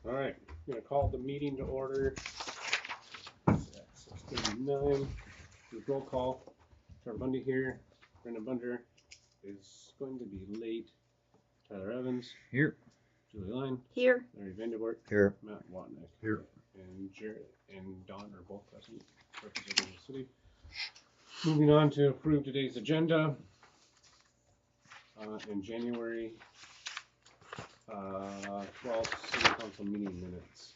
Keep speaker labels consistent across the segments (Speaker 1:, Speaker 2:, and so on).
Speaker 1: All right, I'm gonna call the meeting to order at 6:39. Roll call. Trevor Bundy here. Brendan Bunger is going to be late. Tyler Evans
Speaker 2: here.
Speaker 1: Julie Line
Speaker 3: here.
Speaker 1: Larry Vanderbork
Speaker 2: Here.
Speaker 1: Matt Watnick
Speaker 2: Here.
Speaker 1: and Jared and Don are both present, representing the city. Moving on to approve today's agenda. In January 12th City Council meeting minutes.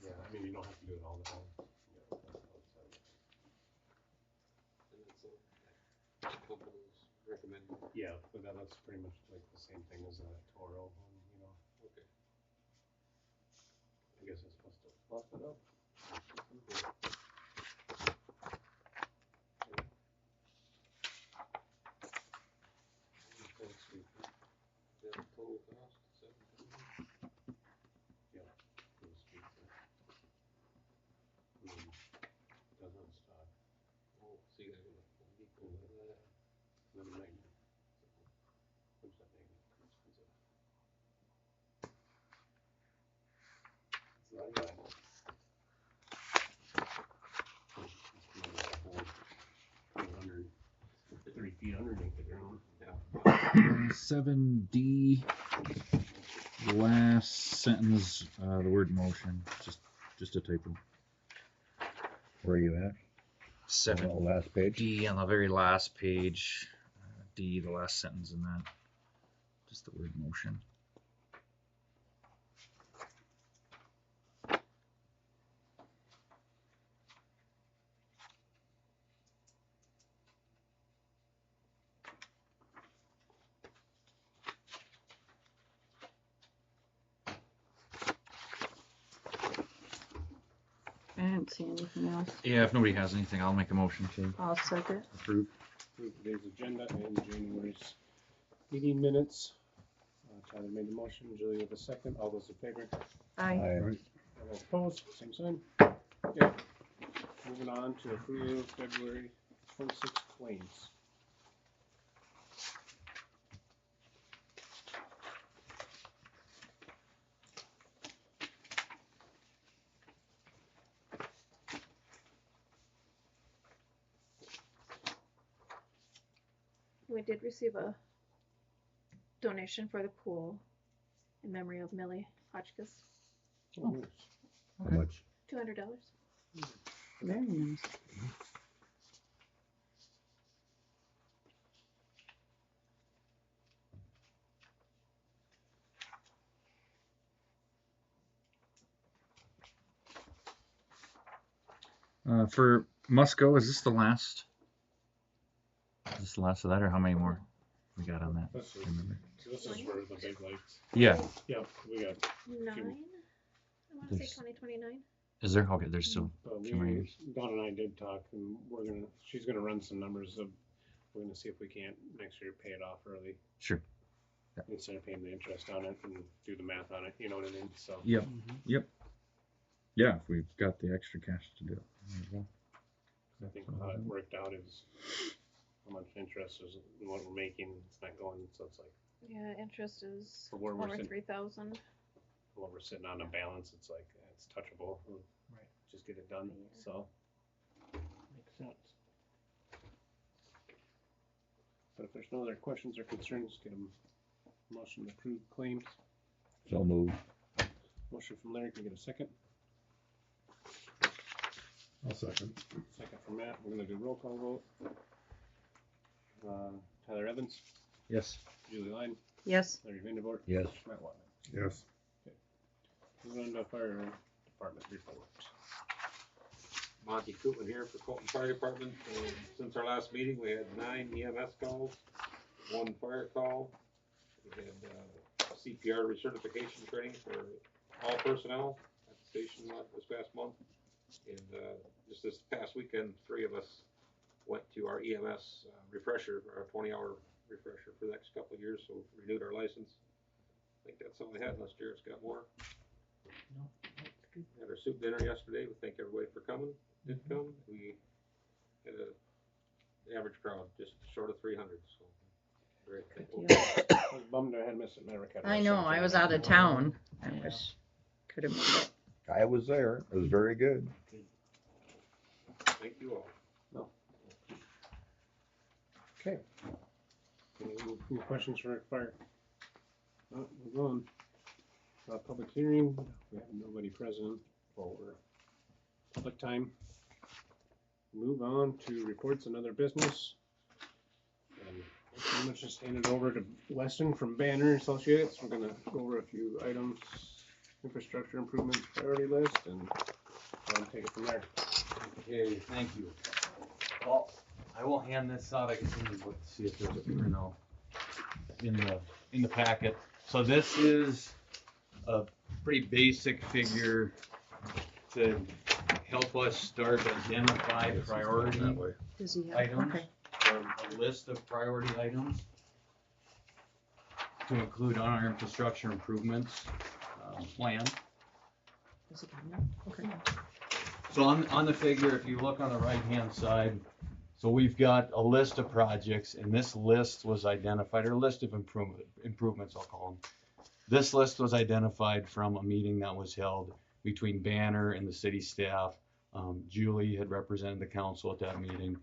Speaker 1: Yeah, I mean, you don't have to do it all the time. Yeah, but that's pretty much like the same thing as a Toro one, you know. Okay. I guess it's supposed to lock it up. Doesn't stop. Oh, so you gotta go that. Then it might. What's that thing? It's 3 feet underneath the ground. Yeah.
Speaker 2: 7D, last sentence, the word motion, just a typo.
Speaker 4: Where are you at?
Speaker 2: 7
Speaker 4: On the last page.
Speaker 2: D on the very last page. D, the last sentence in that. Just the word motion.
Speaker 3: I didn't see anything else.
Speaker 2: Yeah, if nobody has anything, I'll make a motion to
Speaker 3: I'll second.
Speaker 2: approve.
Speaker 1: Approve today's agenda and January's meeting minutes. Tyler made the motion, Julie with the second. All those in favor?
Speaker 3: Aye.
Speaker 1: All those opposed, same sign. Okay. Moving on to approve February 26 claims.
Speaker 3: We did receive a donation for the pool in memory of Millie Hotchkiss.
Speaker 1: Oh, nice.
Speaker 4: How much?
Speaker 3: $200.
Speaker 5: Very nice.
Speaker 2: For Musco, is this the last? Is this the last of that, or how many more we got on that?
Speaker 1: This is,
Speaker 2: Remember?
Speaker 1: this is for the big lights.
Speaker 2: Yeah.
Speaker 1: Yeah, we got.
Speaker 3: 9? I want to say
Speaker 2: There's-
Speaker 3: 2029.
Speaker 2: Is there? Okay, there's still a few more years.
Speaker 1: Dawn and I did talk, and she's gonna run some numbers of, we're gonna see if we can't next year pay it off early.
Speaker 2: Sure. Yeah.
Speaker 1: Instead of paying the interest on it and do the math on it, you know what I mean? So.
Speaker 2: Yep. Yep. Yeah, if we've got the extra cash to do it. Might as well.
Speaker 1: I think how it worked out is how much interest is what we're making. It's not going, so it's like
Speaker 3: Yeah, interest is
Speaker 1: For where we're
Speaker 3: over
Speaker 1: sitting.
Speaker 3: 3,000.
Speaker 1: while we're sitting on a balance, it's like it's touchable. We'll just get it done.
Speaker 3: Yeah.
Speaker 1: So makes sense. But if there's no other questions or concerns, get a motion to approve claims.
Speaker 4: So moved.
Speaker 1: Motion from Larry, can we get a second?
Speaker 6: I'll second.
Speaker 1: Second from Matt. We're gonna do roll call vote. Tyler Evans,
Speaker 2: Yes.
Speaker 1: Julie Line,
Speaker 3: Yes.
Speaker 1: Larry Vanderbork,
Speaker 4: Yes.
Speaker 1: Matt Watman.
Speaker 6: Yes.
Speaker 1: Moving on to fire department report.
Speaker 6: Monty Koopman here for Colton Fire Department. Since our last meeting, we had 9 EMS calls, 1 fire call. We had CPR recertification training for all personnel at the station this past month. And just this past weekend, 3 of us went to our EMS refresher, our 20-hour refresher for the next couple of years, so renewed our license. I think that's all I had, unless Jared's got more.
Speaker 5: No, that's good.
Speaker 6: We had our soup dinner yesterday. We thank everybody for coming. Did come. We had an average crowd just short of 300. So very
Speaker 5: Good
Speaker 6: thankful.
Speaker 5: deal.
Speaker 1: I was bummed I had missed it. Never kept
Speaker 5: I know, I was out of town. I wish, could have made it.
Speaker 4: I was there. It was very good.
Speaker 6: Thank you all.
Speaker 1: Okay. Any questions for fire? Move on. Public hearing. We have nobody present for public time. Move on to reports and other business. And I'll pretty much just hand it over to Weston from Banner Associates. We're gonna go over a few items, infrastructure improvements priority list, and take it from there.
Speaker 7: Okay, thank you. Well, I will hand this out. I can look to see if there's a printout in the packet. So this is a pretty basic figure to help us start identify priority
Speaker 5: Does he have?
Speaker 7: items,
Speaker 5: Okay.
Speaker 7: or a list of priority items to include on our infrastructure improvements plan.
Speaker 5: Does he have that? Okay.
Speaker 7: So on the figure, if you look on the right-hand side, so we've got a list of projects, and this list was identified, or a list of improvements, I'll call them. This list was identified from a meeting that was held between Banner and the city staff. Julie had represented the council at that meeting.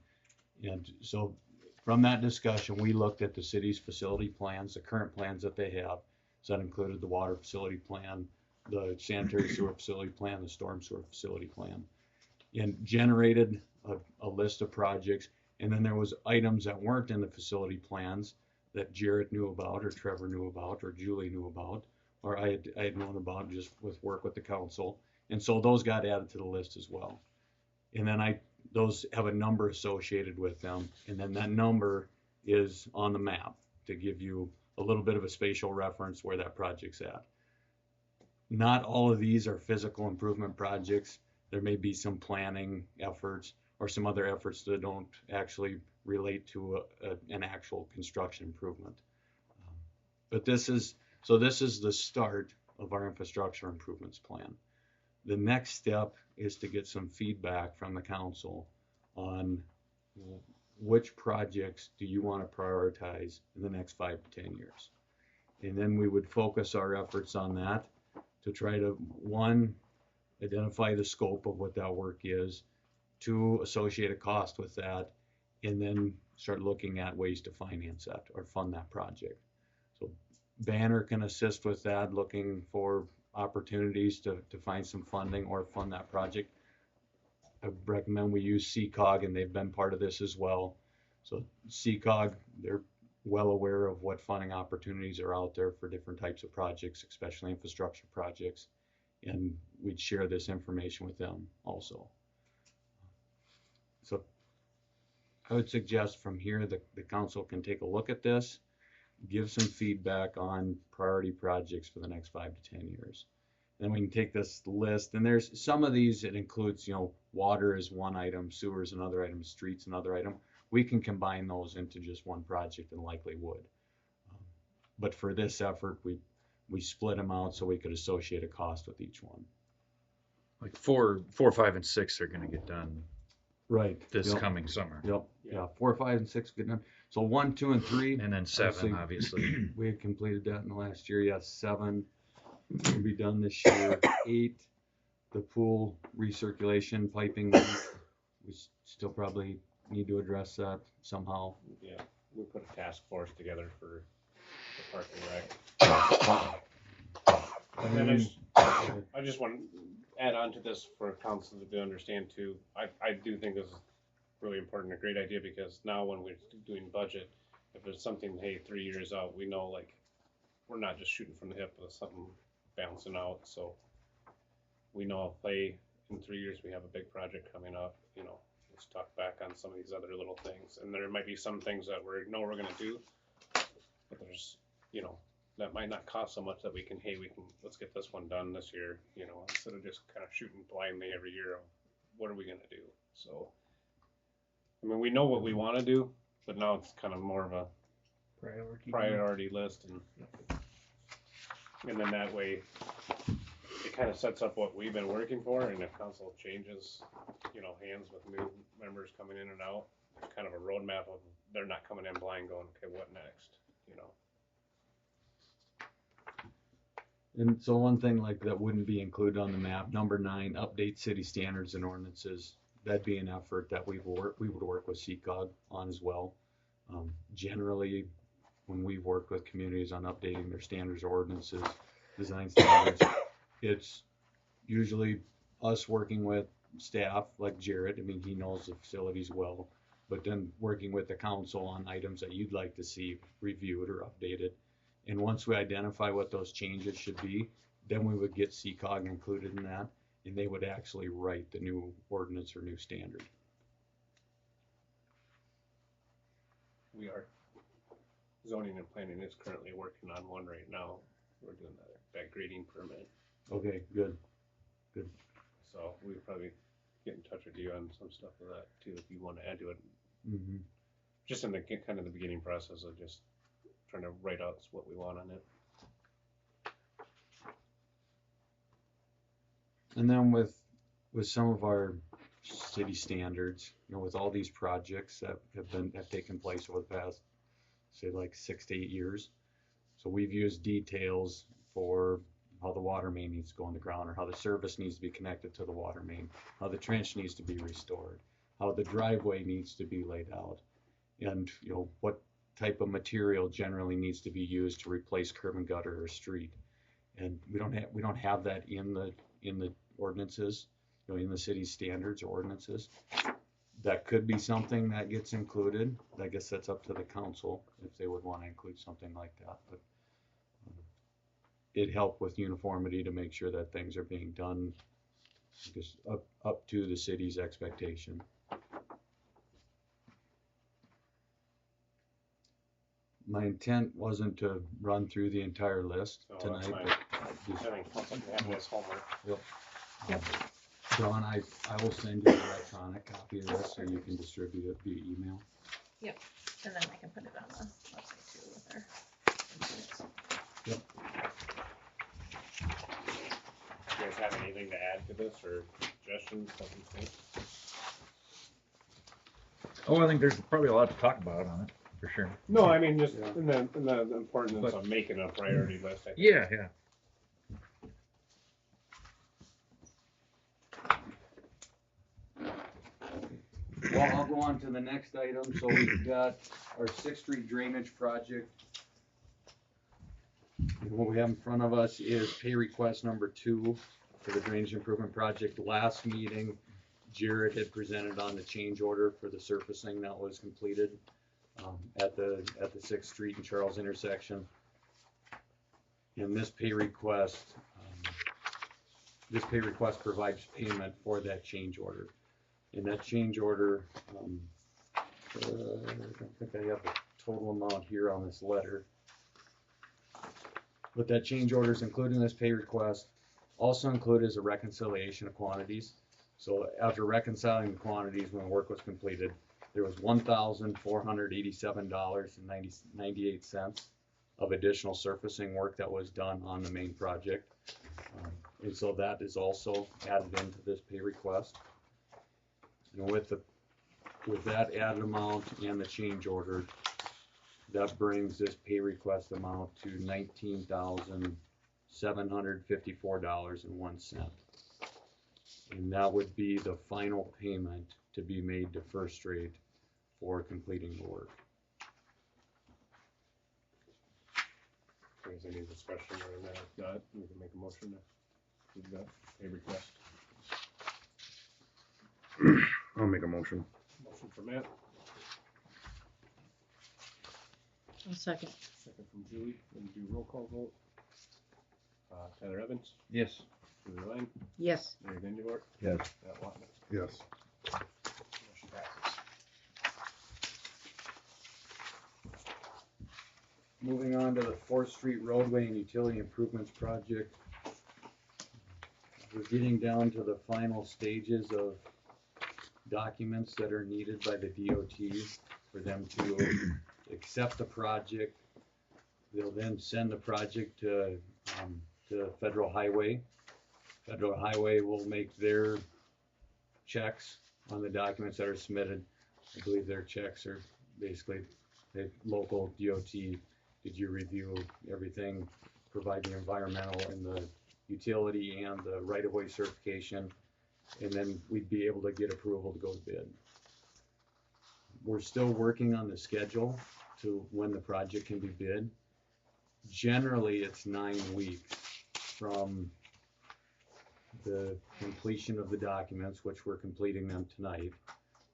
Speaker 7: And so from that discussion, we looked at the city's facility plans, the current plans that they have. So that included the water facility plan, the sanitary sewer facility plan, the storm sewer facility plan, and generated a list of projects. And then there was items that weren't in the facility plans that Jared knew about, or Trevor knew about, or Julie knew about, or I had known about just with work with the council. And so those got added to the list as well. And then those have a number associated with them. And then that number is on the map to give you a little bit of a spatial reference where that project's at. Not all of these are physical improvement projects. There may be some planning efforts or some other efforts that don't actually relate to an actual construction improvement. But this is the start of our infrastructure improvements plan. The next step is to get some feedback from the council on which projects do you want to prioritize in the next 5 to 10 years. And then we would focus our efforts on that to try to, 1, identify the scope of what that work is, 2, associate a cost with that, and then start looking at ways to finance that or fund that project. So Banner can assist with that, looking for opportunities to find some funding or fund that project. I recommend we use CCOG, and they've been part of this as well. So CCOG, they're well aware of what funding opportunities are out there for different types of projects, especially infrastructure projects, and we'd share this information with them also. So I would suggest from here the council can take a look at this, give some feedback on priority projects for the next 5 to 10 years. Then we can take this list, and there's some of these, it includes, water is one item, sewer is another item, streets another item. We can combine those into just one project and likely would. But for this effort, we split them out so we could associate a cost with each one.
Speaker 2: Like 4, 5, and 6 are gonna get done
Speaker 7: Right.
Speaker 2: this coming summer.
Speaker 7: Yep. Yeah. 4, 5, and 6 get done. So 1, 2, and 3.
Speaker 2: And then 7, obviously.
Speaker 7: We had completed that in the last year. Yes, 7 will be done this year. 8, the pool recirculation piping. We still probably need to address that somehow.
Speaker 1: Yeah, we put a task force together for the park and rec. And then I just want to add on to this for council to understand too. I do think this is really important, a great idea, because now when we're doing budget, if there's something, hey, 3 years out, we know like we're not just shooting from the hip with something bouncing out. So we know if they in 3 years we have a big project coming up, you know, let's talk back on some of these other little things. And there might be some things that we're gonna do, but there's, you know, that might not cost so much that we can, let's get this one done this year, you know, instead of just kind of shooting blindly every year. What are we gonna do? So, I mean, we know what we want to do, but now it's kind of more of a priority list, and then that way it kind of sets up what we've been working for. And if council changes, you know, hands with new members coming in and out, there's kind of a roadmap of they're not coming in blind going, okay, what next, you know?
Speaker 7: And so one thing like that wouldn't be included on the map, number 9, update city standards and ordinances. That'd be an effort that we would work with CCOG on as well. Generally, when we've worked with communities on updating their standards or ordinances, design standards, it's usually us working with staff like Jared. I mean, he knows the facilities well, but then working with the council on items that you'd like to see reviewed or updated. And once we identify what those changes should be, then we would get CCOG included in that, and they would actually write the new ordinance or new standard.
Speaker 1: We are, zoning and planning is currently working on one right now. We're doing that grading permit.
Speaker 7: Okay, good.
Speaker 1: So we'll probably get in touch with you on some stuff of that too, if you want to add to it.
Speaker 7: Mm-hmm.
Speaker 1: Just in the kind of the beginning process of just trying to write out what we want on it.
Speaker 7: And then with some of our city standards, you know, with all these projects that have taken place over the past, say, like 6 to 8 years. So we've used details for how the water main needs to go in the ground, or how the service needs to be connected to the water main, how the trench needs to be restored, how the driveway needs to be laid out, and, you know, what type of material generally needs to be used to replace curb and gutter or street. And we don't have that in the ordinances, you know, in the city standards or ordinances. That could be something that gets included. I guess that's up to the council if they would want to include something like that. But it helped with uniformity to make sure that things are being done just up to the city's expectation. My intent wasn't to run through the entire list
Speaker 1: So
Speaker 7: tonight.
Speaker 1: that's
Speaker 7: But
Speaker 1: I think council can have this homework.
Speaker 7: Dawn, I will send you an electronic copy of this so you can distribute it via email.
Speaker 3: And then I can put it on the website too with our.
Speaker 1: You guys have anything to add to this or suggestions, what you think?
Speaker 2: Oh, I think there's probably a lot to talk about on it, for sure.
Speaker 1: No, I mean, just
Speaker 7: Yeah.
Speaker 1: in the importance of making a priority list. I think.
Speaker 2: Yeah.
Speaker 7: Well, I'll go on to the next item. So we've got our 6th Street drainage project. And what we have in front of us is pay request number 2 for the drainage improvement project. Last meeting, Jared had presented on the change order for the surfacing that was completed at the 6th Street and Charles intersection. And this pay request provides payment for that change order. In that change order, I don't think I have the total amount here on this letter. But that change order is included in this pay request. Also included is a reconciliation of quantities. So after reconciling the quantities, when the work was completed, there was $1,487.98 of additional surfacing work that was done on the main project. And so that is also added into this pay request. And with that added amount and the change order, that brings this pay request amount to $19,754.01. And that would be the final payment to be made to First Street for completing the work.
Speaker 1: If there's any discussion or that, if not, we can make a motion to do that pay request.
Speaker 4: I'll make a motion.
Speaker 1: Motion for Matt,
Speaker 5: I'll second.
Speaker 1: second from Julie, and do roll call vote. Tyler Evans,
Speaker 2: Yes.
Speaker 1: Louis Lane,
Speaker 5: Yes.
Speaker 1: Larry Vanderwart,
Speaker 4: Yes.
Speaker 1: Matt Wapnick.
Speaker 4: Yes.
Speaker 1: Motion passes.
Speaker 7: Moving on to the Fourth Street roadway and utility improvements project. We're getting down to the final stages of documents that are needed by the DOT for them to accept the project. They'll then send the project to Federal Highway. Federal Highway will make their checks on the documents that are submitted. I believe their checks are basically the local DOT. Did you review everything, provide the environmental and the utility and the right-of-way certification? And then we'd be able to get approval to go to bid. We're still working on the schedule to when the project can be bid. Generally, it's 9 weeks from the completion of the documents, which we're completing them tonight,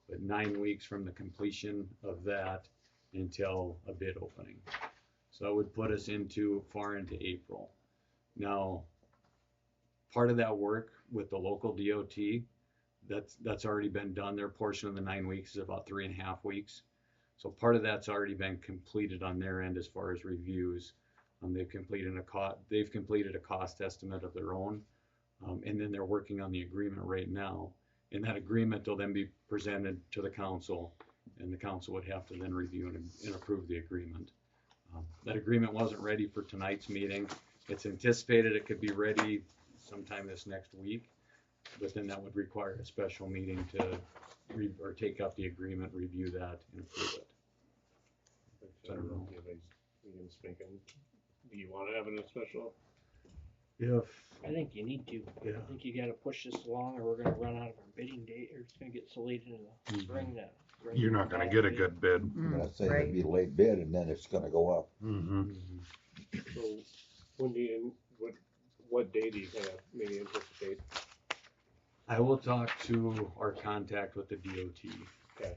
Speaker 7: but 9 weeks from the completion of that until a bid opening. So that would put us far into April. Now, part of that work with the local DOT, that's already been done. Their portion of the 9 weeks is about 3.5 weeks. So part of that's already been completed on their end as far as reviews. They've completed a cost estimate of their own, and then they're working on the agreement right now. And that agreement will then be presented to the council, and the council would have to then review and approve the agreement. That agreement wasn't ready for tonight's meeting. It's anticipated it could be ready sometime this next week, but then that would require a special meeting to take up the agreement, review that, and approve it.
Speaker 1: I don't know if anybody's speaking. Do you want to have it in a special?
Speaker 8: I think you need to.
Speaker 7: Yeah.
Speaker 8: I think you gotta push this along or we're gonna run out of our bidding date, or it's gonna get so late into the spring that.
Speaker 4: You're not gonna get a good bid.
Speaker 9: I'd say
Speaker 5: Right.
Speaker 9: it'd be a late bid and then it's gonna go up.
Speaker 4: Mm-hmm.
Speaker 1: So when do you, what day do you kind of maybe anticipate?
Speaker 7: I will talk to our contact with the DOT.
Speaker 1: Okay.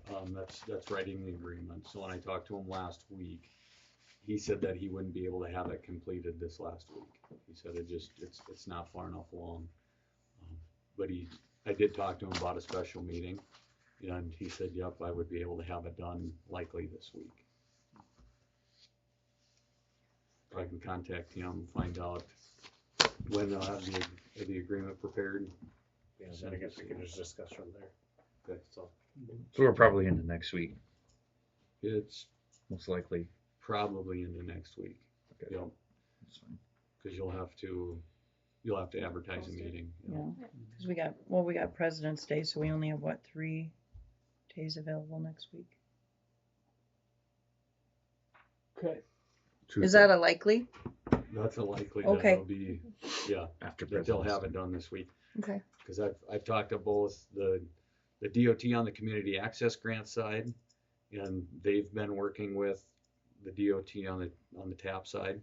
Speaker 7: That's writing the agreement. So when I talked to him last week, he said that he wouldn't be able to have it completed this last week. He said it's not far enough along. But I did talk to him about a special meeting, and he said, yep, I would be able to have it done likely this week. I can contact him, find out when they'll have the agreement prepared.
Speaker 1: Yeah, then I guess we can just discuss from there.
Speaker 7: Okay.
Speaker 1: So,
Speaker 2: So we're probably into next week,
Speaker 7: It's
Speaker 2: most likely.
Speaker 7: probably into next week.
Speaker 2: Okay.
Speaker 7: Yep,
Speaker 2: That's fine.
Speaker 7: because you'll have to advertise a meeting.
Speaker 5: Yeah, because we got President's Day, so we only have 3 days available next week.
Speaker 8: Okay.
Speaker 5: Is that a likely?
Speaker 7: That's a likely
Speaker 5: Okay.
Speaker 7: that'll be, yeah,
Speaker 2: After
Speaker 7: that they'll have
Speaker 2: President's
Speaker 7: it done this week.
Speaker 5: Okay.
Speaker 7: Because I've talked to both the DOT on the community access grant side, and they've been working with the DOT on the TAP side.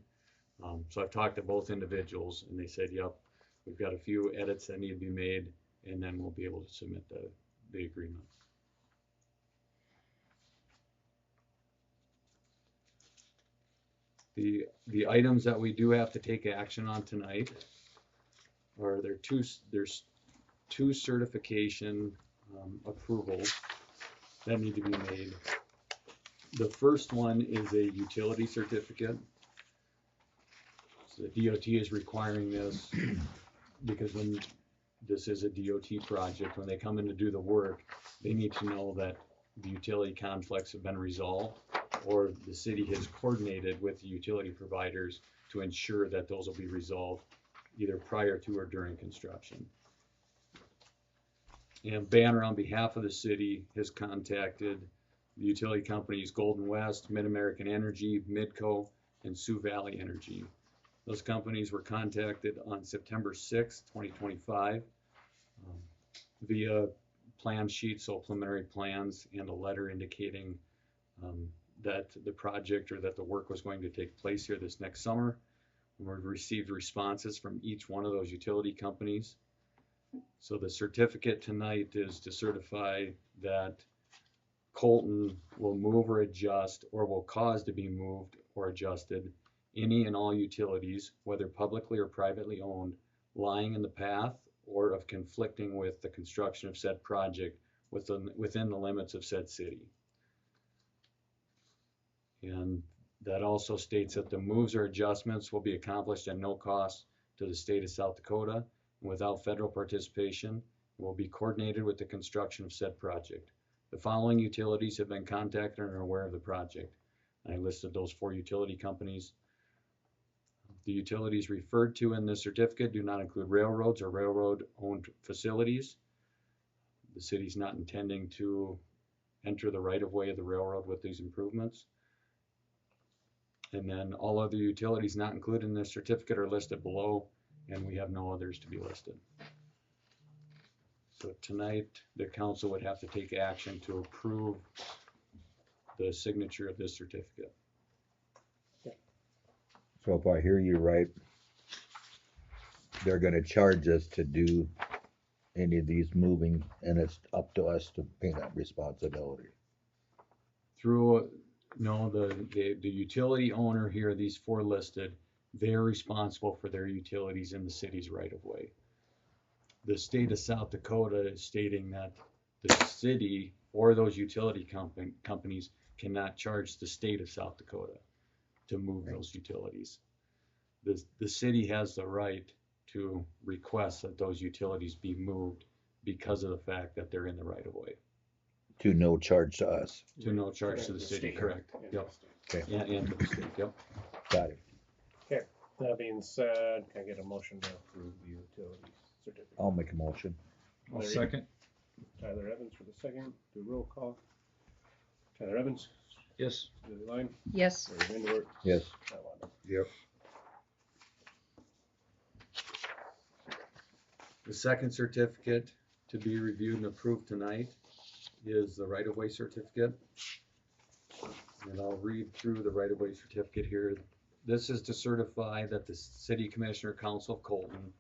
Speaker 7: So I've talked to both individuals, and they said, yep, we've got a few edits that need to be made, and then we'll be able to submit the agreement. The items that we do have to take action on tonight are there's two certification approvals that need to be made. The first one is a utility certificate. So the DOT is requiring this because when this is a DOT project, when they come in to do the work, they need to know that the utility conflicts have been resolved, or the city has coordinated with the utility providers to ensure that those will be resolved either prior to or during construction. And Banner, on behalf of the city, has contacted the utility companies Golden West, Mid-American Energy, Midco, and Sioux Valley Energy. Those companies were contacted on September 6th, 2025, via plan sheets, so preliminary plans, and a letter indicating that the project or that the work was going to take place here this next summer. And we've received responses from each one of those utility companies. So the certificate tonight is to certify that Colton will move or adjust or will cause to be moved or adjusted any and all utilities, whether publicly or privately owned, lying in the path or of conflicting with the construction of said project within the limits of said city. And that also states that the moves or adjustments will be accomplished at no cost to the state of South Dakota and without federal participation, and will be coordinated with the construction of said project. The following utilities have been contacted and are aware of the project. I listed those 4 utility companies. The utilities referred to in this certificate do not include railroads or railroad-owned facilities. The city's not intending to enter the right-of-way of the railroad with these improvements. And then all other utilities not included in this certificate are listed below, and we have no others to be listed. So tonight, the council would have to take action to approve the signature of this certificate.
Speaker 9: So if I hear you right, they're gonna charge us to do any of these moving, and it's up to us to pay that responsibility.
Speaker 7: Through, no, the utility owner here, these 4 listed, they're responsible for their utilities in the city's right of way. The state of South Dakota is stating that the city or those utility companies cannot charge the state of South Dakota to move those utilities. The city has the right to request that those utilities be moved because of the fact that they're in the right of way.
Speaker 9: To no charge to us.
Speaker 7: To no charge to the city, correct? Yep.
Speaker 9: Okay.
Speaker 7: And to the state, yep.
Speaker 9: Got it.
Speaker 1: That being said, can I get a motion to approve the utilities certificate?
Speaker 9: I'll make a motion.
Speaker 2: I'll second.
Speaker 1: Tyler Evans for the second, do roll call. Tyler Evans,
Speaker 2: Yes.
Speaker 1: Julie Line,
Speaker 5: Yes.
Speaker 1: Larry Vanderwerk,
Speaker 9: Yes.
Speaker 1: Matt Wanda.
Speaker 4: Yep.
Speaker 7: The second certificate to be reviewed and approved tonight is the right-of-way certificate. And I'll read through the right-of-way certificate here. This is to certify that the City Commissioner Council of Colton,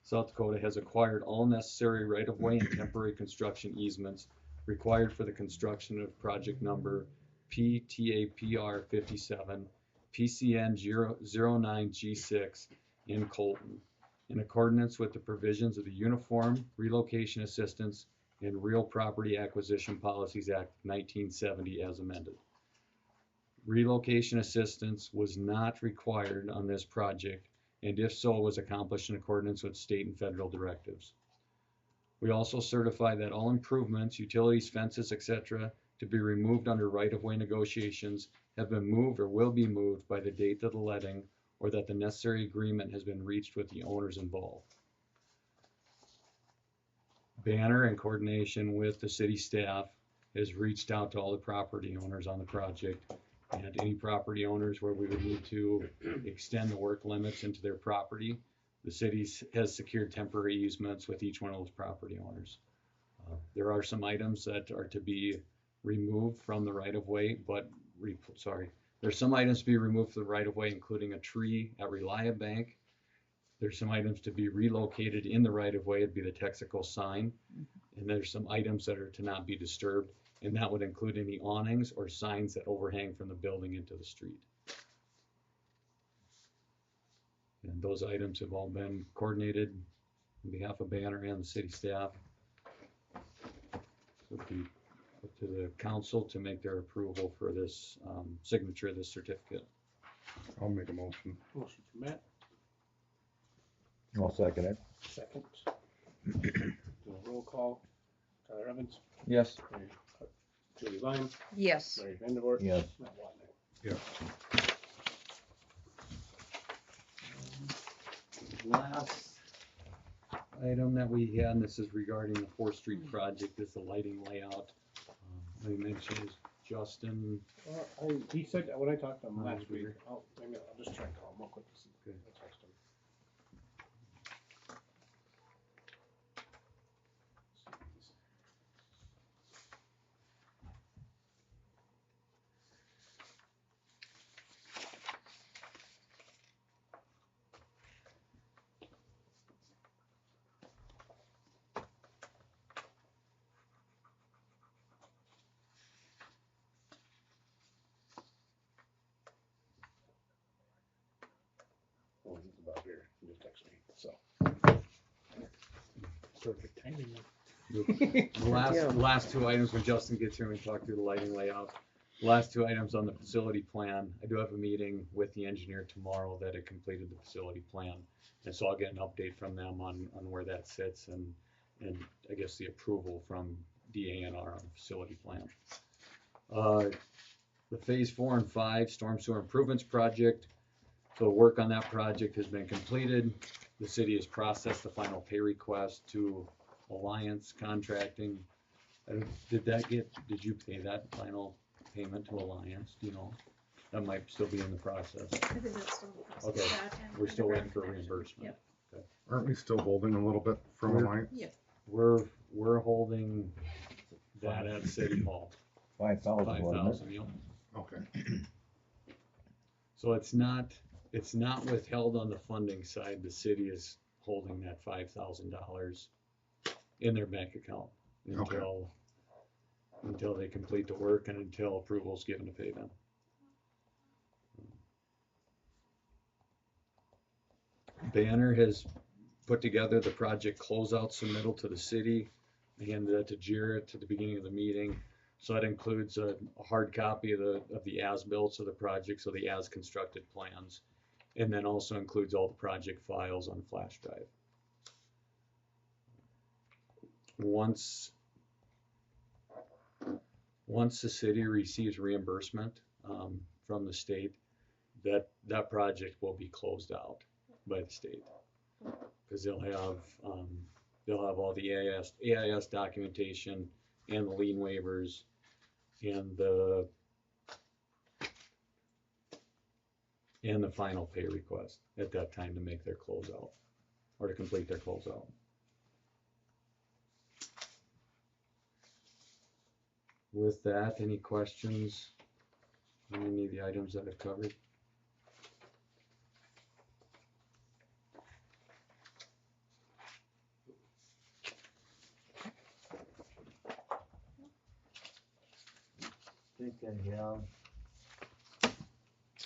Speaker 7: South Dakota has acquired all necessary right-of-way and temporary construction easements required for the construction of project number PTAPR 57, PCN 09G6 in Colton, in accordance with the provisions of the Uniform Relocation Assistance and Real Property Acquisition Policies Act 1970 as amended. Relocation assistance was not required on this project, and if so, was accomplished in accordance with state and federal directives. We also certify that all improvements, utilities, fences, etc., to be removed under right-of-way negotiations have been moved or will be moved by the date of the letting, or that the necessary agreement has been reached with the owners involved. Banner, in coordination with the city staff, has reached out to all the property owners on the project, and any property owners where we would need to extend the work limits into their property. The city has secured temporary easements with each one of those property owners. There are some items that are to be removed from the right-of-way, there's some items to be removed from the right-of-way, including a tree at Relia Bank. There's some items to be relocated in the right-of-way, it'd be the Texaco sign. And there's some items that are to not be disturbed, and that would include any awnings or signs that overhang from the building into the street. And those items have all been coordinated on behalf of Banner and the city staff. So it'd be up to the council to make their approval for this signature of this certificate.
Speaker 4: I'll make a motion.
Speaker 1: Motion from Matt,
Speaker 9: I'll second it.
Speaker 1: second. Do a roll call. Tyler Evans,
Speaker 2: Yes.
Speaker 1: Julie Line,
Speaker 5: Yes.
Speaker 1: Larry Vanderwerk,
Speaker 9: Yes.
Speaker 1: Matt Wanda.
Speaker 4: Yep.
Speaker 7: Last item that we had, and this is regarding the 4th Street project, is the lighting layout. Let me mention Justin.
Speaker 1: He said, when I talked to him
Speaker 7: Oh,
Speaker 1: last
Speaker 7: he's
Speaker 1: week,
Speaker 7: here.
Speaker 1: I'll just try and call him real quick to see.
Speaker 7: Okay.
Speaker 1: I'll text him. Oh, he's
Speaker 8: perfect timing.
Speaker 7: The
Speaker 5: Yeah.
Speaker 7: last two items, when Justin gets here, we talk through the lighting layout. Last two items on the facility plan, I do have a meeting with the engineer tomorrow that had completed the facility plan. And so I'll get an update from them on where that sits and I guess the approval from DANR on the facility plan. The phase 4 and 5 storm sewer improvements project. So work on that project has been completed. The city has processed the final pay request to Alliance Contracting. Did you pay that final payment to Alliance? Do you know? That might still be in the process.
Speaker 3: I think that's still the process.
Speaker 7: Okay,
Speaker 3: That and
Speaker 7: we're still waiting
Speaker 3: underground
Speaker 7: for
Speaker 3: connection.
Speaker 7: reimbursement.
Speaker 3: Yep.
Speaker 4: Aren't we still holding a little bit from
Speaker 7: We're-
Speaker 4: Alliance?
Speaker 3: Yep.
Speaker 7: We're holding that at City Hall,
Speaker 9: 5,000, wasn't it?
Speaker 7: 5,000, you know.
Speaker 4: Okay.
Speaker 7: So it's not withheld on the funding side. The city is holding that $5,000 in their bank account
Speaker 4: Okay.
Speaker 7: until they complete the work and until approval is given to pay them. Banner has put together the project closeout submittal to the city. I handed that to Jarrett at the beginning of the meeting. So that includes a hard copy of the as-built of the project, so the as-constructed plans, and then also includes all the project files on flash drive. Once the city receives reimbursement from the state, that project will be closed out by the state, because they'll have all the AIS documentation and the lien waivers and the final pay request at that time to make their closeout or to complete their closeout. With that, any questions on any of the items that I've covered? I think I have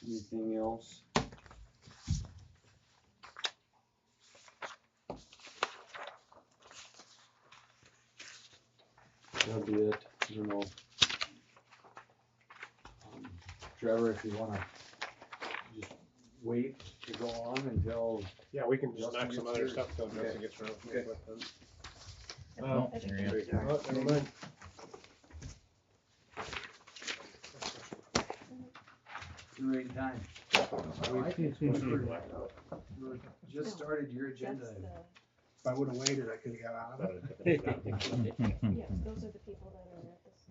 Speaker 7: anything else. That'll be it. I don't know. Trevor, if you wanna just wait to go on until.
Speaker 1: Yeah, we can just
Speaker 7: Justin
Speaker 1: knock some
Speaker 7: gets
Speaker 1: other
Speaker 7: here.
Speaker 1: stuff till Justin
Speaker 7: Okay.
Speaker 1: gets around.
Speaker 7: Okay.
Speaker 2: Oh,
Speaker 3: I think
Speaker 2: there you
Speaker 3: you're-
Speaker 1: Oh, never mind.
Speaker 7: Great time. I think we just started your agenda.
Speaker 3: That's the,
Speaker 10: If I would've waited, I could've got out of it.
Speaker 3: yeah, those are the people that are at this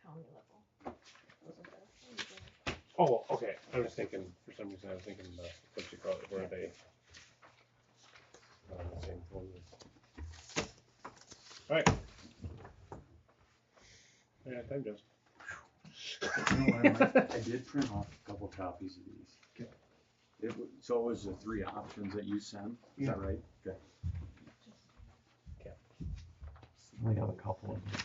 Speaker 3: county level. Those are the.
Speaker 1: Oh, okay. I was thinking, for some reason, I was thinking the, what you call it, where they. On the same phone. Alright. Yeah, time just.
Speaker 7: I did print off a couple copies of these.
Speaker 10: Okay.
Speaker 7: So it was the three options that you sent, is that right? Okay. We have a couple of them.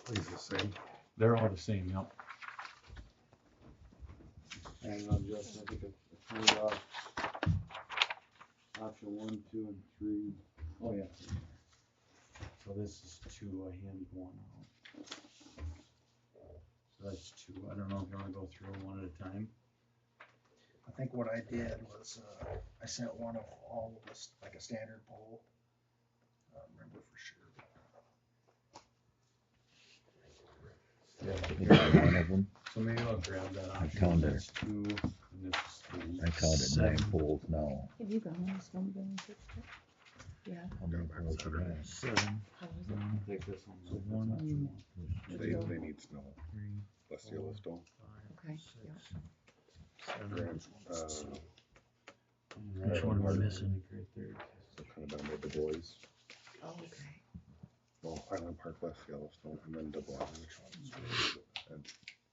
Speaker 4: Please the same.
Speaker 7: They're all the same, yep. And I'm just, I think I turned off option 1, 2, and 3. Oh, yeah. So this is 2, I handed 1 out. So that's 2, I don't know if you wanna go through them one at a time.
Speaker 10: I think what I did was, I sent one of all of this, like a standard poll. I don't remember for sure.
Speaker 7: Yeah.
Speaker 9: One of them,
Speaker 7: So maybe I'll grab that option.
Speaker 9: counted.
Speaker 7: That's 2, and this is 3.
Speaker 9: I counted 9 poles now.
Speaker 5: Have you gone on this one, Ben? Yeah.
Speaker 9: How many poles are there?
Speaker 2: 7,
Speaker 5: How was it?
Speaker 7: I think this one's
Speaker 2: So
Speaker 7: that's
Speaker 2: one,
Speaker 7: option
Speaker 4: They need snow,
Speaker 2: 3,
Speaker 4: less Yellowstone.
Speaker 2: 5,
Speaker 5: Okay,
Speaker 2: 6, 7.
Speaker 4: Grants,
Speaker 7: one.
Speaker 2: Which one am I missing?
Speaker 7: Right there.
Speaker 4: so kind of down by the boys.
Speaker 5: Oh, okay.
Speaker 4: Well, Highland Park, West Yellowstone, and then Dublin. And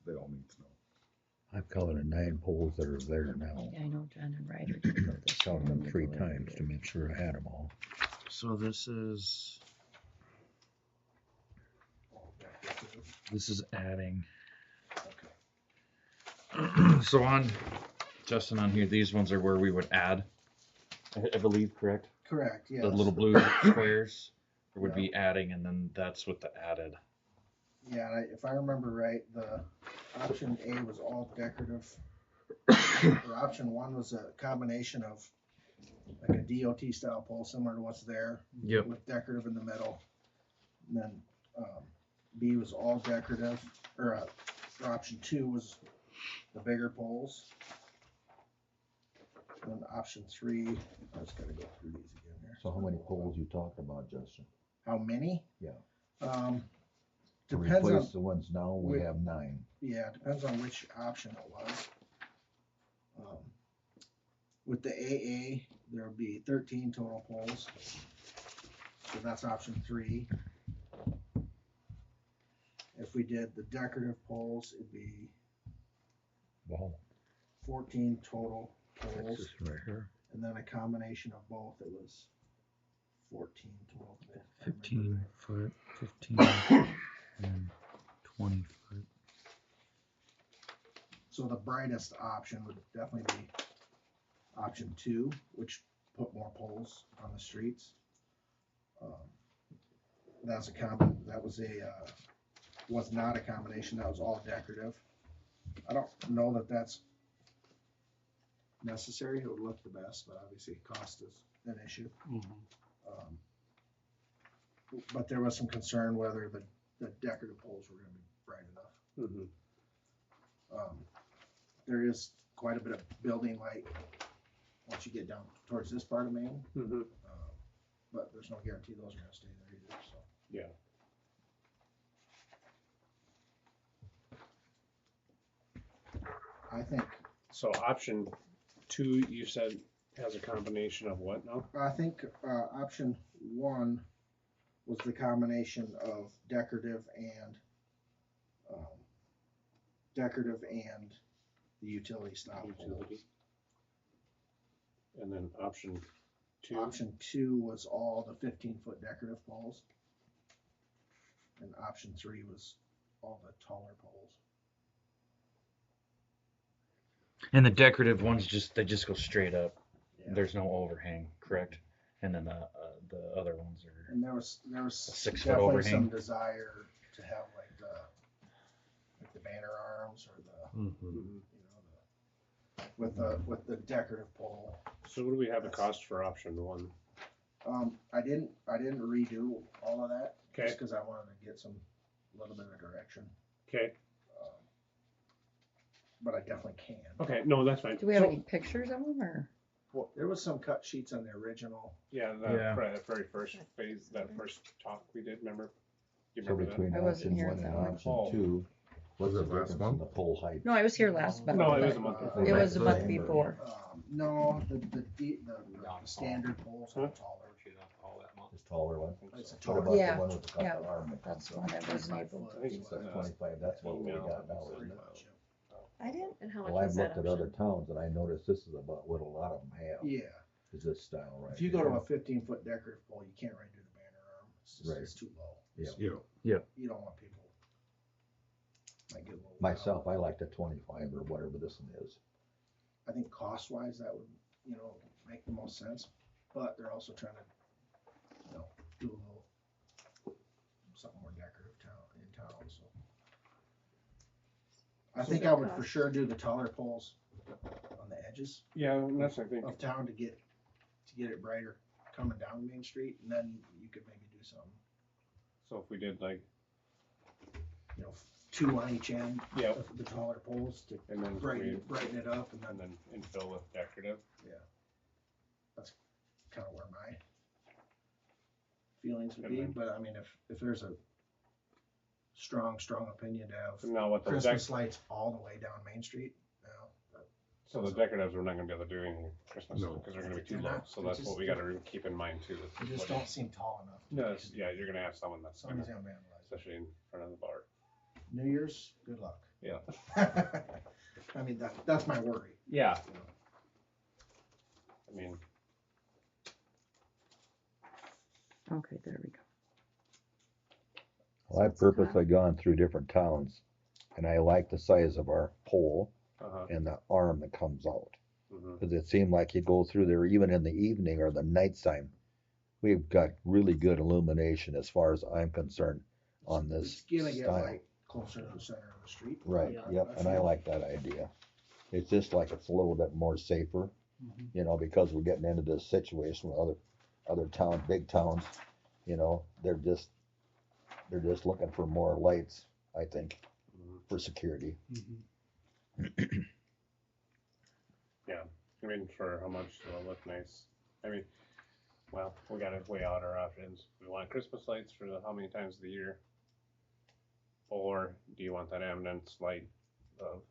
Speaker 4: they all need snow.
Speaker 9: I've counted 9 poles that are there now.
Speaker 5: Yeah, I know John and Ryder did go this.
Speaker 9: Counted them 3 times to make sure I had them all.
Speaker 2: So this is adding. So on, Justin, on here, these ones are where we would add I believe, correct?
Speaker 10: Correct, yes.
Speaker 2: The little blue squares would be adding, and then that's what the added.
Speaker 10: Yeah, and if I remember right, the option A was all decorative. Or option 1 was a combination of like a DOT style pole similar to what's there.
Speaker 2: Yep.
Speaker 10: With decorative in the middle. And then B was all decorative, or option 2 was the bigger poles. And then option 3, I just gotta go through these again here.
Speaker 9: So how many poles you talking about, Justin?
Speaker 10: How many?
Speaker 9: Yeah. To
Speaker 10: Depends on,
Speaker 9: replace the ones now, we
Speaker 10: Wait.
Speaker 9: have 9.
Speaker 10: yeah, depends on which option it was. With the AA, there would be 13 total poles. So that's option 3. If we did the decorative poles, it'd be
Speaker 9: Wow.
Speaker 10: 14 total
Speaker 9: That's
Speaker 10: poles.
Speaker 9: this right here.
Speaker 10: And then a combination of both, it was 14 total poles. if I remember
Speaker 2: 15
Speaker 10: right.
Speaker 2: foot, 15, and 20 foot.
Speaker 10: So the brightest option would definitely be option 2, which put more poles on the streets. That's a was not a combination, that was all decorative. I don't know that that's necessary, it would look the best, but obviously cost is an issue. But there was some concern whether the decorative poles were gonna be bright enough.
Speaker 1: Mm-hmm.
Speaker 10: There is quite a bit of building light once you get down towards this part of Maine,
Speaker 1: Mm-hmm.
Speaker 10: but there's no guarantee those are gonna stay there either, so.
Speaker 1: Yeah.
Speaker 10: I think,
Speaker 1: So option 2, you said has a combination of what now?
Speaker 10: option 1 was the combination of decorative and the utility style poles.
Speaker 1: Utility. And then option 2.
Speaker 10: Option 2 was all the 15-foot decorative poles. And option 3 was all the taller poles.
Speaker 2: And the decorative ones they just go straight up.
Speaker 10: Yeah.
Speaker 2: There's no overhang, correct? And then the other ones are.
Speaker 10: And there was
Speaker 2: 6-foot
Speaker 10: definitely
Speaker 2: overhang.
Speaker 10: some desire to have like the banner arms or the
Speaker 1: Mhm.
Speaker 10: with the decorative pole.
Speaker 1: So what do we have the cost for option 1?
Speaker 10: I didn't redo all of that
Speaker 1: Okay.
Speaker 10: just because I wanted to get a little bit of direction.
Speaker 1: Okay.
Speaker 10: But I definitely can.
Speaker 1: Okay. No, that's fine.
Speaker 5: Do we have
Speaker 1: So-
Speaker 5: any pictures of them or?
Speaker 10: There was some cut sheets on the original.
Speaker 1: Yeah,
Speaker 2: Yeah.
Speaker 1: that very first phase, that first talk we did, remember? You
Speaker 9: So
Speaker 1: remember that?
Speaker 9: between
Speaker 5: I wasn't
Speaker 9: option
Speaker 5: here
Speaker 9: 1
Speaker 5: at
Speaker 9: and
Speaker 5: that one.
Speaker 9: option
Speaker 1: Oh.
Speaker 9: 2, what's
Speaker 4: Was
Speaker 9: the
Speaker 4: it last
Speaker 9: difference in
Speaker 4: month?
Speaker 9: the pole height?
Speaker 5: No, I was here last month.
Speaker 1: No, it
Speaker 5: but
Speaker 1: was a month before.
Speaker 5: It was a month
Speaker 9: Same, or-
Speaker 5: before.
Speaker 10: No, the standard poles are taller.
Speaker 9: This taller one?
Speaker 10: It's a
Speaker 9: What
Speaker 10: taller.
Speaker 9: about
Speaker 5: Yeah,
Speaker 9: the one with the cut
Speaker 5: yeah,
Speaker 9: arm that
Speaker 5: That's
Speaker 9: comes
Speaker 5: the
Speaker 9: up?
Speaker 5: one I wasn't able
Speaker 1: I
Speaker 5: to
Speaker 1: think
Speaker 5: do.
Speaker 1: it's
Speaker 9: That's 25, that's what we
Speaker 1: email.
Speaker 9: got now, isn't it?
Speaker 5: I didn't.
Speaker 3: And how much
Speaker 9: Well, I've
Speaker 3: was that
Speaker 9: looked at other
Speaker 3: option?
Speaker 9: towns and I noticed this is about what a lot of them have,
Speaker 10: Yeah.
Speaker 9: is this style right
Speaker 10: If you go to
Speaker 9: here.
Speaker 10: a 15-foot decorative pole, you can't really do the banner arm. It's too low.
Speaker 9: Yeah.
Speaker 10: You don't want people. Might get a little.
Speaker 9: Myself, I like the 25 or whatever this one is.
Speaker 10: I think cost-wise, that would, make the most sense, but they're also trying to, do a little, something more decorative in town, so. I think I would for sure do the taller poles on the edges
Speaker 1: Yeah, and that's I think.
Speaker 10: of town to get it brighter coming down Main Street, and then you could maybe do something,
Speaker 1: So if we did like,
Speaker 10: 2 on each end
Speaker 1: yeah,
Speaker 10: of the taller poles to
Speaker 1: and then
Speaker 10: brighten it up, and
Speaker 1: and
Speaker 10: then
Speaker 1: then infill with decorative.
Speaker 10: kind of where my feelings would
Speaker 1: And
Speaker 10: be,
Speaker 1: then-
Speaker 10: but I mean, if there's a strong opinion to have
Speaker 1: Now what the
Speaker 10: Christmas lights all the way down Main Street,
Speaker 1: so the decoratives we're not gonna be able to do anything Christmas
Speaker 4: No.
Speaker 1: because they're gonna be too
Speaker 10: They're
Speaker 1: low.
Speaker 10: not.
Speaker 1: So
Speaker 10: They
Speaker 1: that's
Speaker 10: just-
Speaker 1: what we gotta keep in mind too.
Speaker 10: they just don't seem tall enough.
Speaker 1: No, yeah, you're gonna have someone that's
Speaker 10: Somebody's
Speaker 1: gonna,
Speaker 10: gonna vandalize it.
Speaker 1: especially in front of the bar.
Speaker 10: New Year's, good luck.
Speaker 1: Yeah.
Speaker 10: I mean, that's my worry.
Speaker 1: Yeah. I mean,
Speaker 5: Okay, there we go.
Speaker 9: Well, I've purposely gone through different towns and I like the size of our pole
Speaker 1: uh-huh.
Speaker 9: and the arm that comes out.
Speaker 1: Mhm.
Speaker 9: Cause it seemed like you'd go through there even in the evening or the nighttime. We've got really good illumination as far as I'm concerned on this
Speaker 10: It's gonna get
Speaker 9: style.
Speaker 10: like closer to the center of the street.
Speaker 9: Right,
Speaker 8: Yeah.
Speaker 9: yep, and I
Speaker 10: feel.
Speaker 9: like that idea. It's just like it's a little bit more safer, you know, because we're getting into this situation with other towns, big towns, you know, they're just looking for more lights, I think, for security.
Speaker 1: Yeah, I mean, for how much it'll look nice. I mean, well, we gotta weigh out our options. We want Christmas lights for how many times of the year? Or do you want that eminence light of,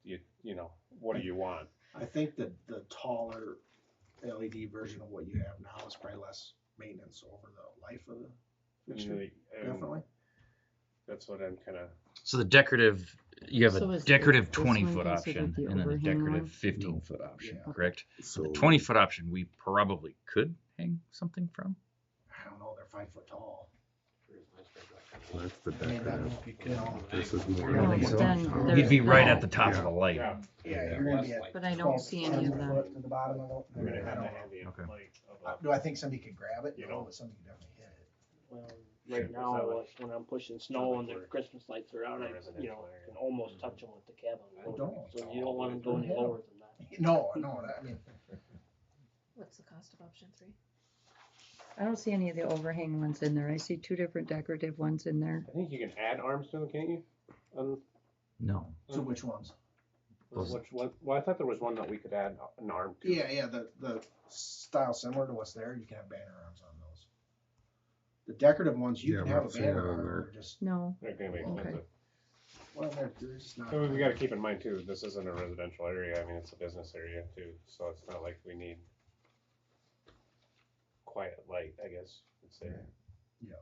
Speaker 1: you know, what do you want?
Speaker 10: I think that the taller LED version of what you have now is probably less maintenance over the life of the fixture,
Speaker 1: And
Speaker 10: definitely.
Speaker 1: that's what I'm kinda,
Speaker 2: So the decorative, you have
Speaker 5: So
Speaker 2: a
Speaker 5: is
Speaker 2: decorative
Speaker 5: this one
Speaker 2: 20-foot
Speaker 5: considered
Speaker 2: option
Speaker 5: the
Speaker 2: and then a
Speaker 5: overhang
Speaker 2: decorative
Speaker 5: one?
Speaker 2: 15-foot option,
Speaker 10: Yeah.
Speaker 2: correct?
Speaker 4: So
Speaker 2: The 20-foot option, we probably could hang something from.
Speaker 10: I don't know, they're 5 foot tall.
Speaker 4: that's the
Speaker 10: I mean, that
Speaker 4: decorative.
Speaker 10: would be good.
Speaker 4: This is more.
Speaker 2: I think
Speaker 5: but
Speaker 2: so.
Speaker 5: then there's
Speaker 2: You'd be right
Speaker 5: no-
Speaker 2: at the top of
Speaker 4: Yeah.
Speaker 2: the light.
Speaker 1: yeah,
Speaker 10: Yeah, you're gonna be at
Speaker 5: But I don't
Speaker 10: 12
Speaker 5: see any of
Speaker 10: 10
Speaker 5: that.
Speaker 10: foot to the bottom of it.
Speaker 1: we're gonna
Speaker 10: I
Speaker 1: have
Speaker 10: don't
Speaker 1: the
Speaker 10: know.
Speaker 1: handy
Speaker 2: Okay.
Speaker 1: light of
Speaker 10: Do I think somebody could grab it?
Speaker 1: You
Speaker 10: No,
Speaker 1: know.
Speaker 10: but somebody could definitely hit it.
Speaker 8: Well,
Speaker 1: Sure.
Speaker 8: right now,
Speaker 1: Is that
Speaker 8: like, when I'm pushing snow and the Christmas lights are out, I,
Speaker 1: Residential
Speaker 8: you know,
Speaker 1: area.
Speaker 8: can almost touch them with the cabin.
Speaker 10: I don't.
Speaker 8: So you don't wanna go any
Speaker 10: Yeah.
Speaker 8: lower than that.
Speaker 10: No, no, I mean,
Speaker 3: What's the cost of option 3?
Speaker 5: I don't see any of the overhang ones in there. I see 2 different decorative ones in there.
Speaker 1: I think you can add arms to them, can't you?
Speaker 2: No.
Speaker 10: so which ones?
Speaker 2: Those-
Speaker 1: Which one? Well, I thought there was one that we could add an arm to.
Speaker 10: Yeah, the style similar to what's there, you can have banner arms on those. The decorative ones, you
Speaker 4: Yeah,
Speaker 10: can I'm
Speaker 4: I'm
Speaker 10: have a
Speaker 4: not seeing
Speaker 10: banner
Speaker 4: that on
Speaker 10: arm,
Speaker 4: there.
Speaker 10: they're just,
Speaker 5: No,
Speaker 1: They're gonna be
Speaker 5: Okay.
Speaker 1: expensive.
Speaker 10: well, they're just not.
Speaker 1: So we gotta keep in mind too, this isn't a residential area, I mean, it's a business area too, so it's not like we need quiet light, I guess, you'd say.
Speaker 10: Yeah.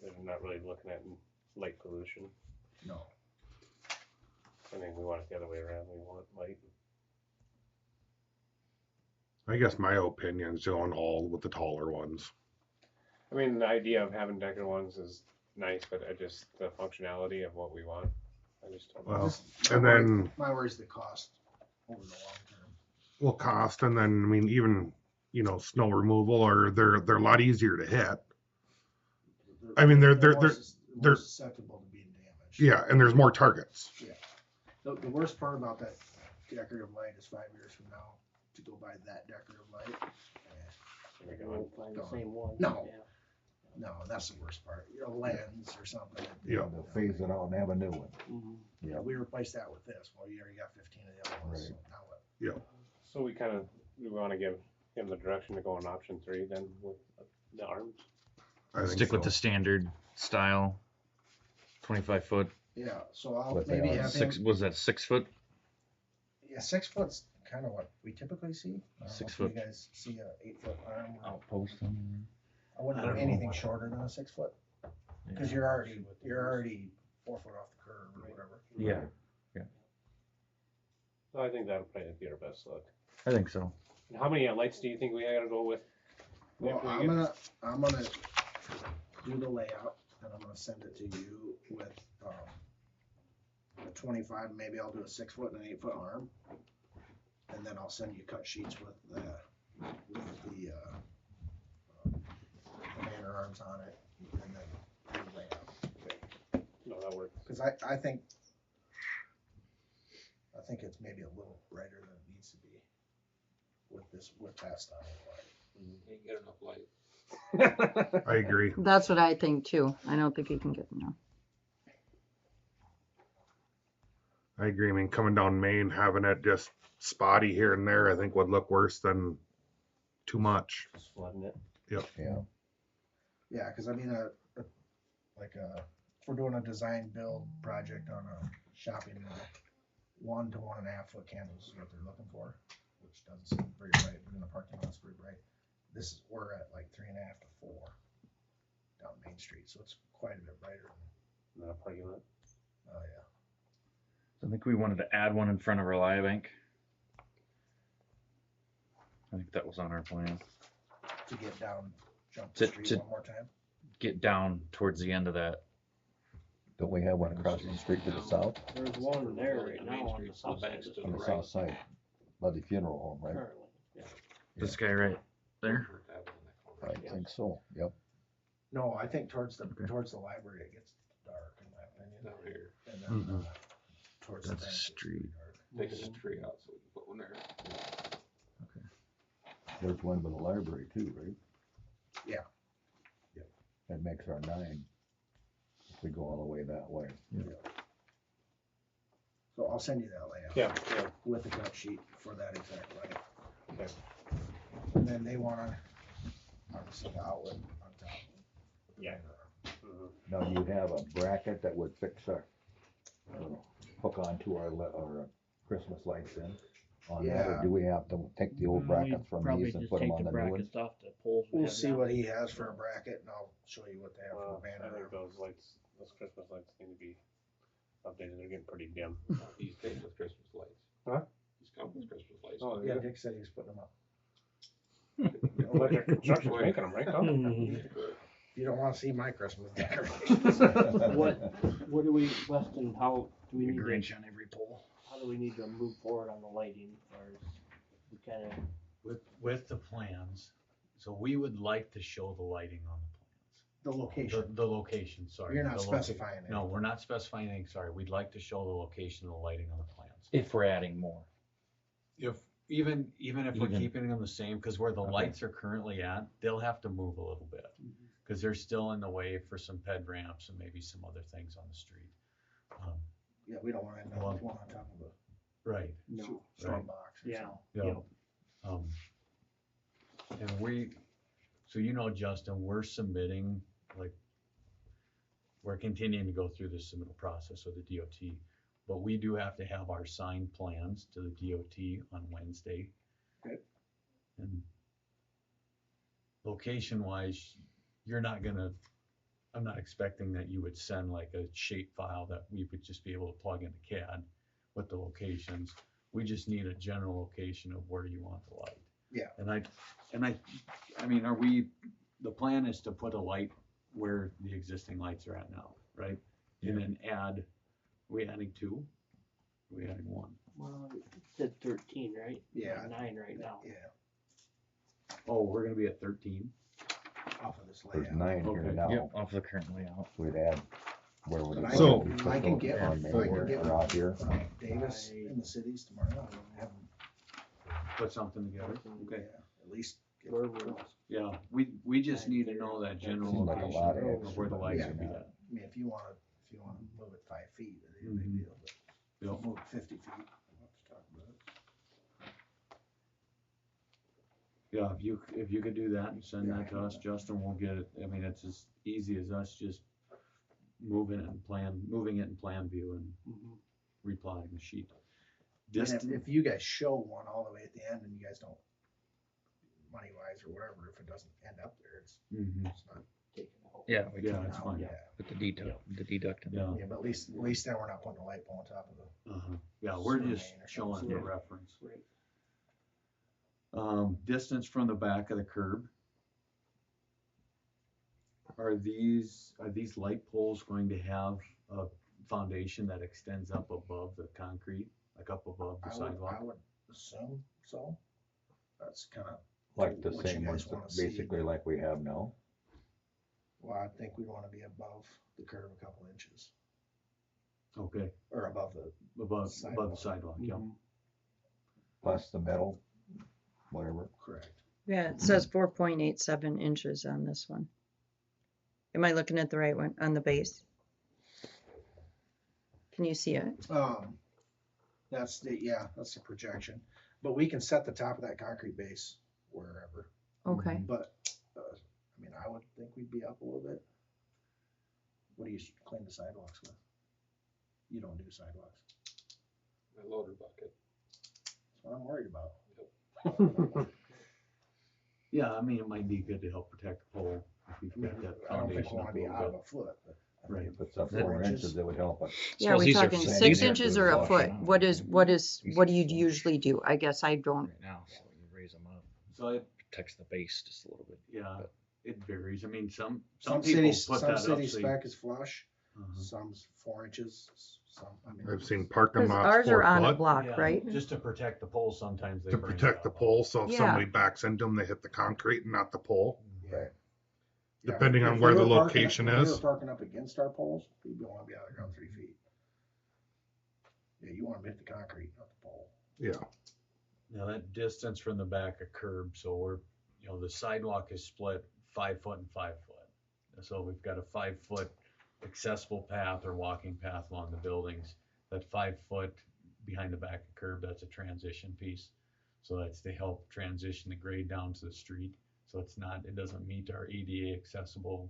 Speaker 1: They're not really looking at light pollution,
Speaker 10: No.
Speaker 1: I think we want it the other way around, we want light.
Speaker 4: I guess my opinion's going all with the taller ones.
Speaker 1: I mean, the idea of having decorative ones is nice, but I just, the functionality of what we want, I just don't know.
Speaker 4: Well,
Speaker 10: Just-
Speaker 4: and then
Speaker 10: My worry's the cost over the long term.
Speaker 4: will cost, and then I mean even snow removal, or they're a lot easier to hit. I mean, they're
Speaker 10: more
Speaker 4: they're-
Speaker 10: susceptible to being damaged.
Speaker 4: Yeah, and there's more targets.
Speaker 10: The worst part about that decorative light is 5 years from now, to go buy that decorative light.
Speaker 1: Here we
Speaker 8: You
Speaker 1: go.
Speaker 8: won't find the same one.
Speaker 10: No.
Speaker 8: Yeah.
Speaker 10: No, that's the worst part. A lens or something.
Speaker 4: Yeah.
Speaker 9: To phase it out and have a new one.
Speaker 8: Mhm.
Speaker 10: Yeah, we replaced that with this. Well, you already got 15 of the other ones. So now what?
Speaker 1: So we wanna give him the direction to go on option 3 then with the arms?
Speaker 4: I think
Speaker 2: Stick with
Speaker 4: so.
Speaker 2: the standard style, 25-foot.
Speaker 10: Yeah, so I'll
Speaker 9: But
Speaker 10: maybe
Speaker 9: they are
Speaker 10: have
Speaker 2: Six
Speaker 10: him.
Speaker 2: was that 6-foot?
Speaker 10: Yeah, 6 foot's kind of what we typically see. I don't know
Speaker 2: 6
Speaker 10: if
Speaker 2: foot.
Speaker 10: You guys see a 8-foot arm.
Speaker 2: Outpost.
Speaker 10: I wouldn't
Speaker 1: I
Speaker 10: do
Speaker 1: don't know.
Speaker 10: anything shorter than a 6 foot because you're already 4 foot off the curve or whatever.
Speaker 2: Yeah,
Speaker 1: So I think that'll probably be our best look.
Speaker 2: I think so.
Speaker 1: And how many lights do you think we gotta go with?
Speaker 10: Well,
Speaker 1: If we
Speaker 10: I'm
Speaker 1: get-
Speaker 10: gonna do the layout and I'm gonna send it to you with a 25. Maybe I'll do a 6 foot and an 8 foot arm, and then I'll send you cut sheets with the banner arms on it, and then do the layout.
Speaker 1: No, that works.
Speaker 10: Because I think it's maybe a little brighter than it needs to be with that style of light.
Speaker 6: Can't get enough light.
Speaker 4: I agree.
Speaker 5: that's what I think too. I don't think you can get enough.
Speaker 4: I agree. I mean, coming down Main, having it just spotty here and there, I think would look worse than too much.
Speaker 1: Just flooding it.
Speaker 9: Yeah.
Speaker 10: Yeah, because I mean, if we're doing a design build project on a shopping mall, 1 to 1.5 foot candles is what they're looking for, which doesn't seem very bright, but in the parking lot's pretty bright. We're at like 3.5 to 4 down Main Street, so it's quite a bit brighter.
Speaker 1: Not a parking lot.
Speaker 10: Oh yeah.
Speaker 2: I think we wanted to add one in front of Reliabank. I think that was on our plan.
Speaker 10: To get down, jump the
Speaker 2: To-
Speaker 10: street
Speaker 2: to-
Speaker 10: one more time.
Speaker 2: Get down towards the end of that
Speaker 9: Don't we have one across the street to the south,
Speaker 8: There's one there right
Speaker 6: Main
Speaker 8: now on
Speaker 6: Street,
Speaker 8: the
Speaker 6: so the
Speaker 8: south side.
Speaker 6: bank's to
Speaker 9: on
Speaker 6: the
Speaker 9: the
Speaker 6: right.
Speaker 9: south side, by the funeral home, right?
Speaker 8: Currently, yeah.
Speaker 2: This guy right there.
Speaker 9: I think so, yep.
Speaker 10: No, I think towards the
Speaker 2: Okay.
Speaker 10: library it gets dark in my opinion.
Speaker 6: Down here,
Speaker 10: And then
Speaker 2: Mhm.
Speaker 10: towards the
Speaker 2: That's a
Speaker 10: bank, it's
Speaker 2: street.
Speaker 10: pretty dark.
Speaker 6: taking the tree out so we can put one there.
Speaker 9: There's one by the library too, right?
Speaker 10: Yeah. Yep.
Speaker 9: That makes our 9, if we go all the way that way.
Speaker 10: So I'll send you that layout.
Speaker 1: Yeah.
Speaker 10: With the cut sheet for that exact layout.
Speaker 1: Okay.
Speaker 10: And then they want obviously the outlet on top.
Speaker 1: Yeah.
Speaker 9: Now, you have a bracket that would fix our, hook onto our Christmas lights in on that, or
Speaker 10: Yeah.
Speaker 9: do we have to take the old brackets from
Speaker 8: Probably
Speaker 9: these and
Speaker 8: just
Speaker 9: put them
Speaker 8: take
Speaker 9: on
Speaker 8: the
Speaker 9: the new ones?
Speaker 8: brackets off the poles. we
Speaker 10: We'll
Speaker 8: have
Speaker 10: see
Speaker 8: now.
Speaker 10: what he has for a bracket and I'll show you what they have for
Speaker 1: Well,
Speaker 10: a banner.
Speaker 1: I think those lights, those Christmas lights need to be updated. They're getting pretty dim.
Speaker 6: He's came with Christmas lights.
Speaker 1: Huh?
Speaker 6: He's come with Christmas lights.
Speaker 1: Oh,
Speaker 10: Yeah, Dick said he was putting them up.
Speaker 1: Well, their construction's making them, right, Tom?
Speaker 10: You don't wanna see my Christmas decorations.
Speaker 8: What do we, Weston, how do we need to,
Speaker 10: Grinch on every pole.
Speaker 8: how do we need to move forward on the lighting, or is we kinda,
Speaker 7: With the plans, so we would like to show the lighting on
Speaker 10: The
Speaker 7: the plans.
Speaker 10: location.
Speaker 7: The location, sorry.
Speaker 10: You're not
Speaker 7: the loca-
Speaker 10: specifying it.
Speaker 7: No, we're not specifying anything, sorry. We'd like to show the location of the lighting on the plans.
Speaker 2: If we're adding more.
Speaker 7: If, even if we're
Speaker 2: Even-
Speaker 7: keeping them the same, cause where the
Speaker 2: Okay.
Speaker 7: lights are currently at, they'll have to move a little bit. Cause they're still in the way for some ped ramps and maybe some other things on the street.
Speaker 10: Yeah, we don't wanna end up with one on top of
Speaker 7: Right.
Speaker 8: no,
Speaker 10: a storm
Speaker 7: Right.
Speaker 10: box or
Speaker 8: yeah,
Speaker 10: something.
Speaker 7: Yeah. And so Justin, we're submitting, like, we're continuing to go through the submittal process with the DOT, but we do have to have our signed plans to the DOT on Wednesday.
Speaker 10: Okay.
Speaker 7: And location wise, I'm not expecting that you would send like a shape file that we would just be able to plug into CAD with the locations. We just need a general location of where you want the light.
Speaker 10: Yeah.
Speaker 7: I mean, the plan is to put a light where the existing lights are at now, right? And then we adding 2? We adding 1?
Speaker 8: well, it said 13, right?
Speaker 10: Yeah.
Speaker 8: 9 right now.
Speaker 10: Yeah,
Speaker 7: Oh, we're gonna be at 13?
Speaker 10: off of this
Speaker 9: There's
Speaker 10: layout.
Speaker 9: 9 here
Speaker 7: Okay.
Speaker 9: now.
Speaker 2: Yep, off the current layout.
Speaker 9: We'd add, where would it
Speaker 10: But
Speaker 9: be?
Speaker 2: So-
Speaker 9: We put
Speaker 10: I can
Speaker 9: those
Speaker 10: get
Speaker 9: on
Speaker 10: one,
Speaker 9: Main
Speaker 10: I can
Speaker 9: here,
Speaker 10: get
Speaker 9: or
Speaker 10: one.
Speaker 9: out here.
Speaker 10: Davis in the cities tomorrow. And have them,
Speaker 7: Put something together? Okay.
Speaker 10: yeah, at least. get
Speaker 8: Where
Speaker 10: the
Speaker 8: we're-
Speaker 10: girls.
Speaker 7: Yeah, we just need to know that general
Speaker 9: Seems like a
Speaker 7: location
Speaker 9: lot of
Speaker 7: of
Speaker 9: extra,
Speaker 7: where the
Speaker 9: but
Speaker 7: lights
Speaker 10: yeah.
Speaker 7: would be at.
Speaker 10: I mean, if you wanna move it 5 feet, it'd be a big
Speaker 7: Mhm.
Speaker 10: deal, but
Speaker 7: Yep.
Speaker 10: move it 50 feet. We'll have to talk about it.
Speaker 7: Yeah, if you could do that and send that to us, Justin, we'll get it. I mean, it's as easy as us just moving it in plan view and
Speaker 8: Mhm.
Speaker 7: replying the sheet.
Speaker 10: And
Speaker 7: Distance,
Speaker 10: if you guys show one all the way at the end and you guys don't, money wise or whatever, if it doesn't end up there, it's not.
Speaker 8: Taking the whole.
Speaker 2: Yeah, we
Speaker 7: Yeah,
Speaker 2: can
Speaker 7: that's fine.
Speaker 10: Yeah,
Speaker 2: put the deduct in.
Speaker 7: Yeah.
Speaker 10: yeah, but at least then we're not putting a light pole on top of it.
Speaker 7: Yeah, we're
Speaker 10: Survey
Speaker 7: just
Speaker 10: or
Speaker 7: showing
Speaker 10: something.
Speaker 7: the reference.
Speaker 8: Right.
Speaker 7: Distance from the back of the curb. Are these light poles going to have a foundation that extends up above the concrete, like up above the
Speaker 10: I
Speaker 7: sidewalk?
Speaker 10: would assume so. That's kinda,
Speaker 9: Like the
Speaker 10: What you
Speaker 9: same
Speaker 10: guys
Speaker 9: ones,
Speaker 10: wanna see.
Speaker 9: basically like we have now.
Speaker 10: well, I think we'd wanna be above the curb a couple inches,
Speaker 7: Okay,
Speaker 10: or above the,
Speaker 7: above the
Speaker 10: Sidewalk.
Speaker 7: sidewalk, yeah.
Speaker 8: Mhm.
Speaker 9: Plus the metal, whatever.
Speaker 10: correct.
Speaker 5: Yeah, it says 4.87 inches on this one. Am I looking at the right one, on the base? Can you see it?
Speaker 10: That's the projection, but we can set the top of that concrete base wherever,
Speaker 5: Okay,
Speaker 10: but, I mean, I would think we'd be up a little bit. What do you clean the sidewalks with? You don't do sidewalks,
Speaker 6: My loader bucket.
Speaker 10: that's what I'm worried about.
Speaker 7: Yeah, I mean, it might be good to help protect the pole if we've got that
Speaker 10: I don't think we
Speaker 7: foundation
Speaker 10: wanna
Speaker 7: up a
Speaker 10: be out
Speaker 7: little
Speaker 10: of a foot, but. I
Speaker 7: Right.
Speaker 10: mean,
Speaker 9: If it's up
Speaker 2: That-
Speaker 9: 4 inches, it would help us.
Speaker 5: yeah, are
Speaker 2: Suppose
Speaker 5: we
Speaker 2: these are
Speaker 5: talking
Speaker 2: flat.
Speaker 5: 6
Speaker 2: These are
Speaker 5: inches or a
Speaker 2: flush
Speaker 5: foot?
Speaker 2: out.
Speaker 5: What
Speaker 2: These
Speaker 5: do
Speaker 2: are
Speaker 5: you
Speaker 2: flush.
Speaker 5: usually do? I guess I don't,
Speaker 2: Right now, so you raise them up,
Speaker 7: bit. So it,
Speaker 2: protects the base just a little bit.
Speaker 7: yeah,
Speaker 2: But-
Speaker 7: it varies. I mean, some
Speaker 10: Some
Speaker 7: people
Speaker 10: cities,
Speaker 7: put
Speaker 10: some
Speaker 7: that up,
Speaker 10: cities
Speaker 7: so you-
Speaker 10: spec is flush, Some's 4 inches, some, I mean.
Speaker 4: I've seen parking
Speaker 5: 'Cause
Speaker 4: lots
Speaker 5: ours are
Speaker 4: 4
Speaker 5: on a
Speaker 4: foot
Speaker 5: block,
Speaker 7: Yeah,
Speaker 5: right?
Speaker 7: Just to protect the pole, sometimes they
Speaker 4: to
Speaker 7: bring it
Speaker 4: protect the
Speaker 7: up.
Speaker 4: pole, so if
Speaker 5: Yeah.
Speaker 4: somebody backs into them, they hit the concrete and not the pole.
Speaker 10: Yeah. Yeah,
Speaker 4: Depending
Speaker 10: if
Speaker 4: on
Speaker 10: we
Speaker 4: where the
Speaker 10: were parking-
Speaker 4: location
Speaker 10: if we
Speaker 4: is.
Speaker 10: were parking up against our poles, we'd only be out of the ground 3 feet. Yeah, you want them to hit the concrete, not the pole.
Speaker 4: Yeah,
Speaker 7: Now that distance from the back of curb, so we're, you know, the sidewalk is split 5 foot and 5 foot. So we've got a 5 foot accessible path or walking path along the buildings. That 5 foot behind the back of curb, that's a transition piece. So that's to help transition the grade down to the street. So it's not, it doesn't meet our ADA accessible,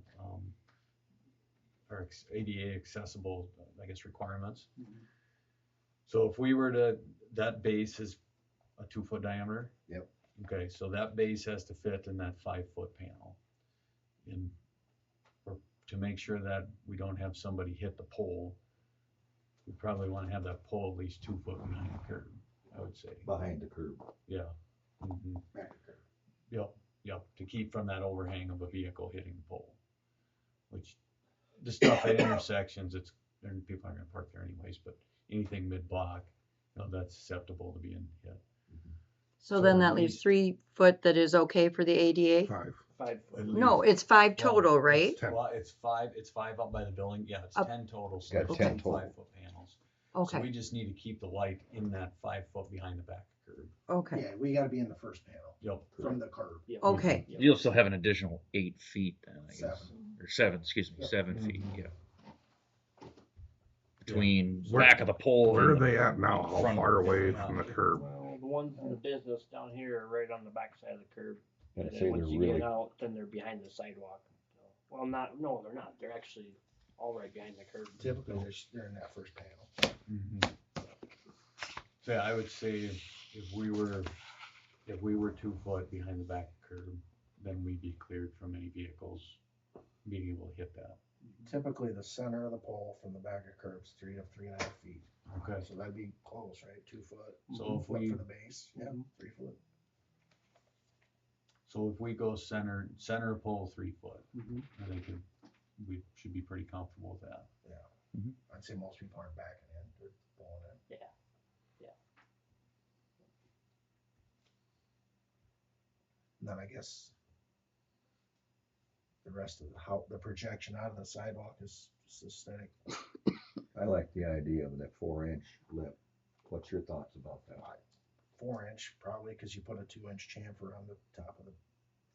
Speaker 7: ADA accessible, I guess, requirements. So if we were to, that base is a 2 foot diameter?
Speaker 9: Yep.
Speaker 7: Okay, so that base has to fit in that 5 foot panel. And to make sure that we don't have somebody hit the pole, we probably want to have that pole at least 2 foot behind the curb, I would say.
Speaker 9: behind the curb.
Speaker 7: Yeah. Mhm.
Speaker 10: Back to curb.
Speaker 7: Yep, to keep from that overhang of a vehicle hitting the pole. Which, the stuff at intersections, it's, and people aren't gonna park there anyways, but anything mid-block, you know, that's susceptible to being hit.
Speaker 5: So then
Speaker 7: So
Speaker 5: that
Speaker 7: we-
Speaker 5: leaves 3 foot that is okay for the ADA?
Speaker 4: 5.
Speaker 8: 5 foot.
Speaker 5: No, it's 5
Speaker 7: Well,
Speaker 5: total, right?
Speaker 4: Ten.
Speaker 7: Well, it's five up by the building, yeah, it's
Speaker 5: Up.
Speaker 7: 10 total, so
Speaker 9: Got
Speaker 7: there's
Speaker 9: 10
Speaker 7: 10
Speaker 9: total.
Speaker 7: 5 foot panels. So
Speaker 5: Okay,
Speaker 7: we just need to keep the light in that 5 foot behind the back curb.
Speaker 5: okay,
Speaker 10: Yeah, we gotta be in the first panel
Speaker 7: Yep.
Speaker 10: from the curb.
Speaker 8: Yeah.
Speaker 5: okay.
Speaker 8: Yeah.
Speaker 2: You'll still have an additional 8 feet then, I guess.
Speaker 10: 7.
Speaker 2: Or 7, excuse me,
Speaker 10: Yep.
Speaker 2: 7 feet,
Speaker 7: Mhm.
Speaker 2: yeah. Between
Speaker 4: Where-
Speaker 2: back of the pole.
Speaker 4: Where are
Speaker 2: and the
Speaker 4: they at now? How
Speaker 2: front
Speaker 4: far
Speaker 2: of the
Speaker 4: away
Speaker 2: building.
Speaker 4: from the curb?
Speaker 8: Well, the ones in the business down here are right on the backside of the curb.
Speaker 9: I'd
Speaker 8: And
Speaker 9: say
Speaker 8: then
Speaker 9: they're
Speaker 8: once you
Speaker 9: really,
Speaker 8: get out, then they're behind the sidewalk. So, well, no, they're not. They're actually all right behind the curb.
Speaker 10: Typically, they're in that first panel.
Speaker 7: So yeah, I would say if we were 2 foot behind the back curb, then we'd be cleared from any vehicles being able to hit that.
Speaker 10: Typically, the center of the pole from the back of curb's 3 to 3.5 feet.
Speaker 7: Okay.
Speaker 10: So that'd be close, right? 2 foot.
Speaker 7: So
Speaker 10: 2
Speaker 7: if
Speaker 10: foot
Speaker 7: we-
Speaker 10: for the base, yeah, 3 foot.
Speaker 7: So if we go center of pole 3 foot,
Speaker 1: Mhm.
Speaker 7: I think we should be pretty comfortable with that.
Speaker 10: I'd say most people aren't backing in, they're pulling in.
Speaker 8: Yeah. Yeah.
Speaker 10: And then I guess the rest of the projection out of the sidewalk is just aesthetic.
Speaker 9: I like the idea of that 4-inch lip. What's your thoughts about that?
Speaker 10: 4-inch probably, cause you put a 2-inch chamfer on the top of the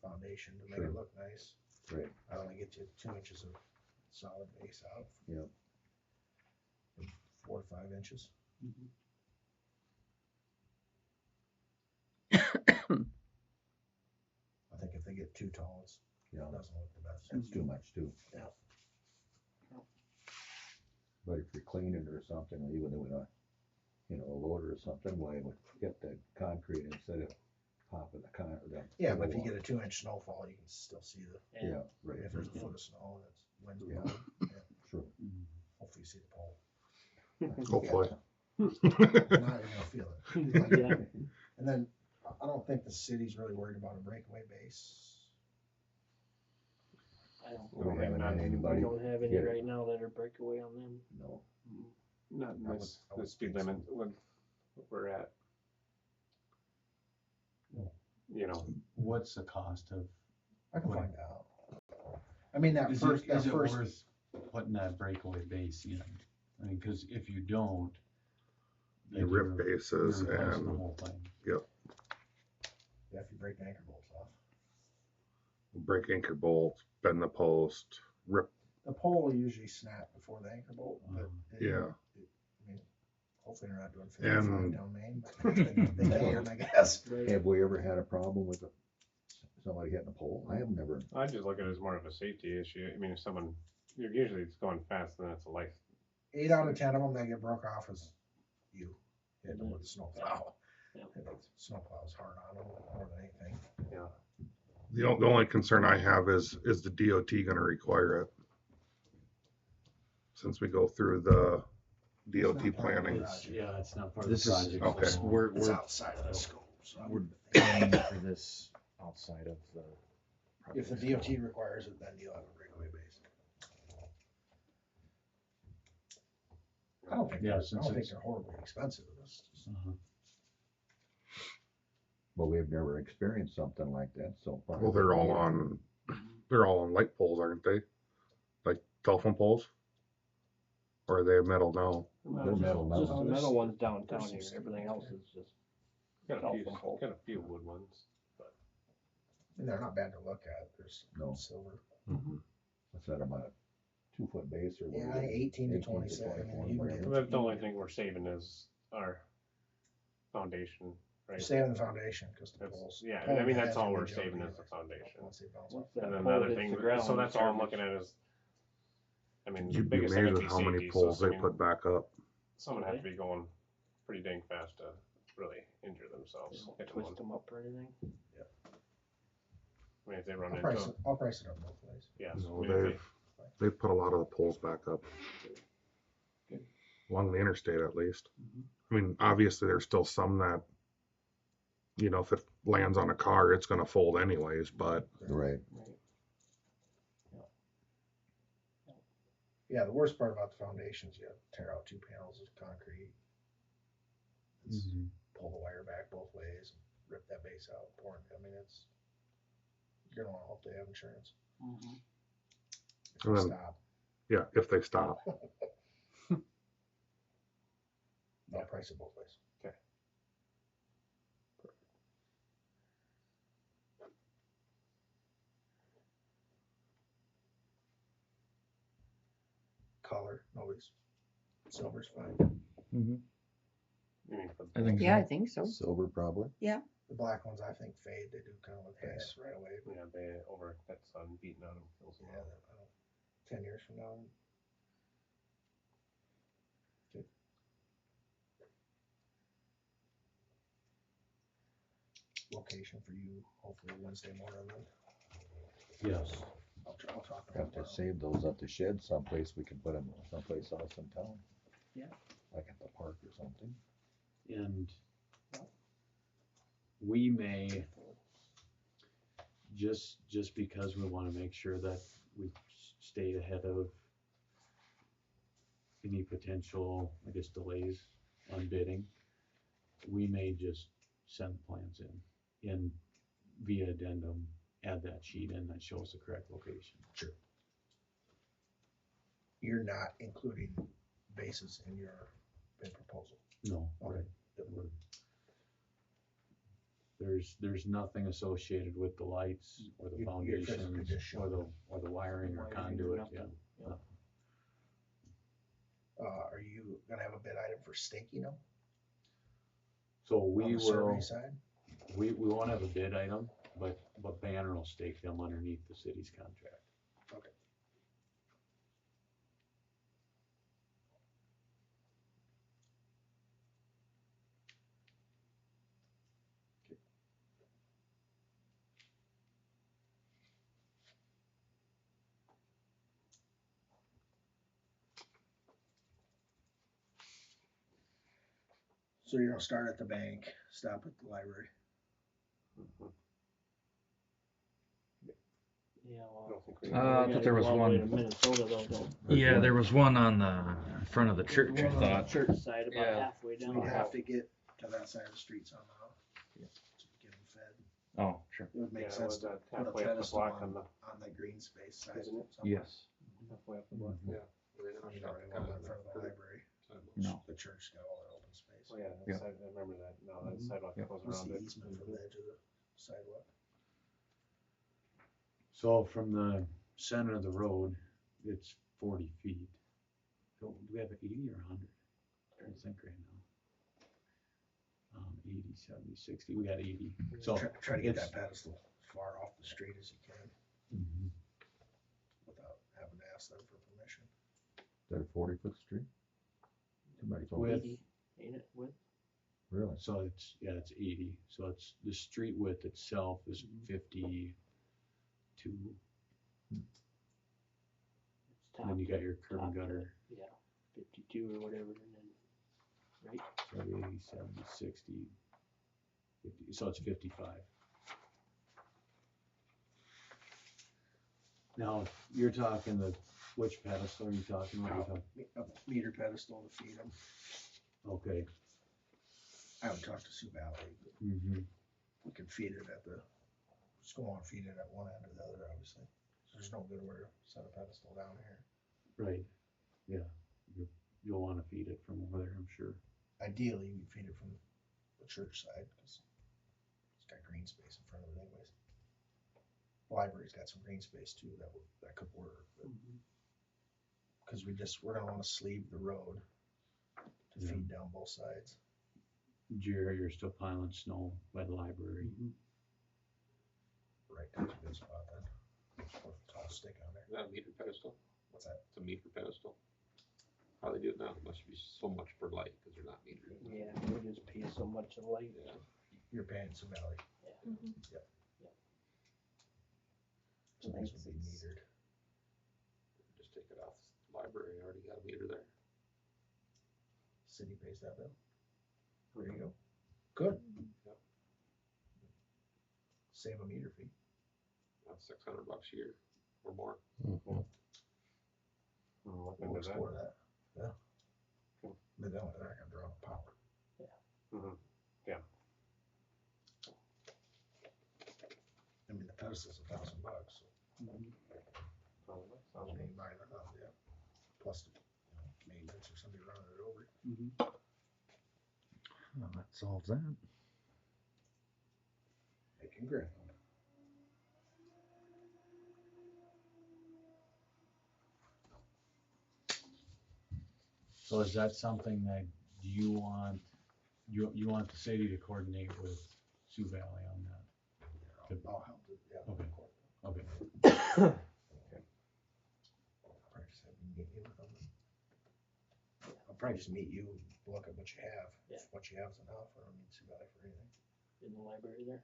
Speaker 10: foundation to make
Speaker 9: Sure.
Speaker 10: it look nice.
Speaker 9: Right.
Speaker 10: I only get you 2 inches of solid base out.
Speaker 9: Yep.
Speaker 10: 4 to 5 inches. I think if they get too tall, it
Speaker 9: Yeah,
Speaker 10: doesn't look the best.
Speaker 9: that's too much too.
Speaker 10: Yeah.
Speaker 9: But if you're cleaning or something, or even with a, a loader or something, why would get the concrete instead of popping the
Speaker 10: Yeah, but if you get a 2-inch snowfall, you can still see
Speaker 9: Yeah, right.
Speaker 10: if there's a foot of snow and it's wind's
Speaker 9: Yeah.
Speaker 10: blowing. Yeah.
Speaker 9: True.
Speaker 10: Hopefully you see the pole.
Speaker 4: Hopefully.
Speaker 10: If not, you're gonna feel it.
Speaker 8: Yeah.
Speaker 10: And then I don't think the city's really worried about a breakaway base.
Speaker 8: I don't.
Speaker 9: We haven't had
Speaker 8: We
Speaker 9: anybody
Speaker 8: don't have any
Speaker 9: get it.
Speaker 8: right now that are breakaway on them.
Speaker 9: No.
Speaker 1: Not
Speaker 10: I
Speaker 1: this,
Speaker 10: would
Speaker 1: the speed
Speaker 10: think so.
Speaker 1: limit, what we're at. You know,
Speaker 7: What's the cost of,
Speaker 10: I can
Speaker 7: Right.
Speaker 10: find out. I mean, that
Speaker 7: is
Speaker 10: first,
Speaker 7: it worth putting that breakaway base in? I mean, cause if you don't.
Speaker 4: You
Speaker 7: then
Speaker 4: rip
Speaker 7: you're
Speaker 4: bases
Speaker 7: replacing the
Speaker 4: and
Speaker 7: whole thing.
Speaker 10: yeah, if you break the anchor bolts off.
Speaker 4: break anchor bolts, bend the post, rip.
Speaker 10: The pole will usually snap before the anchor bolt, but
Speaker 4: Yeah.
Speaker 10: I mean, hopefully they're not doing 55
Speaker 4: And-
Speaker 10: down Main, but they can, I guess.
Speaker 8: Right.
Speaker 9: Have we ever had a problem with somebody hitting a pole? I have never.
Speaker 1: I just look at it as more of a safety issue. I mean, if someone, usually it's going fast, then it's a life.
Speaker 10: 8 out of 10 of them that get broke off is you hitting them with a snowplow.
Speaker 8: Yeah.
Speaker 10: And the snowplow's hard on them more than anything.
Speaker 1: Yeah.
Speaker 4: The only concern I have is the DOT gonna require it? Since we go through the DOT
Speaker 10: It's not part of
Speaker 4: planning.
Speaker 10: the
Speaker 7: Yeah, it's not part of
Speaker 2: This
Speaker 7: the
Speaker 2: is,
Speaker 7: project.
Speaker 4: okay.
Speaker 7: so-
Speaker 10: It's outside of the scope, so I
Speaker 2: we're
Speaker 10: wouldn't think-
Speaker 2: paying for this outside of the.
Speaker 10: if the DOT requires it, then you'll have a breakaway base. I don't think
Speaker 7: Yeah,
Speaker 10: they're, I
Speaker 7: since
Speaker 10: don't think
Speaker 7: it's-
Speaker 10: they're horribly expensive. It's just-
Speaker 7: Uh-huh.
Speaker 9: But we've never experienced something like that so far.
Speaker 4: Well, they're all on light poles, aren't they? Like telephone poles? Or are they metal now?
Speaker 9: They're metal now.
Speaker 8: Just the metal ones
Speaker 10: There's
Speaker 8: downtown
Speaker 10: some
Speaker 8: here,
Speaker 10: steel
Speaker 8: everything
Speaker 10: right
Speaker 8: else
Speaker 10: there.
Speaker 8: is just,
Speaker 1: Got a few,
Speaker 8: Telephone pole.
Speaker 1: got a few wood ones.
Speaker 10: I mean, they're not bad to look at. There's
Speaker 9: No.
Speaker 10: silver.
Speaker 9: What's that about? 2 foot base or what?
Speaker 10: Yeah,
Speaker 9: is it?
Speaker 10: 18 to
Speaker 9: 18
Speaker 10: 27.
Speaker 9: 24,
Speaker 10: You can
Speaker 9: whatever.
Speaker 10: get-
Speaker 1: But the only thing we're saving is our foundation, right?
Speaker 10: Saving the foundation because the
Speaker 1: That's-
Speaker 10: poles.
Speaker 1: yeah,
Speaker 10: pole
Speaker 1: I mean, that's
Speaker 10: heads
Speaker 1: all
Speaker 10: really
Speaker 1: we're
Speaker 10: jump
Speaker 1: saving
Speaker 10: in
Speaker 1: is the foundation.
Speaker 10: once they bounce
Speaker 8: once
Speaker 10: off.
Speaker 8: that
Speaker 1: And then
Speaker 8: pole
Speaker 1: the other
Speaker 8: hits
Speaker 1: thing,
Speaker 8: the ground.
Speaker 1: so that's all I'm
Speaker 8: garbage-
Speaker 1: looking at is, I mean, the
Speaker 4: You'd be
Speaker 1: biggest thing
Speaker 4: amazed
Speaker 1: would
Speaker 4: at
Speaker 1: be
Speaker 4: how many
Speaker 1: safety,
Speaker 4: poles
Speaker 1: so I
Speaker 4: they
Speaker 1: mean,
Speaker 4: put back up.
Speaker 1: someone have to be going pretty dang fast to really injure themselves.
Speaker 8: Don't
Speaker 1: Hit
Speaker 8: twist
Speaker 1: one.
Speaker 8: them up or anything.
Speaker 1: I mean, if they run
Speaker 10: I'll
Speaker 1: into,
Speaker 10: price it up both ways.
Speaker 1: yes,
Speaker 4: No,
Speaker 1: I mean, if
Speaker 4: they've put a lot of the poles back up. Along the interstate at least. I mean, obviously there's still some that, you know, if it lands on a car, it's gonna fold anyways, but
Speaker 9: Right.
Speaker 10: Yeah, the worst part about the foundations, you tear out 2 panels of concrete, it's, pull the wire back both ways, rip that base out, pour it. I mean, it's, you're gonna wanna hope they have insurance. If
Speaker 4: And
Speaker 10: they
Speaker 4: then-
Speaker 10: stop,
Speaker 4: yeah, if they stop.
Speaker 10: I'll price it both ways.
Speaker 1: Okay.
Speaker 10: Color, nobody's, silver's fine.
Speaker 1: you mean for
Speaker 2: I think
Speaker 5: Yeah, I
Speaker 2: so.
Speaker 5: think so.
Speaker 9: Silver probably.
Speaker 10: The black ones, I think, fade. They do kind of look nice right away. But
Speaker 1: yeah, they over that sun beating on them kills them
Speaker 10: yeah,
Speaker 1: all.
Speaker 10: I don't, 10 years from now. Okay. Location for you, hopefully Wednesday morning. Then
Speaker 7: Yes.
Speaker 10: I'll talk to
Speaker 9: Have to
Speaker 10: them.
Speaker 9: save those at the shed someplace. We can put them someplace else in town.
Speaker 8: Yeah.
Speaker 9: Like at the park or something.
Speaker 7: And we may, just because we wanna make sure that we stay ahead of any potential, I guess, delays on bidding, we may just send plans in via addendum, add that sheet in that shows the correct location.
Speaker 10: You're not including bases in your bid proposal.
Speaker 7: No,
Speaker 10: Okay.
Speaker 7: right. There's nothing associated with the lights or the
Speaker 10: You're physically
Speaker 7: foundations
Speaker 10: just showing
Speaker 7: or the wiring or
Speaker 8: Wiring or
Speaker 7: conduit,
Speaker 8: nothing.
Speaker 7: yeah.
Speaker 8: Yeah.
Speaker 10: Are you gonna have a bid item for staking them
Speaker 7: So
Speaker 10: on
Speaker 7: we
Speaker 10: the survey
Speaker 7: will,
Speaker 10: side?
Speaker 7: we won't have a bid item, but Banner will stake them underneath the city's contract.
Speaker 10: Okay. So you're gonna start at the bank, stop at the library.
Speaker 8: Yeah,
Speaker 1: I
Speaker 8: well.
Speaker 1: don't think we.
Speaker 2: I
Speaker 8: we
Speaker 2: thought
Speaker 8: gotta
Speaker 2: there
Speaker 8: go
Speaker 2: was
Speaker 8: all the way to
Speaker 2: one.
Speaker 8: Minnesota though, don't.
Speaker 2: Yeah, there was one on the front of the church, I
Speaker 8: One on the
Speaker 2: thought.
Speaker 8: Church side, about
Speaker 2: Yeah.
Speaker 8: halfway down.
Speaker 10: We'd have to get to that side of the street somehow. To get them fed.
Speaker 2: Oh, sure.
Speaker 10: It would make
Speaker 1: Yeah,
Speaker 10: sense
Speaker 1: was
Speaker 10: to
Speaker 1: that
Speaker 10: put a
Speaker 1: halfway up the
Speaker 10: pedestal
Speaker 1: block
Speaker 10: on,
Speaker 1: on the,
Speaker 10: on the green space side.
Speaker 1: Isn't it?
Speaker 10: somewhere.
Speaker 2: Yes.
Speaker 1: halfway up the block,
Speaker 2: Mhm.
Speaker 1: yeah.
Speaker 10: You don't have to come in front of the library.
Speaker 2: No.
Speaker 10: The church's got all that open space.
Speaker 1: Oh, yeah,
Speaker 2: Yeah.
Speaker 1: that side, I remember that, no, that
Speaker 10: Mhm.
Speaker 1: sidewalk
Speaker 2: Yep.
Speaker 1: goes
Speaker 10: What's
Speaker 1: around
Speaker 10: the
Speaker 1: it.
Speaker 10: easement from the edge of the sidewalk?
Speaker 7: So from the center of the road, it's 40 feet. So do we have 80 or 100? I'm trying to think right now. 80, 70, 60, we got 80. So
Speaker 10: Try to get
Speaker 7: it's-
Speaker 10: that pedestal as far off the street as you can
Speaker 7: Mhm.
Speaker 10: without having to ask them for permission.
Speaker 9: Is that a 40-foot street? Somebody told me.
Speaker 7: With-
Speaker 8: 80, ain't it, with?
Speaker 9: Really?
Speaker 7: So it's 80. So it's the street width itself is 52.
Speaker 8: It's
Speaker 7: And then you
Speaker 8: top
Speaker 7: got
Speaker 8: to-
Speaker 7: your curb
Speaker 8: top
Speaker 7: and
Speaker 8: to-
Speaker 7: gutter.
Speaker 8: Yeah, 52 or whatever, and then, right?
Speaker 7: So 80, 70, 60, 50. So it's 55. Now, you're talking which pedestal are you talking about?
Speaker 10: A meter pedestal to feed them.
Speaker 7: Okay.
Speaker 10: I haven't talked to Sioux Valley, but
Speaker 7: Mm-hmm.
Speaker 10: we could feed it at the, just go on and feed it at one end or the other, obviously. So there's no good way to set a pedestal down here.
Speaker 7: Right. Yeah. You'll want to feed it from over there, I'm sure.
Speaker 10: Ideally, we feed it from the church side, because it's got green space in front of it anyways. The library's got some green space too, that could work, but. Cause we're gonna wanna sleeve the road to
Speaker 7: Yeah.
Speaker 10: feed down both sides.
Speaker 7: Jerry, you're still piling snow by the library.
Speaker 10: Right, that's a good spot then. Just put a tall stick on there.
Speaker 6: Is that a meter pedestal?
Speaker 10: What's that?
Speaker 6: It's a meter pedestal. How they do it now, it must be so much per light, cause they're not metered.
Speaker 8: Yeah, we just pay so much of light.
Speaker 6: Yeah.
Speaker 10: You're paying Sioux Valley,
Speaker 3: Mhm.
Speaker 10: so these would be metered.
Speaker 6: Just take it off the library, already got a meter there.
Speaker 10: City pays that bill. There you go. Good.
Speaker 6: Yep.
Speaker 10: Save a meter fee.
Speaker 6: That's $600 a year or more.
Speaker 10: We'll explore that. Yeah. But then they're not gonna draw the power. I mean, the pedestal's $1,000, so. I mean, buy it up, yeah. Plus, maintenance or somebody running it over.
Speaker 2: Well, that solves that.
Speaker 10: Making ground.
Speaker 7: So is that something that you want the city to coordinate with Sioux Valley on that?
Speaker 10: I'll help it, yeah.
Speaker 7: Okay. Okay.
Speaker 10: Probably just have you meet you with them. I'll probably just meet you, look at what you have.
Speaker 8: Yeah.
Speaker 10: If what you have is enough, I don't need Sioux Valley for anything.
Speaker 8: In the library there.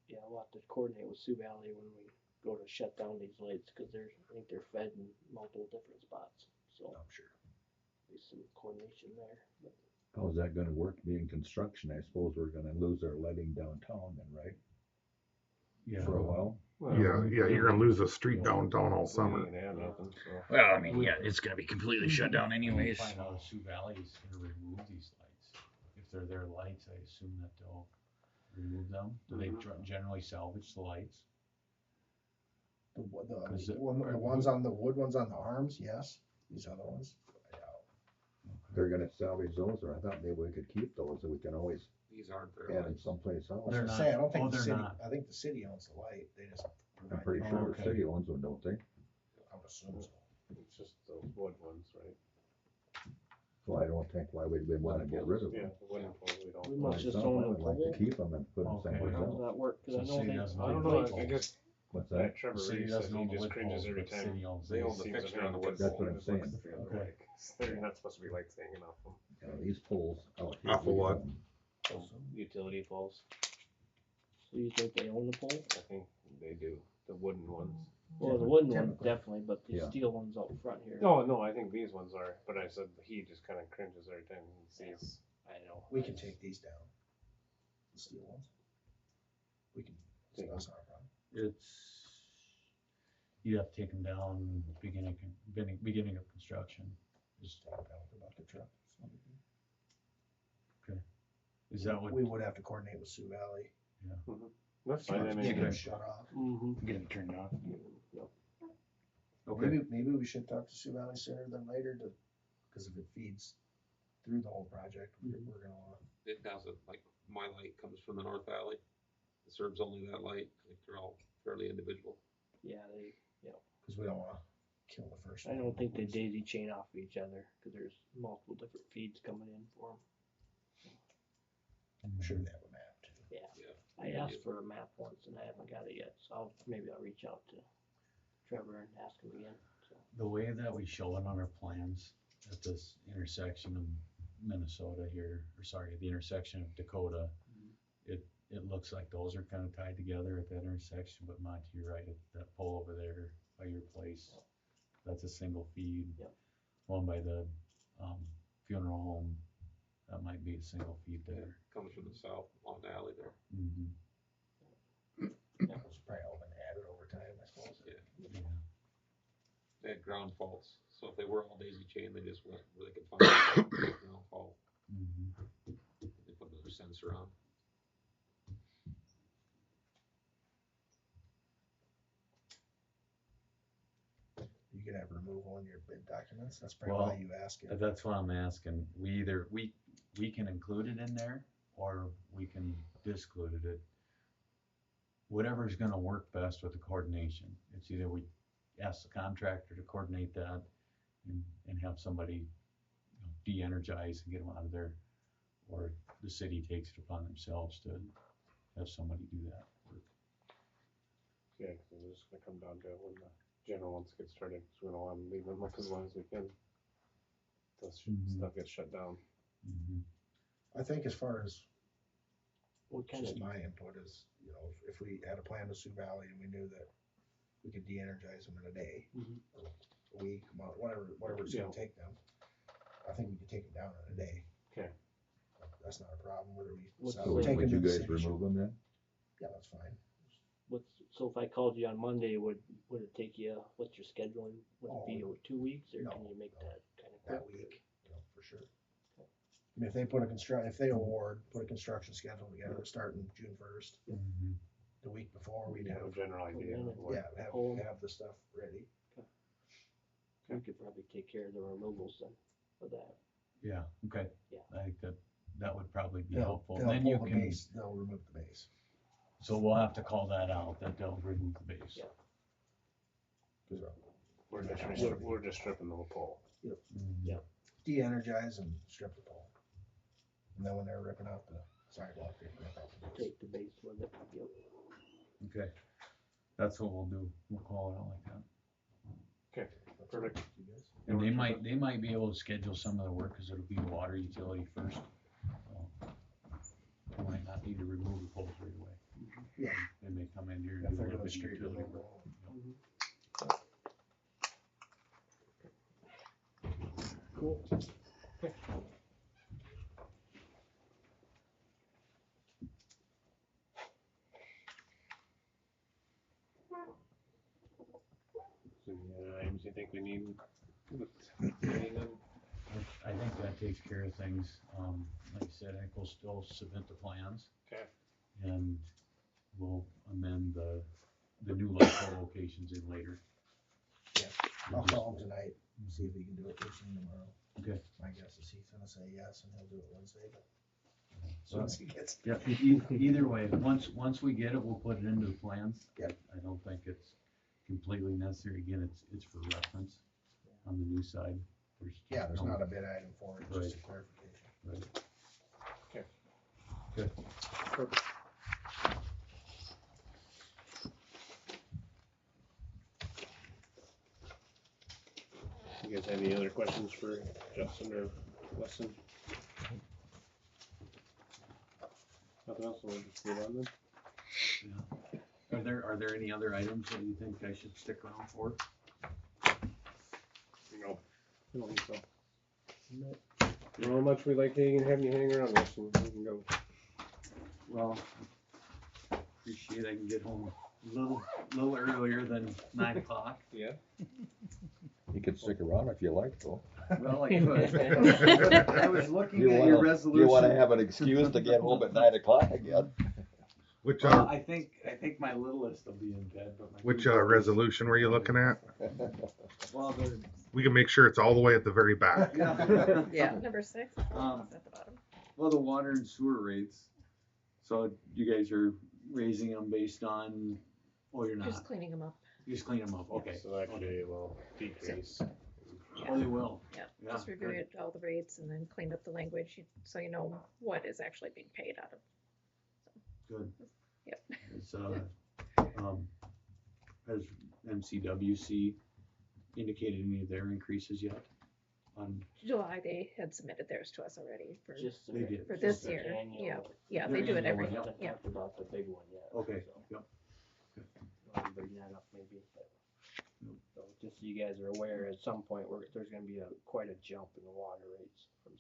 Speaker 8: Yeah, I'll have to coordinate with Sioux Valley when we go to shut down these lights, cause I think they're fed in multiple different spots, so
Speaker 10: I'm sure.
Speaker 8: there's some coordination there, but.
Speaker 9: How's that gonna work being construction? I suppose we're gonna lose our lighting downtown then, right?
Speaker 7: Yeah.
Speaker 9: For a while?
Speaker 4: Yeah, you're gonna lose a street downtown all summer.
Speaker 2: Well, I mean, yeah, it's gonna be completely shut down anyways.
Speaker 7: Find out if Sioux Valley is gonna remove these lights. If they're their lights, I assume that they'll remove them. Do they generally salvage the lights?
Speaker 10: The
Speaker 7: Is it-
Speaker 10: ones on the wood ones on the arms, yes. These other ones, I doubt.
Speaker 9: They're gonna salvage those, or I thought maybe we could keep those, so we can always
Speaker 6: These aren't their
Speaker 9: add them
Speaker 6: lights.
Speaker 9: someplace else.
Speaker 7: They're
Speaker 10: I was
Speaker 7: not.
Speaker 10: gonna say, I don't think
Speaker 7: Oh,
Speaker 10: the
Speaker 7: they're
Speaker 10: city,
Speaker 7: not.
Speaker 10: I think the city owns the light, they just
Speaker 9: I'm
Speaker 10: provide.
Speaker 9: pretty
Speaker 10: the
Speaker 9: sure
Speaker 10: power.
Speaker 9: the city owns them, don't they?
Speaker 10: I would assume so.
Speaker 1: It's just those wood ones, right?
Speaker 9: So I don't think why we'd wanna get rid of them.
Speaker 1: The wooden poles we don't.
Speaker 8: We must just
Speaker 9: Myself,
Speaker 8: own
Speaker 9: I
Speaker 8: the
Speaker 9: would like
Speaker 8: pole.
Speaker 9: to keep them and put them
Speaker 7: Okay.
Speaker 9: somewhere
Speaker 8: How does
Speaker 9: else.
Speaker 8: that work? Cause I
Speaker 7: So
Speaker 8: know
Speaker 7: city
Speaker 8: they.
Speaker 7: doesn't
Speaker 1: I
Speaker 7: own
Speaker 1: don't
Speaker 7: the
Speaker 1: know,
Speaker 7: wood
Speaker 1: I
Speaker 7: poles.
Speaker 1: guess
Speaker 9: What's
Speaker 1: that
Speaker 9: that?
Speaker 1: Trevor
Speaker 7: The city
Speaker 1: Reese
Speaker 7: doesn't
Speaker 1: said he
Speaker 7: own the
Speaker 1: just
Speaker 7: wood
Speaker 1: cringes
Speaker 7: poles,
Speaker 1: every
Speaker 7: but the
Speaker 1: time.
Speaker 7: city owns
Speaker 6: They
Speaker 7: these.
Speaker 6: own the
Speaker 1: Seems
Speaker 6: fixture
Speaker 1: like
Speaker 6: on the
Speaker 1: it
Speaker 6: wood
Speaker 1: gets-
Speaker 9: That's what I'm
Speaker 1: it looks like
Speaker 9: saying.
Speaker 1: the other
Speaker 7: Okay.
Speaker 1: way, 'cause they're not supposed to be lights hanging off them.
Speaker 9: You know, these poles out here.
Speaker 4: Off of
Speaker 9: we
Speaker 4: what?
Speaker 9: own.
Speaker 1: Utility poles,
Speaker 8: So you think they own the pole?
Speaker 1: I think they do, the wooden ones.
Speaker 8: Well, the wooden ones
Speaker 10: Typically.
Speaker 8: definitely, but the
Speaker 9: Yeah.
Speaker 8: steel ones out front here.
Speaker 1: Oh, no, I think these ones are, but I said he just kinda cringes every time he sees.
Speaker 8: I know.
Speaker 10: We can take these down. The steel ones. We can,
Speaker 1: Take
Speaker 10: that's not a problem.
Speaker 7: You have to take them down beginning of construction.
Speaker 10: Just take it down with the bucket truck. It's no big deal.
Speaker 7: Is that what?
Speaker 10: We would have to coordinate with Sioux Valley.
Speaker 1: That's fine, I
Speaker 10: Get
Speaker 1: mean,
Speaker 10: them shut off.
Speaker 8: Mm-hmm.
Speaker 2: Get them turned off.
Speaker 7: Okay.
Speaker 10: Maybe we should talk to Sioux Valley sooner than later cause if it feeds through the whole project, we're gonna wanna.
Speaker 6: It doesn't, like, my light comes from the North Valley. It serves only that light, like, they're all fairly individual.
Speaker 8: Yeah, they,
Speaker 10: Cause we don't wanna kill the first
Speaker 8: I
Speaker 10: one.
Speaker 8: don't think they daisy chain off of each other, cause there's multiple different feeds coming in for them.
Speaker 10: I'm sure they have a map too.
Speaker 8: I asked for a map once and I haven't got it yet, so maybe I'll reach out to Trevor and ask him again, so.
Speaker 7: The way that we show it on our plans at this intersection of Minnesota here, or sorry, the intersection of Dakota, it looks like those are kind of tied together at that intersection, but Monty, you're right, that pole over there by your place, that's a single feed.
Speaker 8: Yep.
Speaker 7: One by the funeral home, that might be a single feed there.
Speaker 6: Comes from the south on the alley there.
Speaker 7: Mm-hmm.
Speaker 10: That was probably all been added over time, I suppose.
Speaker 7: Yeah.
Speaker 6: They had ground faults, so if they were all daisy chain, they just went where they could find the ground fault.
Speaker 7: Mm-hmm.
Speaker 6: They put another sensor on.
Speaker 10: You could have removal in your bid documents, that's probably why
Speaker 7: Well,
Speaker 10: you ask it.
Speaker 7: That's what I'm asking. We can include it in there, or we can disclude it. Whatever's gonna work best with the coordination. It's either we ask the contractor to coordinate that and have somebody, de-energize and get them out of there, or the city takes it upon themselves to have somebody do that.
Speaker 1: Yeah, 'cause it's just gonna come down to when the general ones get started, so we don't want to leave them up as long as we can. This stuff gets shut down.
Speaker 7: Mm-hmm.
Speaker 10: I think as far as,
Speaker 8: What kind
Speaker 10: just
Speaker 8: of,
Speaker 10: my input is, if we had a plan with Sioux Valley and we knew that we could de-energize them in a day, or a week, a month, whatever it's gonna take them, I think we could take them down in a day.
Speaker 1: Okay.
Speaker 10: That's not a problem, whether we.
Speaker 8: What's
Speaker 10: sell
Speaker 8: the-
Speaker 10: or
Speaker 8: Would
Speaker 10: take
Speaker 9: Would
Speaker 10: them
Speaker 9: you
Speaker 10: to the
Speaker 9: guys
Speaker 10: city.
Speaker 9: remove them then?
Speaker 10: Yeah, that's fine.
Speaker 8: so if I called you on Monday, would it take you, what's your scheduling? Would it be
Speaker 10: Oh,
Speaker 8: over 2 weeks, or
Speaker 10: no,
Speaker 8: can you make
Speaker 10: no.
Speaker 8: that kind of
Speaker 10: That
Speaker 8: quick?
Speaker 10: week, for sure. I mean, if they if they award, put a construction schedule together, starting June 1st,
Speaker 7: Mm-hmm.
Speaker 10: the week before, we'd
Speaker 1: Have a
Speaker 10: have,
Speaker 1: general idea of what.
Speaker 10: have the stuff ready.
Speaker 8: We could probably take care of the removals then, for that.
Speaker 7: Yeah, okay.
Speaker 8: Yeah.
Speaker 7: I think that would probably be
Speaker 10: They'll
Speaker 7: helpful.
Speaker 10: they'll
Speaker 7: Then
Speaker 10: pull
Speaker 7: you
Speaker 10: the
Speaker 7: can,
Speaker 10: base, they'll remove the base.
Speaker 7: so we'll have to call that out, that they'll remove the base.
Speaker 8: Yeah.
Speaker 10: 'Cause,
Speaker 1: We're just stripping the pole.
Speaker 7: Mhm.
Speaker 8: Yeah.
Speaker 10: de-energize and strip the pole. And then when they're ripping out the sidewalk, they rip out the base.
Speaker 8: Take the base with it, yep.
Speaker 7: Okay, that's what we'll do. We'll call it out like that.
Speaker 1: Okay, perfect.
Speaker 10: You guys?
Speaker 7: And they might be able to schedule some of the work, cause it'll be the water utility first. So, we might not need to remove the poles right away.
Speaker 10: Yeah.
Speaker 7: They may come in here
Speaker 10: Yeah,
Speaker 7: and do a
Speaker 10: they're
Speaker 7: little
Speaker 10: gonna
Speaker 7: bit of
Speaker 10: straighten
Speaker 7: utility
Speaker 10: it
Speaker 7: work.
Speaker 10: over.
Speaker 1: Cool. So, items you think we need?
Speaker 7: I think that takes care of things. Like I said, I think we'll still submit the plans.
Speaker 1: Okay.
Speaker 7: And we'll amend the new light pole locations in later.
Speaker 10: Yeah. I'll call him tonight, and see if he can do it first thing tomorrow.
Speaker 7: Okay.
Speaker 10: My guess is he's gonna say yes, and he'll do it Wednesday, but as soon
Speaker 7: Well,
Speaker 10: as he gets.
Speaker 7: Yeah, either way, once we get it, we'll put it into the plans.
Speaker 10: Yep.
Speaker 7: I don't think it's completely necessary. Again, it's for reference on the new side.
Speaker 10: There's
Speaker 7: no-
Speaker 10: not a bid item for it, it's just a
Speaker 7: Right.
Speaker 10: clarification.
Speaker 7: Right.
Speaker 1: Okay.
Speaker 7: Good.
Speaker 1: Perfect. You guys have any other questions for Justin or Weston? Nothing else, we'll just move on then?
Speaker 7: Yeah. Are there any other items that you think I should stick around for?
Speaker 1: No. I don't think so. You know how much we like having you hang around, Weston, we can go.
Speaker 7: Well, appreciate I can get home a little earlier than 9 o'clock.
Speaker 1: Yeah.
Speaker 9: You can stick around if you like, though.
Speaker 7: Well, I could. I was looking
Speaker 9: You
Speaker 7: at
Speaker 9: wanna-
Speaker 7: your resolution.
Speaker 9: You wanna have an excuse to get home at 9 o'clock again?
Speaker 4: Which,
Speaker 7: Well, I think my littlest will be in bed, but my
Speaker 4: which,
Speaker 7: two boys-
Speaker 4: resolution were you looking at?
Speaker 7: Well, they're,
Speaker 4: We can make sure it's all the way at the very back.
Speaker 7: yeah.
Speaker 5: Yeah.
Speaker 3: Number 6,
Speaker 7: Um,
Speaker 3: at the bottom.
Speaker 7: Well, the water and sewer rates. So you guys are raising them based on, oh, you're not.
Speaker 3: Just cleaning them up.
Speaker 7: You just clean them up, okay.
Speaker 1: So actually it will decrease.
Speaker 7: Oh, they will.
Speaker 3: Yeah,
Speaker 7: Yeah,
Speaker 3: just
Speaker 7: good.
Speaker 3: reviewed all the rates and then cleaned up the language, so you know what is actually being paid out of.
Speaker 7: Good.
Speaker 3: Yep.
Speaker 7: Has MCWC indicated any of their increases yet?
Speaker 3: July, they had submitted theirs to us already for,
Speaker 8: Just the-
Speaker 7: They did.
Speaker 3: for
Speaker 8: just
Speaker 3: this
Speaker 8: the
Speaker 3: year.
Speaker 8: annual.
Speaker 3: Yeah, yeah,
Speaker 7: Their
Speaker 3: they do it
Speaker 7: annual
Speaker 3: every,
Speaker 7: one,
Speaker 8: Haven't
Speaker 3: yeah.
Speaker 8: talked about the big one yet.
Speaker 7: Okay,
Speaker 8: so
Speaker 7: yep.
Speaker 8: I'll bring that up maybe, but.
Speaker 7: Yep.
Speaker 8: So just so you guys are aware, at some point, there's gonna be quite a jump in the water rates from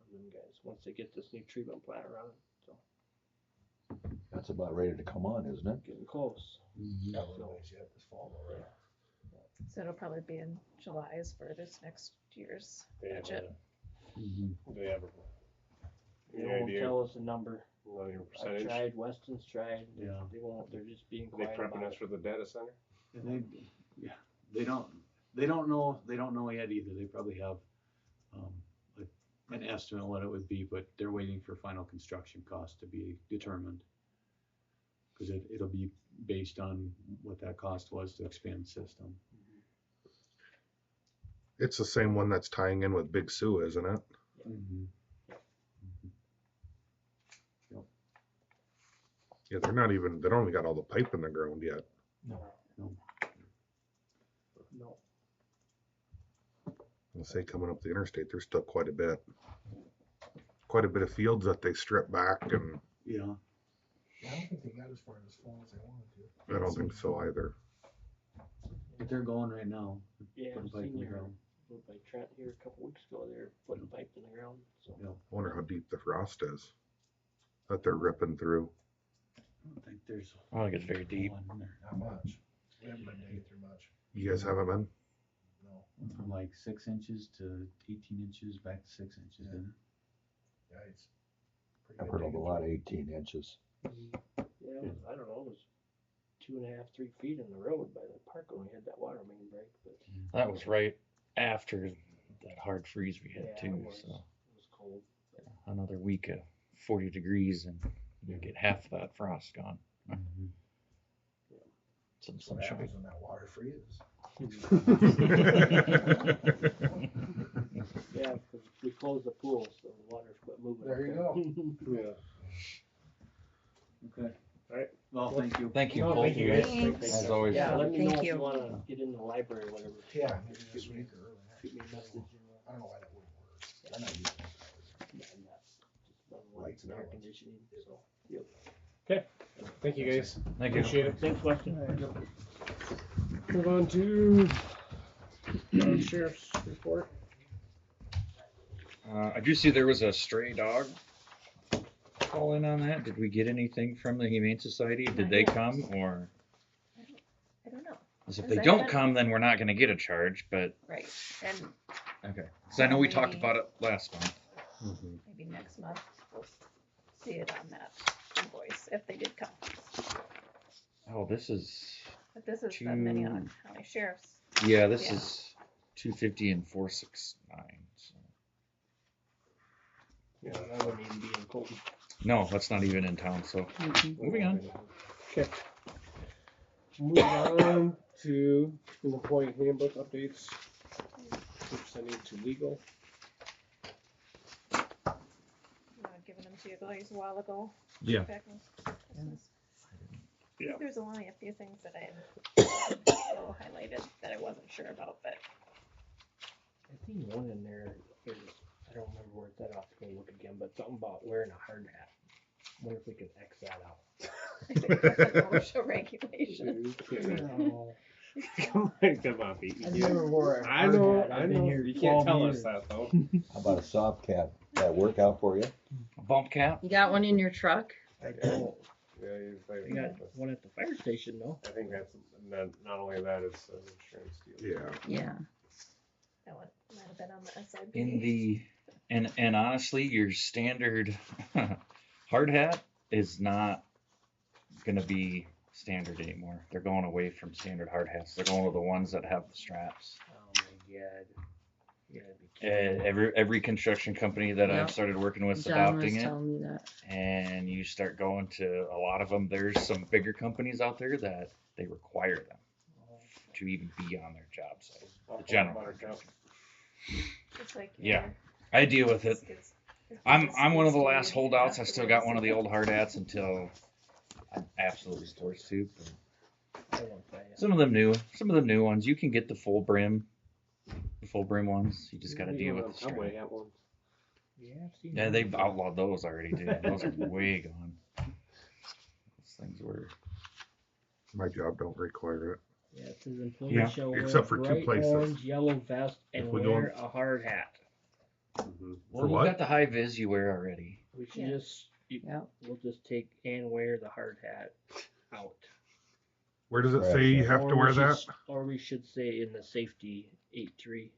Speaker 8: from them guys, once they get this new treatment plant running, so,
Speaker 9: That's about ready to come on, isn't it?
Speaker 8: getting close.
Speaker 10: Got a little ways yet this fall, though, right?
Speaker 3: So it'll probably be in July's for this next year's
Speaker 1: They have
Speaker 3: budget.
Speaker 1: They have
Speaker 8: They
Speaker 1: any
Speaker 8: won't
Speaker 1: idea?
Speaker 8: tell us a number.
Speaker 1: Not even
Speaker 8: I've
Speaker 1: percentage?
Speaker 8: tried, Weston's tried,
Speaker 7: Yeah.
Speaker 8: they won't, they're just being
Speaker 1: Are they
Speaker 8: quiet
Speaker 1: prepping
Speaker 8: about
Speaker 1: us
Speaker 8: it.
Speaker 1: for the data center?
Speaker 7: And they don't know yet either. They probably have, an estimate of what it would be, but they're waiting for final construction cost to be determined. Cause it'll be based on what that cost was to expand the system.
Speaker 4: It's the same one that's tying in with Big Sioux, isn't it? Yeah, they don't even got all the pipe in the ground yet.
Speaker 8: No.
Speaker 4: I'll say coming up the interstate, there's still quite a bit of fields that they strip back, and
Speaker 7: Yeah.
Speaker 10: I don't think they got as far as fall as they wanted to.
Speaker 4: I don't think so either.
Speaker 7: But they're going right now.
Speaker 8: Yeah,
Speaker 7: Putting
Speaker 8: I've
Speaker 7: pipe in
Speaker 8: seen
Speaker 7: the
Speaker 8: there,
Speaker 7: ground.
Speaker 8: by Trent here a couple weeks ago, they're putting pipe in the ground, so.
Speaker 7: Yeah.
Speaker 4: I wonder how deep the frost is that they're ripping through.
Speaker 7: I don't think there's.
Speaker 2: I don't think it's very deep.
Speaker 7: one in there.
Speaker 10: Not much. We haven't been digging through much.
Speaker 4: You guys haven't been?
Speaker 10: No.
Speaker 7: From like 6 inches to 18 inches back to 6 inches,
Speaker 10: Yeah.
Speaker 7: didn't it?
Speaker 10: Yeah, it's pretty
Speaker 9: I've
Speaker 10: good
Speaker 9: heard of a
Speaker 10: digging
Speaker 9: lot of
Speaker 10: through.
Speaker 9: 18 inches.
Speaker 8: Yeah, it was, I don't know, it was 2.5, 3 feet in the road by the park when we had that water main break, but
Speaker 2: That was right after that hard freeze we had
Speaker 8: yeah,
Speaker 2: too.
Speaker 8: it was,
Speaker 2: So
Speaker 8: it was cold.
Speaker 2: another week of 40 degrees and you get half of that frost gone. Some
Speaker 10: That's what
Speaker 2: sunshine.
Speaker 10: happens when that water freezes.
Speaker 8: Yeah, because we closed the pool, so the water's quit moving.
Speaker 10: There you
Speaker 8: up
Speaker 10: go.
Speaker 1: Yeah.
Speaker 7: Okay.
Speaker 1: Alright.
Speaker 7: Well, thank you.
Speaker 2: Thank you,
Speaker 1: No,
Speaker 2: both
Speaker 1: thank
Speaker 2: of
Speaker 1: you
Speaker 2: you.
Speaker 1: guys.
Speaker 5: Thanks.
Speaker 2: As always.
Speaker 8: Yeah, let me know
Speaker 5: Thank
Speaker 8: if
Speaker 5: you.
Speaker 8: you wanna get in the library or whatever.
Speaker 10: Yeah, maybe this week or early next
Speaker 8: Shoot me
Speaker 10: week.
Speaker 8: a message.
Speaker 10: I don't know why that wouldn't work. I'm not using it.
Speaker 8: And that's just one
Speaker 10: Lights and
Speaker 8: air
Speaker 10: outlets.
Speaker 8: conditioning, so, yep.
Speaker 1: Thank you guys.
Speaker 2: Thank you.
Speaker 1: Appreciate it.
Speaker 8: Thanks, Weston.
Speaker 1: Move on to sheriff's report.
Speaker 2: I do see there was a stray dog call in on that. Did we get anything from the Humane Society? Did
Speaker 3: Not
Speaker 2: they
Speaker 3: yet.
Speaker 2: come or?
Speaker 3: I don't know.
Speaker 2: 'Cause if
Speaker 3: Is
Speaker 2: they
Speaker 3: that
Speaker 2: don't
Speaker 3: an-
Speaker 2: come, then we're not gonna get a charge, but,
Speaker 3: Right, and
Speaker 2: okay. So I know we talked
Speaker 3: Maybe-
Speaker 2: about it last month.
Speaker 3: maybe next month we'll see it on that invoice, if they did come.
Speaker 2: Oh, this is,
Speaker 3: But this is the Minnehaha
Speaker 2: Two-
Speaker 3: County Sheriff's.
Speaker 2: yeah, this
Speaker 3: Yeah.
Speaker 2: is 250 and 469. So.
Speaker 8: Yeah, that wouldn't even be in Colton.
Speaker 2: No, that's not even in town, so moving on.
Speaker 1: Okay. Moving on to employee handbook updates. We're sending to legal.
Speaker 3: I've given them to you guys a while ago.
Speaker 2: Yeah.
Speaker 3: back in Christmas. I
Speaker 2: Yeah.
Speaker 3: think there's only a few things that I had highlighted that I wasn't sure about, but
Speaker 8: I seen one in there, there's, I don't remember where it's at, I'll have to go look again, but something about wearing a hard hat. Wonder if we could X that out.
Speaker 3: I think that's an OSHA regulation.
Speaker 1: Come on, Pete.
Speaker 8: I never wore a
Speaker 1: I
Speaker 8: hard
Speaker 1: know,
Speaker 8: hat.
Speaker 1: I
Speaker 8: I've been
Speaker 1: know.
Speaker 8: here
Speaker 1: You can't
Speaker 8: 12
Speaker 1: tell
Speaker 8: years.
Speaker 1: us that though.
Speaker 9: How about a soft cap? That work out for you?
Speaker 2: A bump cap?
Speaker 5: You got one in your truck?
Speaker 8: I don't.
Speaker 1: Yeah,
Speaker 8: I got one at the fire station though.
Speaker 1: I think that's not only that, it's an insurance deal.
Speaker 4: Yeah.
Speaker 5: Yeah.
Speaker 3: That one might have been on the SIB.
Speaker 2: In the and honestly, your standard hard hat is not gonna be standard anymore. They're going away from standard hard hats. They're going with the ones that have the straps.
Speaker 8: Oh my god. You gotta be kidding.
Speaker 2: Every construction company that
Speaker 5: Yeah.
Speaker 2: I've started working with is
Speaker 5: John was
Speaker 2: adopting it,
Speaker 5: telling me that.
Speaker 2: and you start going to a lot of them. There's some bigger companies out there that they require them to even be on their job site.
Speaker 1: I'll
Speaker 2: The
Speaker 1: talk
Speaker 2: general.
Speaker 1: about our job.
Speaker 3: It's like
Speaker 2: Yeah.
Speaker 3: your-
Speaker 2: I deal with it.
Speaker 3: it's-
Speaker 2: I'm one of the
Speaker 3: it's
Speaker 2: last
Speaker 3: weird
Speaker 2: holdouts. I
Speaker 3: after
Speaker 2: still
Speaker 3: this.
Speaker 2: got one of the old hard hats until I'm absolutely forced to.
Speaker 8: I won't tell you.
Speaker 2: Some of them new ones. You can get the full brim ones. You just got to deal with the strap.
Speaker 1: Subway got one.
Speaker 8: Yeah, I've seen
Speaker 2: Yeah,
Speaker 8: one.
Speaker 2: they've outlawed those already, dude. Those are way gone. Those things were.
Speaker 4: My job don't require it.
Speaker 8: Yeah, it says employee
Speaker 2: Yeah.
Speaker 8: shall wear
Speaker 4: Except for two
Speaker 8: bright
Speaker 4: places.
Speaker 8: orange, yellow vest and
Speaker 4: If we go
Speaker 8: wear a hard hat.
Speaker 1: Mhm.
Speaker 2: Well,
Speaker 4: For
Speaker 2: we've
Speaker 4: what?
Speaker 2: got the high vis you wear already.
Speaker 8: We should
Speaker 3: Yeah.
Speaker 8: just,
Speaker 5: Yeah.
Speaker 8: we'll just take and wear the hard hat out.
Speaker 4: Where does it
Speaker 9: Right.
Speaker 4: say you have
Speaker 8: Or
Speaker 4: to
Speaker 8: we
Speaker 4: wear
Speaker 8: should
Speaker 4: that?
Speaker 8: s- Or we should say in the safety 8.3.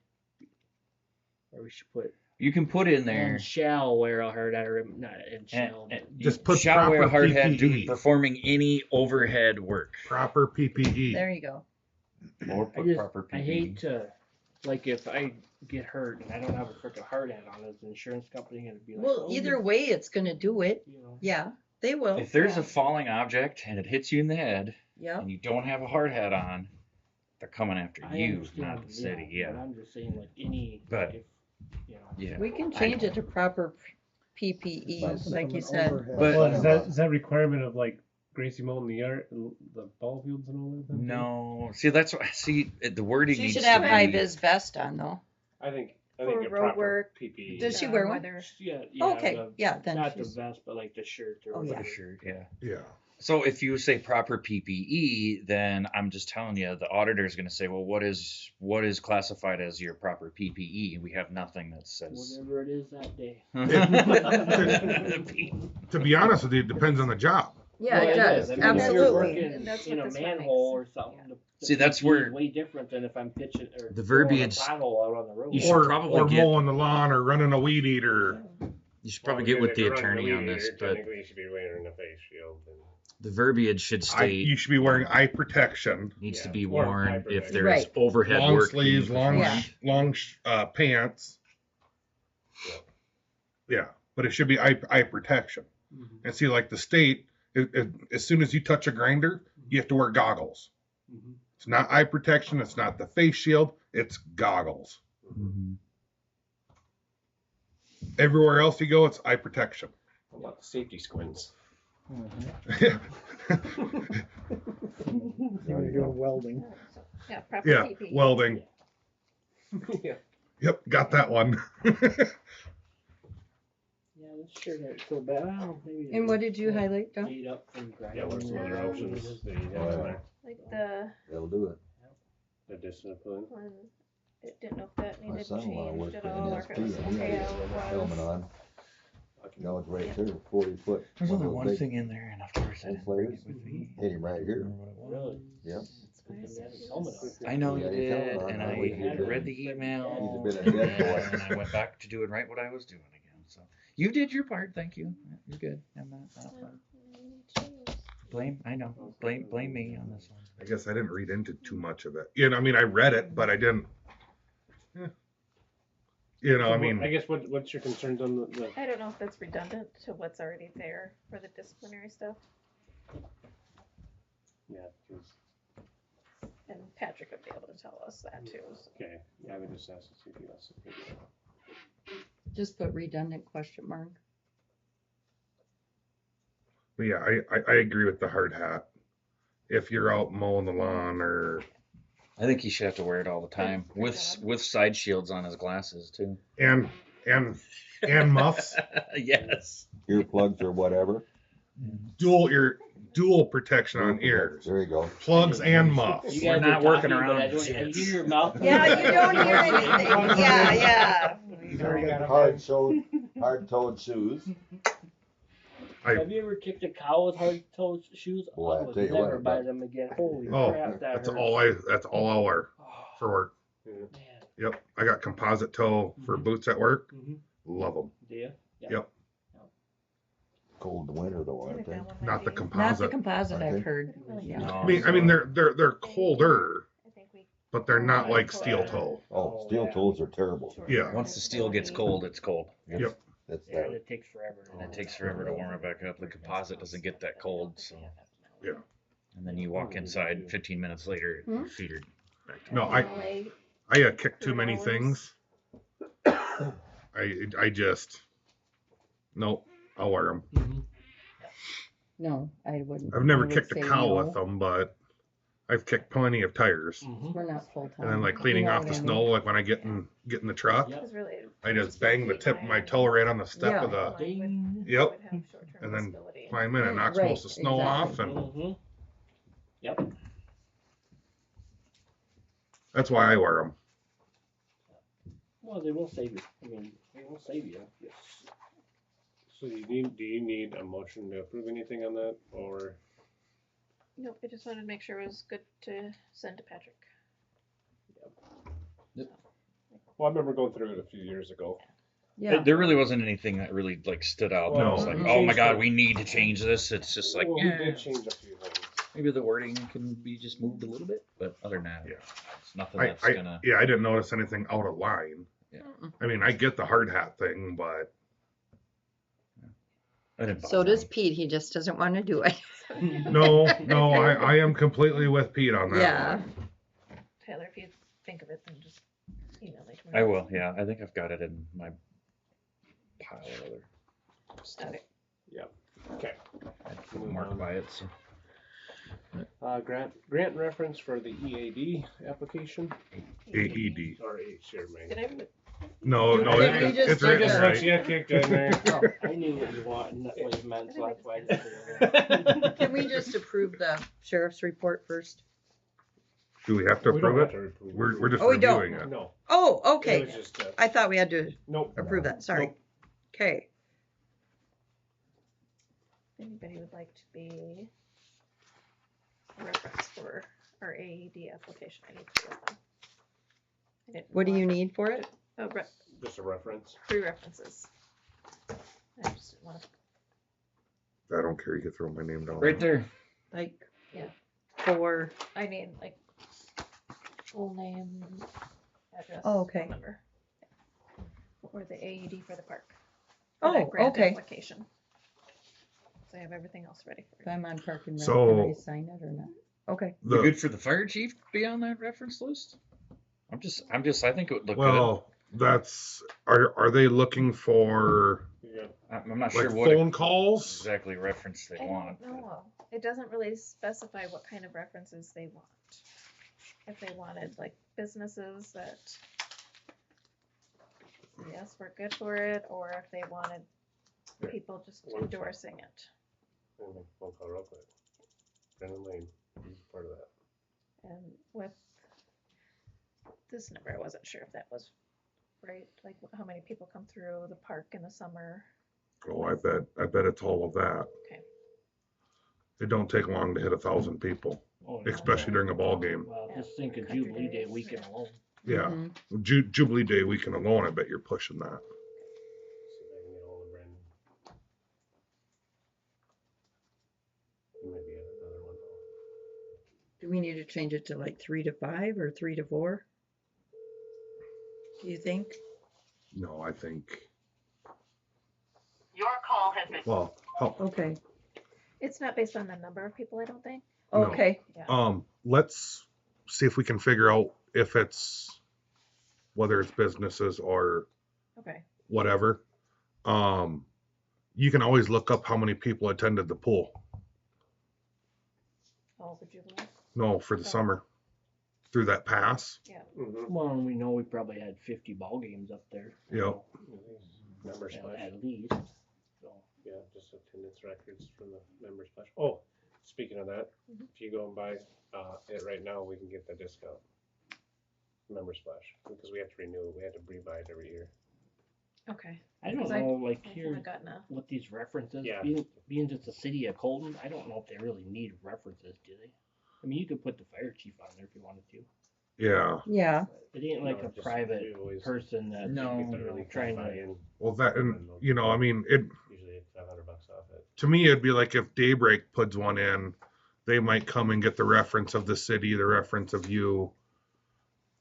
Speaker 8: Or we should put,
Speaker 2: You can put in there.
Speaker 8: and shall wear a hard hat, or not, and shall.
Speaker 2: and
Speaker 8: but-
Speaker 4: Just put
Speaker 2: shall wear a
Speaker 4: proper
Speaker 2: hard hat due to
Speaker 4: PPE.
Speaker 2: performing any overhead work.
Speaker 4: Proper PPE.
Speaker 5: There you go.
Speaker 2: Or
Speaker 8: I
Speaker 2: put
Speaker 8: just,
Speaker 2: proper PPE.
Speaker 8: I hate to, like, if I get hurt and I don't have a freaking hard hat on, is the insurance company gonna be like,
Speaker 5: Well,
Speaker 8: oh,
Speaker 5: either way, it's gonna do it.
Speaker 8: you know?
Speaker 5: Yeah, they will.
Speaker 2: If there's
Speaker 5: yeah.
Speaker 2: a falling object and it hits you in the head
Speaker 5: Yeah.
Speaker 2: and you don't have a hard hat on, they're coming after
Speaker 8: I
Speaker 2: you,
Speaker 8: understand,
Speaker 2: not the city.
Speaker 8: But
Speaker 2: Yeah.
Speaker 8: I'm just saying, like, any,
Speaker 2: But-
Speaker 8: if, you know.
Speaker 2: Yeah.
Speaker 5: We can
Speaker 2: I
Speaker 5: change
Speaker 2: know.
Speaker 5: it to proper PPE,
Speaker 9: But-
Speaker 5: like you said.
Speaker 2: But-
Speaker 1: Well, is that requirement of like Gracie mowing the yard, the ball fields and all that? then, too?
Speaker 2: No. See, that's what. See, the wording
Speaker 5: She
Speaker 2: needs
Speaker 5: should
Speaker 2: to
Speaker 5: have
Speaker 2: be.
Speaker 5: high vis vest on though.
Speaker 1: I think
Speaker 3: For
Speaker 1: a
Speaker 3: road
Speaker 1: proper
Speaker 3: work,
Speaker 1: PPE.
Speaker 5: Does she
Speaker 3: Yeah,
Speaker 5: wear one?
Speaker 3: whether-
Speaker 8: Yeah,
Speaker 5: Okay,
Speaker 8: the-
Speaker 5: yeah, then
Speaker 8: Not the
Speaker 5: she's-
Speaker 8: vest, but like the shirt or
Speaker 5: Oh, yeah.
Speaker 2: For
Speaker 8: whatever.
Speaker 2: sure. Yeah.
Speaker 4: Yeah.
Speaker 2: So if you say proper PPE, then I'm just telling you, the auditor is going to say, well, what is classified as your proper PPE? And we have nothing that says.
Speaker 8: Whatever it is that day.
Speaker 4: To be honest with you, it depends on the job.
Speaker 5: Yeah,
Speaker 8: Well,
Speaker 5: it does.
Speaker 8: is. I mean, if you're
Speaker 5: Absolutely.
Speaker 8: working
Speaker 3: And that's
Speaker 8: in
Speaker 3: what
Speaker 8: a
Speaker 3: this one makes.
Speaker 8: manhole or something. the
Speaker 2: See, that's
Speaker 8: PPE is
Speaker 2: where-
Speaker 8: way different than if I'm pitching or
Speaker 2: The
Speaker 8: throwing a
Speaker 2: verbiage-
Speaker 8: pothole out on the road.
Speaker 2: You should
Speaker 4: Or,
Speaker 2: probably
Speaker 4: or
Speaker 2: get-
Speaker 4: mowing the lawn or running a weed eater.
Speaker 2: You should probably get with the attorney on this, but
Speaker 1: Technically, you should be wearing a face shield. And,
Speaker 2: the verbiage should state
Speaker 4: You should be wearing eye protection,
Speaker 2: needs to
Speaker 1: yeah,
Speaker 2: be
Speaker 1: or
Speaker 2: worn
Speaker 1: hyper
Speaker 2: if
Speaker 1: vest.
Speaker 2: there's
Speaker 5: Right.
Speaker 2: overhead
Speaker 4: long
Speaker 2: work. being
Speaker 4: sleeves, long,
Speaker 2: performed.
Speaker 5: Yeah.
Speaker 4: long pants. Yeah, but it should be eye protection.
Speaker 1: Mhm.
Speaker 4: And see, like the state, as soon as you touch a grinder, you have to wear goggles.
Speaker 1: Mhm.
Speaker 4: It's not eye protection. It's not the face shield. It's goggles.
Speaker 2: Mhm.
Speaker 4: Everywhere else you go, it's eye protection.
Speaker 1: What about the safety squints?
Speaker 10: Now you're doing welding.
Speaker 3: Yeah, proper
Speaker 4: Yeah,
Speaker 3: PPE.
Speaker 4: welding.
Speaker 1: Yeah.
Speaker 4: Yep, got that one.
Speaker 8: Yeah, this shirt ain't so bad. Well, maybe
Speaker 5: And what did you highlight, Don?
Speaker 8: Beat up from grinding.
Speaker 1: Yeah, what are some other options that you have
Speaker 9: Well,
Speaker 1: there?
Speaker 3: Like the
Speaker 9: That'll do it.
Speaker 1: The discipline.
Speaker 3: one, it didn't know if that
Speaker 9: My
Speaker 3: needed
Speaker 9: son-in-law
Speaker 3: changed
Speaker 9: works
Speaker 3: at
Speaker 9: for
Speaker 3: all, or if it was
Speaker 9: NSP, and he
Speaker 3: okay
Speaker 9: has
Speaker 3: how
Speaker 9: a
Speaker 3: it
Speaker 9: helmet
Speaker 3: was.
Speaker 9: on. No, it's right there, 40 foot.
Speaker 2: There's
Speaker 9: one
Speaker 2: only
Speaker 9: of those
Speaker 2: one
Speaker 9: big-
Speaker 2: thing in there, and of course I didn't bring it
Speaker 9: Inflators.
Speaker 2: with me.
Speaker 9: Hit him right here.
Speaker 2: Remember what it was.
Speaker 8: Really?
Speaker 9: Yep.
Speaker 8: Good thing he had his helmet on.
Speaker 2: I know
Speaker 9: Yeah,
Speaker 2: you
Speaker 9: he's
Speaker 2: did,
Speaker 9: telling
Speaker 2: and
Speaker 9: on
Speaker 2: I
Speaker 9: how we did
Speaker 2: read
Speaker 9: it.
Speaker 2: the email,
Speaker 9: He's been a dead boy.
Speaker 2: and I went back to doing right what I was doing again. So you did your part, thank you. You're good. I'm not blame. I know. Blame me on this one.
Speaker 4: I guess I didn't read into too much of it. You know, I mean, I read it, but I didn't. You know,
Speaker 1: So
Speaker 4: I mean,
Speaker 1: I guess what's your concerns on the
Speaker 3: I don't know if that's redundant to what's already there for the disciplinary stuff,
Speaker 1: yeah. 'Cause-
Speaker 3: and Patrick would be able to tell us that too. So.
Speaker 1: Okay, yeah, I would just ask to see if you got some figure out.
Speaker 5: Just put redundant question mark.
Speaker 4: but yeah, I agree with the hard hat. If you're out mowing the lawn or
Speaker 2: I think he should have to wear it all the time with side shields on his glasses too.
Speaker 4: and muffs,
Speaker 2: Yes.
Speaker 9: Earplugs or whatever.
Speaker 4: dual protection on ears,
Speaker 9: There you go.
Speaker 4: plugs and muffs.
Speaker 8: You
Speaker 2: We're
Speaker 8: guys are
Speaker 2: not working
Speaker 8: talking, but
Speaker 2: around
Speaker 8: I don't- I
Speaker 2: jets.
Speaker 8: hear your mouth.
Speaker 5: Yeah, you don't hear anything. Yeah.
Speaker 9: Hard-toed shoes.
Speaker 8: Have you ever kicked a cow with hard-toed shoes?
Speaker 9: Boy, I
Speaker 8: I would
Speaker 9: tell you
Speaker 8: never
Speaker 9: what,
Speaker 8: buy
Speaker 9: but-
Speaker 8: them again. Holy
Speaker 4: Oh,
Speaker 8: crap, that
Speaker 4: that's
Speaker 8: hurts.
Speaker 4: all I wear for work.
Speaker 8: Man,
Speaker 4: Yep, I got composite toe for boots at work.
Speaker 1: Mhm.
Speaker 4: Love them.
Speaker 8: do you? Yeah.
Speaker 4: Yep.
Speaker 9: Cold in the winter though,
Speaker 3: I
Speaker 9: aren't
Speaker 3: think
Speaker 9: they?
Speaker 3: that one might
Speaker 4: Not the
Speaker 3: be-
Speaker 5: Not the
Speaker 4: composite.
Speaker 5: composite I've
Speaker 9: Okay.
Speaker 5: heard. Yeah.
Speaker 2: No,
Speaker 4: I mean they're colder,
Speaker 3: I think we
Speaker 4: but they're not like steel toe.
Speaker 9: Oh, steel toes are terrible.
Speaker 4: Yeah.
Speaker 2: Once the steel gets cold, it's cold.
Speaker 4: Yep.
Speaker 9: That's
Speaker 8: Yeah,
Speaker 9: that.
Speaker 8: and it takes forever.
Speaker 2: And it takes forever to warm it back up. The composite doesn't get that cold, so.
Speaker 4: Yeah.
Speaker 2: And then you walk inside 15 minutes later,
Speaker 5: Hmm?
Speaker 2: your feet are back to
Speaker 4: No, I
Speaker 3: Late.
Speaker 4: kick too many things. I just nope. I'll wear them.
Speaker 1: Mhm.
Speaker 5: No, I wouldn't.
Speaker 4: I've
Speaker 5: I
Speaker 4: never
Speaker 5: would
Speaker 4: kicked a
Speaker 5: say
Speaker 4: cow
Speaker 5: no.
Speaker 4: with them, but I've kicked plenty of tires.
Speaker 1: Mhm.
Speaker 5: We're not full time.
Speaker 4: And then like cleaning off the snow, like when I get in the truck,
Speaker 8: Yep.
Speaker 3: Because really,
Speaker 4: I just bang the tip of my toe right on the step of the
Speaker 8: Ding.
Speaker 4: Yep.
Speaker 3: would have short-term
Speaker 4: And then
Speaker 3: disability.
Speaker 4: climb in and knocks
Speaker 5: Right,
Speaker 4: most of the snow
Speaker 5: exactly.
Speaker 4: off, and
Speaker 8: Mm-hmm. Yep.
Speaker 4: that's why I wear them.
Speaker 8: Well, they will save you. I mean, they will save you. Yes.
Speaker 1: So do you need a motion to approve anything on that, or?
Speaker 3: Nope, I just wanted to make sure it was good to send to Patrick.
Speaker 1: Well, I remember going through it a few years ago.
Speaker 5: Yeah.
Speaker 2: There really wasn't anything that really like stood out. That
Speaker 1: Well,
Speaker 2: was like,
Speaker 5: we
Speaker 2: oh my
Speaker 1: changed
Speaker 2: god,
Speaker 1: the-
Speaker 2: we need to change this. It's just like,
Speaker 1: Well,
Speaker 2: yeah,
Speaker 1: we did change a few things.
Speaker 2: maybe the wording can be just moved a little bit, but other than that,
Speaker 4: Yeah.
Speaker 2: it's nothing
Speaker 4: I,
Speaker 2: that's
Speaker 4: I
Speaker 2: gonna.
Speaker 4: yeah, I didn't notice anything out of line.
Speaker 2: Yeah.
Speaker 4: I mean, I get the hard hat thing, but
Speaker 2: that didn't
Speaker 5: So
Speaker 2: bother
Speaker 5: does
Speaker 2: me.
Speaker 5: Pete, he just doesn't want to do it.
Speaker 4: no, I am completely with Pete on that
Speaker 5: Yeah.
Speaker 4: one.
Speaker 3: Taylor, if you think of it, then just email it to me.
Speaker 2: I will. Yeah, I think I've got it in my pile of other stuff.
Speaker 3: Okay.
Speaker 1: Okay.
Speaker 2: I marked by it. So.
Speaker 1: Grant reference for the EAD application,
Speaker 4: AED.
Speaker 1: or share my.
Speaker 3: Did I move it?
Speaker 4: No,
Speaker 5: I
Speaker 4: no,
Speaker 5: think we just
Speaker 4: it's
Speaker 5: did
Speaker 4: right
Speaker 5: that.
Speaker 4: there.
Speaker 1: Dyslexia kicked in there.
Speaker 8: I knew what you want and what you meant, so that's why I just put it
Speaker 5: Can we just approve the sheriff's report first?
Speaker 4: Do we have to
Speaker 1: We don't
Speaker 4: approve
Speaker 1: have
Speaker 4: it?
Speaker 1: to approve
Speaker 4: We're just
Speaker 5: Oh, we don't.
Speaker 4: reviewing it.
Speaker 1: No.
Speaker 5: Oh,
Speaker 1: It
Speaker 5: okay.
Speaker 1: was just,
Speaker 5: I thought we had to
Speaker 1: nope.
Speaker 5: approve that, sorry.
Speaker 1: Nope.
Speaker 5: Okay.
Speaker 3: If anybody would like to be a reference for our AED application, I need to do that. I didn't
Speaker 5: What do you
Speaker 3: want-
Speaker 5: need for it?
Speaker 3: Oh,
Speaker 1: Just a reference.
Speaker 3: 3 references. I just didn't want to.
Speaker 4: I don't care. You can throw my name down.
Speaker 2: Right there.
Speaker 5: Like,
Speaker 3: Yeah.
Speaker 5: for,
Speaker 3: I mean, like, full name, address,
Speaker 5: Oh, okay.
Speaker 3: phone number. Or the AED for the park.
Speaker 5: Oh,
Speaker 3: For that grant
Speaker 5: okay.
Speaker 3: Application. So I have everything else ready for
Speaker 5: if
Speaker 3: you.
Speaker 5: I'm on Park and Rec,
Speaker 4: So-
Speaker 5: can I sign it or not? Okay.
Speaker 2: You good for the fire chief to be on that reference list? I think it would look
Speaker 4: Well, that's are they looking for
Speaker 1: Yeah.
Speaker 2: good. I'm not
Speaker 4: like
Speaker 2: sure what
Speaker 4: phone calls?
Speaker 2: exactly reference they
Speaker 3: I
Speaker 2: want.
Speaker 3: don't know. It doesn't really specify what kind of references they want. If they wanted like businesses that, yes, we're good for it, or if they wanted
Speaker 1: Yeah.
Speaker 3: people just
Speaker 1: One second.
Speaker 3: endorsing it.
Speaker 1: I'll make a phone call real quick. Brendan Lane, he's part of that.
Speaker 3: And with this number, I wasn't sure if that was right, like how many people come through the park in the summer.
Speaker 4: Oh, I bet it's all of that.
Speaker 3: Okay.
Speaker 4: It don't take long to hit 1,000 people,
Speaker 8: Oh, no.
Speaker 4: especially during a ball game.
Speaker 8: Well, just think of
Speaker 3: Country
Speaker 8: Jubilee Day
Speaker 3: Days,
Speaker 8: weekend
Speaker 3: yeah.
Speaker 8: alone.
Speaker 4: Yeah,
Speaker 5: Mhm.
Speaker 4: Jubilee Day weekend alone, I bet you're pushing that.
Speaker 1: See if I can get hold of Brendan. He might be another one though.
Speaker 5: Do we need to change it to like 3 to 5 or 3 to 4? Do you think?
Speaker 4: No, I think.
Speaker 11: Your call has been.
Speaker 4: Well, how,
Speaker 5: Okay.
Speaker 3: It's not based on the number of people, I don't think.
Speaker 4: No.
Speaker 5: Okay.
Speaker 4: let's see if we can figure out if it's whether it's businesses or
Speaker 3: Okay.
Speaker 4: whatever. You can always look up how many people attended the pool.
Speaker 3: All the Jubilee.
Speaker 4: No, for the summer through that pass.
Speaker 1: Mm-hmm.
Speaker 8: Well, and we know we probably had 50 ball games up there.
Speaker 4: Yep.
Speaker 1: Member splash.
Speaker 8: At least. So,
Speaker 1: Yeah, just attendance records from the member splash. Oh, speaking of that,
Speaker 3: Mhm.
Speaker 1: if you go and buy it right now, we can get the discount. Member splash, because we have to renew it. We have to rebuy it every year.
Speaker 3: Okay.
Speaker 8: I don't
Speaker 3: 'Cause
Speaker 8: know, like
Speaker 3: I
Speaker 8: here,
Speaker 3: haven't gotten a.
Speaker 8: what these references,
Speaker 1: Yeah.
Speaker 8: being it's the city of Colton, I don't know if they really need references, do they? I mean, you could put the fire chief on there if you wanted to.
Speaker 4: Yeah.
Speaker 5: Yeah.
Speaker 8: It ain't like
Speaker 1: No,
Speaker 8: a
Speaker 1: just-
Speaker 8: private
Speaker 1: we always
Speaker 8: person that
Speaker 2: No.
Speaker 1: get the really
Speaker 8: trying
Speaker 1: buy
Speaker 8: to.
Speaker 1: in.
Speaker 4: Well, that and I mean, it
Speaker 1: Usually $500 off it.
Speaker 4: to me it'd be like if Daybreak puts one in, they might come and get the reference of the city, the reference of you.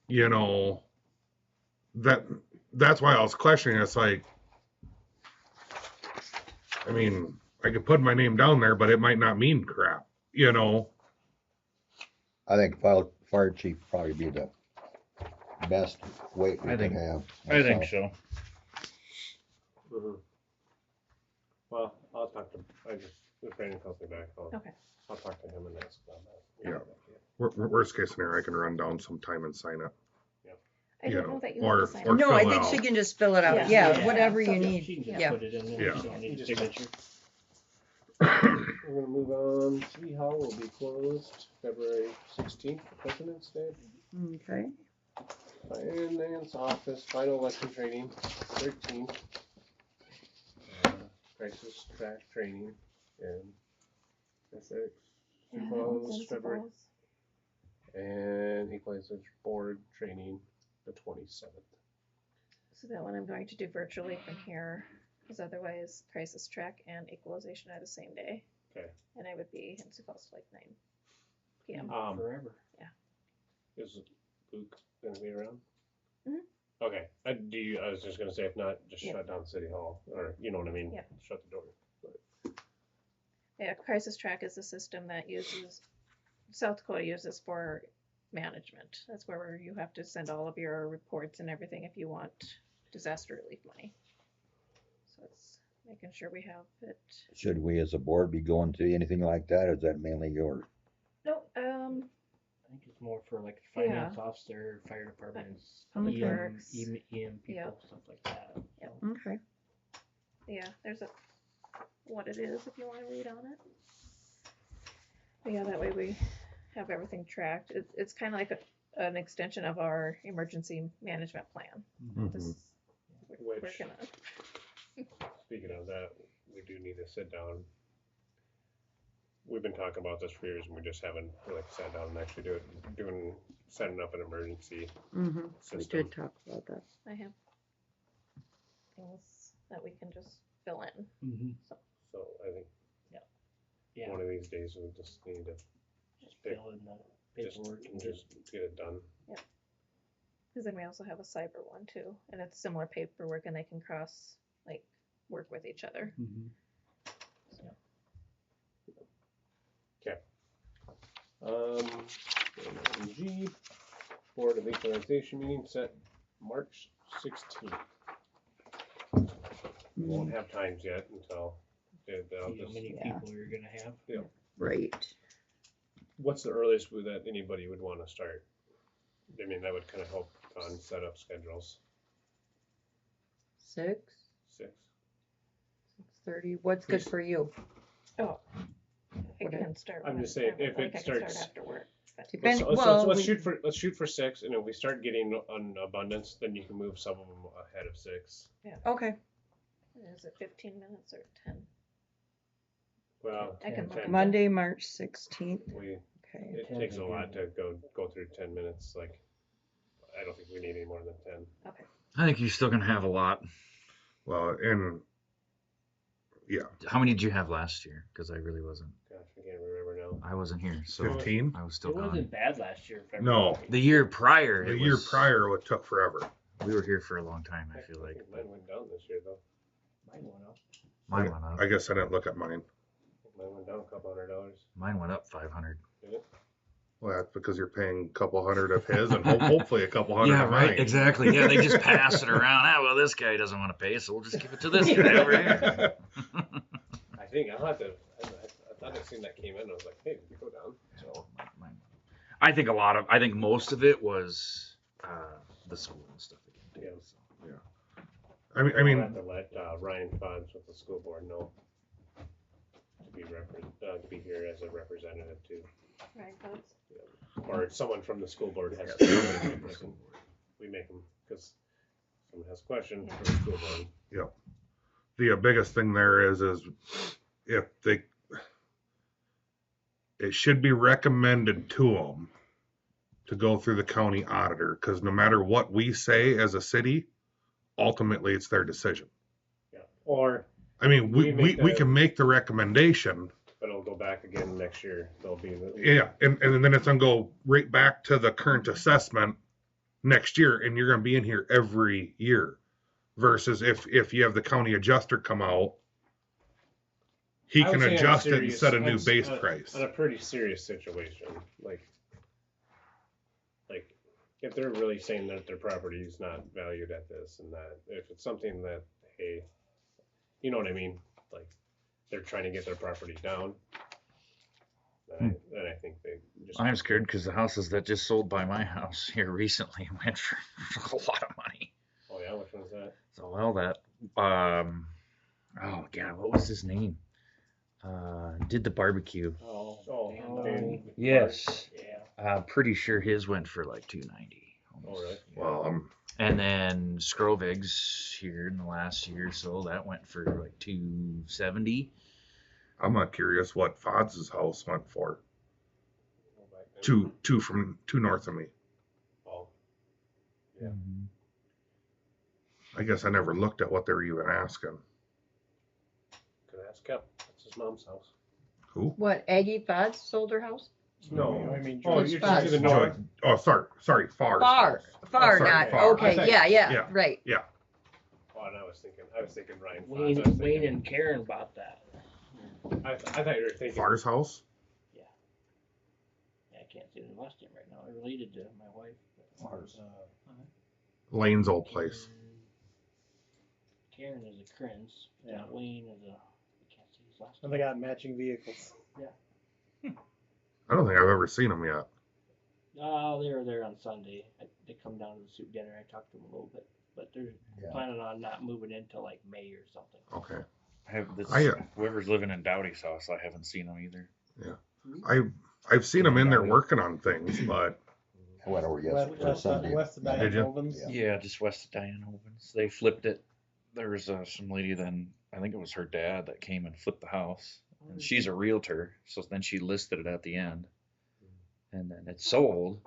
Speaker 4: You know, that's why I was questioning. It's like, I mean, I could put my name down there, but it might not mean crap. You know.
Speaker 9: I think fire chief would probably be the best weight we
Speaker 2: I
Speaker 9: could
Speaker 2: think-
Speaker 9: have.
Speaker 2: I think
Speaker 9: myself.
Speaker 2: so.
Speaker 1: Mm-hmm. Well, I'll talk to. If Brandon calls me back,
Speaker 3: Okay.
Speaker 1: I'll talk to him and ask about that.
Speaker 4: Yeah. Worst case scenario, I can run down sometime and sign it.
Speaker 3: I
Speaker 4: You
Speaker 3: don't
Speaker 4: know,
Speaker 3: know that you
Speaker 4: or-
Speaker 3: have to sign
Speaker 4: or
Speaker 3: it.
Speaker 5: No, I
Speaker 4: fill
Speaker 5: think
Speaker 4: out.
Speaker 5: she can just fill it out.
Speaker 3: Yeah.
Speaker 5: Yeah,
Speaker 3: Yeah.
Speaker 5: whatever
Speaker 3: So,
Speaker 5: you
Speaker 3: yeah,
Speaker 5: need.
Speaker 8: She can just
Speaker 5: Yeah.
Speaker 8: put it in there.
Speaker 4: Yeah.
Speaker 8: You don't need a
Speaker 1: Just-
Speaker 8: signature.
Speaker 1: We're gonna move on. City Hall will be closed February 16th, President's Day.
Speaker 5: Okay.
Speaker 1: Finance office, final election training, 13. Crisis track training, and ethics,
Speaker 3: Yeah, that
Speaker 1: Sioux
Speaker 3: one's
Speaker 1: Falls,
Speaker 3: in
Speaker 1: February,
Speaker 3: Falls.
Speaker 1: and equalization board training, the 27th.
Speaker 3: So that one I'm going to do virtually from here, because otherwise crisis track and equalization are the same day.
Speaker 1: Okay.
Speaker 3: And I would be in Sioux Falls like 9 p.m.
Speaker 8: Forever.
Speaker 1: Is Luke gonna be around?
Speaker 3: Mhm.
Speaker 1: Okay. I was just gonna say, if not, just
Speaker 3: Yeah.
Speaker 1: shut down City Hall, or you know what I mean?
Speaker 3: Yeah.
Speaker 1: Shut the door.
Speaker 3: Yeah, crisis track is a system that South Dakota uses for management. That's where you have to send all of your reports and everything if you want disaster relief money. So it's making sure we have it.
Speaker 9: Should we as a board be going to anything like that, or is that mainly yours?
Speaker 3: No,
Speaker 8: I think it's more for like finance officer, fire departments,
Speaker 5: Public
Speaker 3: Works.
Speaker 8: EM people,
Speaker 3: Yeah.
Speaker 8: stuff like that.
Speaker 5: Okay.
Speaker 3: yeah, there's what it is if you want to read on it. But yeah, that way we have everything tracked. It's kind of like an extension of our emergency management plan. This we're
Speaker 1: Which,
Speaker 3: gonna.
Speaker 1: speaking of that, we do need to sit down. We've been talking about this for years, and we just haven't really sat down and actually setting up an emergency
Speaker 5: Mm-hmm. We
Speaker 1: system.
Speaker 5: did talk about that.
Speaker 3: I have things that we can just fill in.
Speaker 8: Mm-hmm.
Speaker 1: So I think
Speaker 8: Yeah.
Speaker 1: one of these days we'll just need to
Speaker 8: Just fill in the paperwork and
Speaker 1: just get it done.
Speaker 3: Because then we also have a cyber one too, and it's similar paperwork, and they can work with each other.
Speaker 8: Mm-hmm.
Speaker 1: G, Board of Equalization meeting set March 16th. We won't have times yet until they'll
Speaker 8: See how
Speaker 1: just.
Speaker 8: many
Speaker 5: Yeah.
Speaker 8: people you're gonna have.
Speaker 5: Right.
Speaker 1: What's the earliest that anybody would want to start? I mean, that would kind of help on set up schedules.
Speaker 5: 6,
Speaker 1: 6.
Speaker 5: 6:30. What's good for you?
Speaker 3: Oh, I
Speaker 5: Okay.
Speaker 3: can start.
Speaker 1: I'm
Speaker 3: when
Speaker 1: just
Speaker 3: I-
Speaker 1: saying,
Speaker 3: I
Speaker 1: if
Speaker 3: can
Speaker 1: it
Speaker 3: start
Speaker 1: starts-
Speaker 3: after work. But
Speaker 5: Depending.
Speaker 1: Let's
Speaker 5: we-
Speaker 1: shoot for 6, and if we start getting on abundance, then you can move some of them ahead of 6.
Speaker 5: Okay.
Speaker 3: is it 15 minutes or 10?
Speaker 1: Well,
Speaker 3: I can look
Speaker 1: 10.
Speaker 3: at
Speaker 5: Monday, March 16th.
Speaker 1: We
Speaker 5: Okay.
Speaker 1: it
Speaker 8: 10
Speaker 1: takes a
Speaker 8: would be
Speaker 1: lot
Speaker 8: good.
Speaker 1: to go through 10 minutes. Like, I don't think we need any more than 10.
Speaker 3: Okay.
Speaker 2: I think you're still gonna have a lot.
Speaker 4: Well, and
Speaker 2: How many did you have last year? Because I really wasn't.
Speaker 1: Gosh, I can't remember now.
Speaker 2: I wasn't here, so
Speaker 4: 15.
Speaker 2: I was still
Speaker 8: It
Speaker 2: gone.
Speaker 8: wasn't bad last year. If I
Speaker 4: No.
Speaker 8: remember.
Speaker 2: The year prior.
Speaker 4: The
Speaker 2: it
Speaker 4: year
Speaker 2: was-
Speaker 4: prior, it took forever.
Speaker 2: We were here for a long time. I feel like
Speaker 1: think mine went down this year though.
Speaker 8: Mine went up.
Speaker 2: mine went up.
Speaker 4: I guess I didn't look at mine.
Speaker 1: Mine went down a couple $100.
Speaker 2: Mine went up 500.
Speaker 1: Did it?
Speaker 4: Well, that's because you're paying a couple hundred of his and hopefully a couple hundred
Speaker 2: Yeah,
Speaker 4: of
Speaker 2: right.
Speaker 4: mine.
Speaker 2: Exactly. Yeah, they just pass it around. Ah, well, this guy doesn't want to pay, so we'll just give it to this guy over here.
Speaker 1: I think I'll have to. I thought I seen that came in. I was like, hey, we go down. So
Speaker 2: Mine- I think most of it was the school and stuff again.
Speaker 1: Yeah.
Speaker 2: Too, so.
Speaker 4: I
Speaker 1: I'll
Speaker 4: mean,
Speaker 1: have to let Ryan Fodds with the school board know to be here as a representative too,
Speaker 3: Right, that's
Speaker 1: or someone from the school board has to be present. We make them because someone has a question for the school board.
Speaker 4: the biggest thing there is if it should be recommended to them to go through the county auditor, because no matter what we say as a city, ultimately it's their decision.
Speaker 1: Yeah. Or
Speaker 4: I mean,
Speaker 1: We
Speaker 4: we
Speaker 1: make the-
Speaker 4: can make the recommendation,
Speaker 1: but it'll go back again next year. There'll be
Speaker 4: yeah, and then it's gonna go right back to the current assessment next year, and you're gonna be in here every year. Versus if you have the county adjuster come out, he
Speaker 1: I would
Speaker 4: can
Speaker 1: say on
Speaker 4: adjust it and
Speaker 1: serious-
Speaker 4: set a new
Speaker 1: on-
Speaker 4: base
Speaker 1: on-
Speaker 4: price.
Speaker 1: On a pretty serious situation, like if they're really saying that their property is not valued at this and that, if it's something that, hey, you know what I mean, like they're trying to get their property down, then I think they just.
Speaker 2: I'm scared because the houses that just sold by my house here recently went for a lot of money.
Speaker 1: Oh yeah, which one's that?
Speaker 2: So well, that oh god, what was his name? Did the barbecue?
Speaker 1: Oh,
Speaker 8: Dan
Speaker 1: Dan-
Speaker 8: Downey.
Speaker 2: Yes.
Speaker 8: Yeah.
Speaker 2: I'm pretty sure his went for like 290
Speaker 1: Oh, really?
Speaker 4: Well,
Speaker 2: And then Scrovig's here in the last year or so, that went for like 270.
Speaker 4: I'm not curious what Fods' house went for.
Speaker 1: Go back then.
Speaker 4: Two north of me.
Speaker 1: Oh, Yeah.
Speaker 4: I guess I never looked at what they were even asking.
Speaker 1: could ask Kep. That's his mom's house.
Speaker 4: Who?
Speaker 5: What, Aggie Fods sold her house?
Speaker 1: No,
Speaker 8: I mean,
Speaker 1: oh,
Speaker 5: George
Speaker 1: you're just to the
Speaker 5: Fox.
Speaker 1: north.
Speaker 4: Oh, sorry, Far's
Speaker 5: Far,
Speaker 4: house.
Speaker 5: far,
Speaker 4: sorry,
Speaker 5: not,
Speaker 4: Far.
Speaker 1: I
Speaker 5: okay,
Speaker 1: thought-
Speaker 5: yeah,
Speaker 4: yeah.
Speaker 5: right.
Speaker 1: Oh, and I was thinking Ryan. Fox.
Speaker 8: Wayne,
Speaker 1: I was
Speaker 8: Wayne
Speaker 1: thinking-
Speaker 8: and Karen bought that.
Speaker 1: I thought you were thinking.
Speaker 4: Far's house?
Speaker 8: Yeah, I can't say the last name right now. I related to my wife. but,
Speaker 9: Mars.
Speaker 4: Lane's old place.
Speaker 8: Karen is a Krins.
Speaker 10: Yeah.
Speaker 8: Wayne is a. I can't say his last
Speaker 10: And
Speaker 8: name.
Speaker 10: they got matching vehicles.
Speaker 4: I don't think I've ever seen them yet.
Speaker 8: Oh, they were there on Sunday. They come down to the soup dinner. I talked to them a little bit, but they're
Speaker 9: Yeah.
Speaker 8: planning on not moving until like May or something.
Speaker 4: Okay.
Speaker 2: I have this,
Speaker 4: I,
Speaker 2: whoever's living in Dowdy's house, I haven't seen them either.
Speaker 4: I've seen them in there working on things, but
Speaker 9: I went over
Speaker 10: West,
Speaker 9: yesterday,
Speaker 10: west,
Speaker 9: Sunday.
Speaker 10: west of
Speaker 4: Did
Speaker 10: Diane
Speaker 4: you?
Speaker 10: Ovens.
Speaker 9: Yeah.
Speaker 2: Yeah, just west of Diane Ovens. They flipped it. There was some lady then, I think it was her dad that came and flipped the house. And she's a realtor, so then she listed it at the end. And then it sold,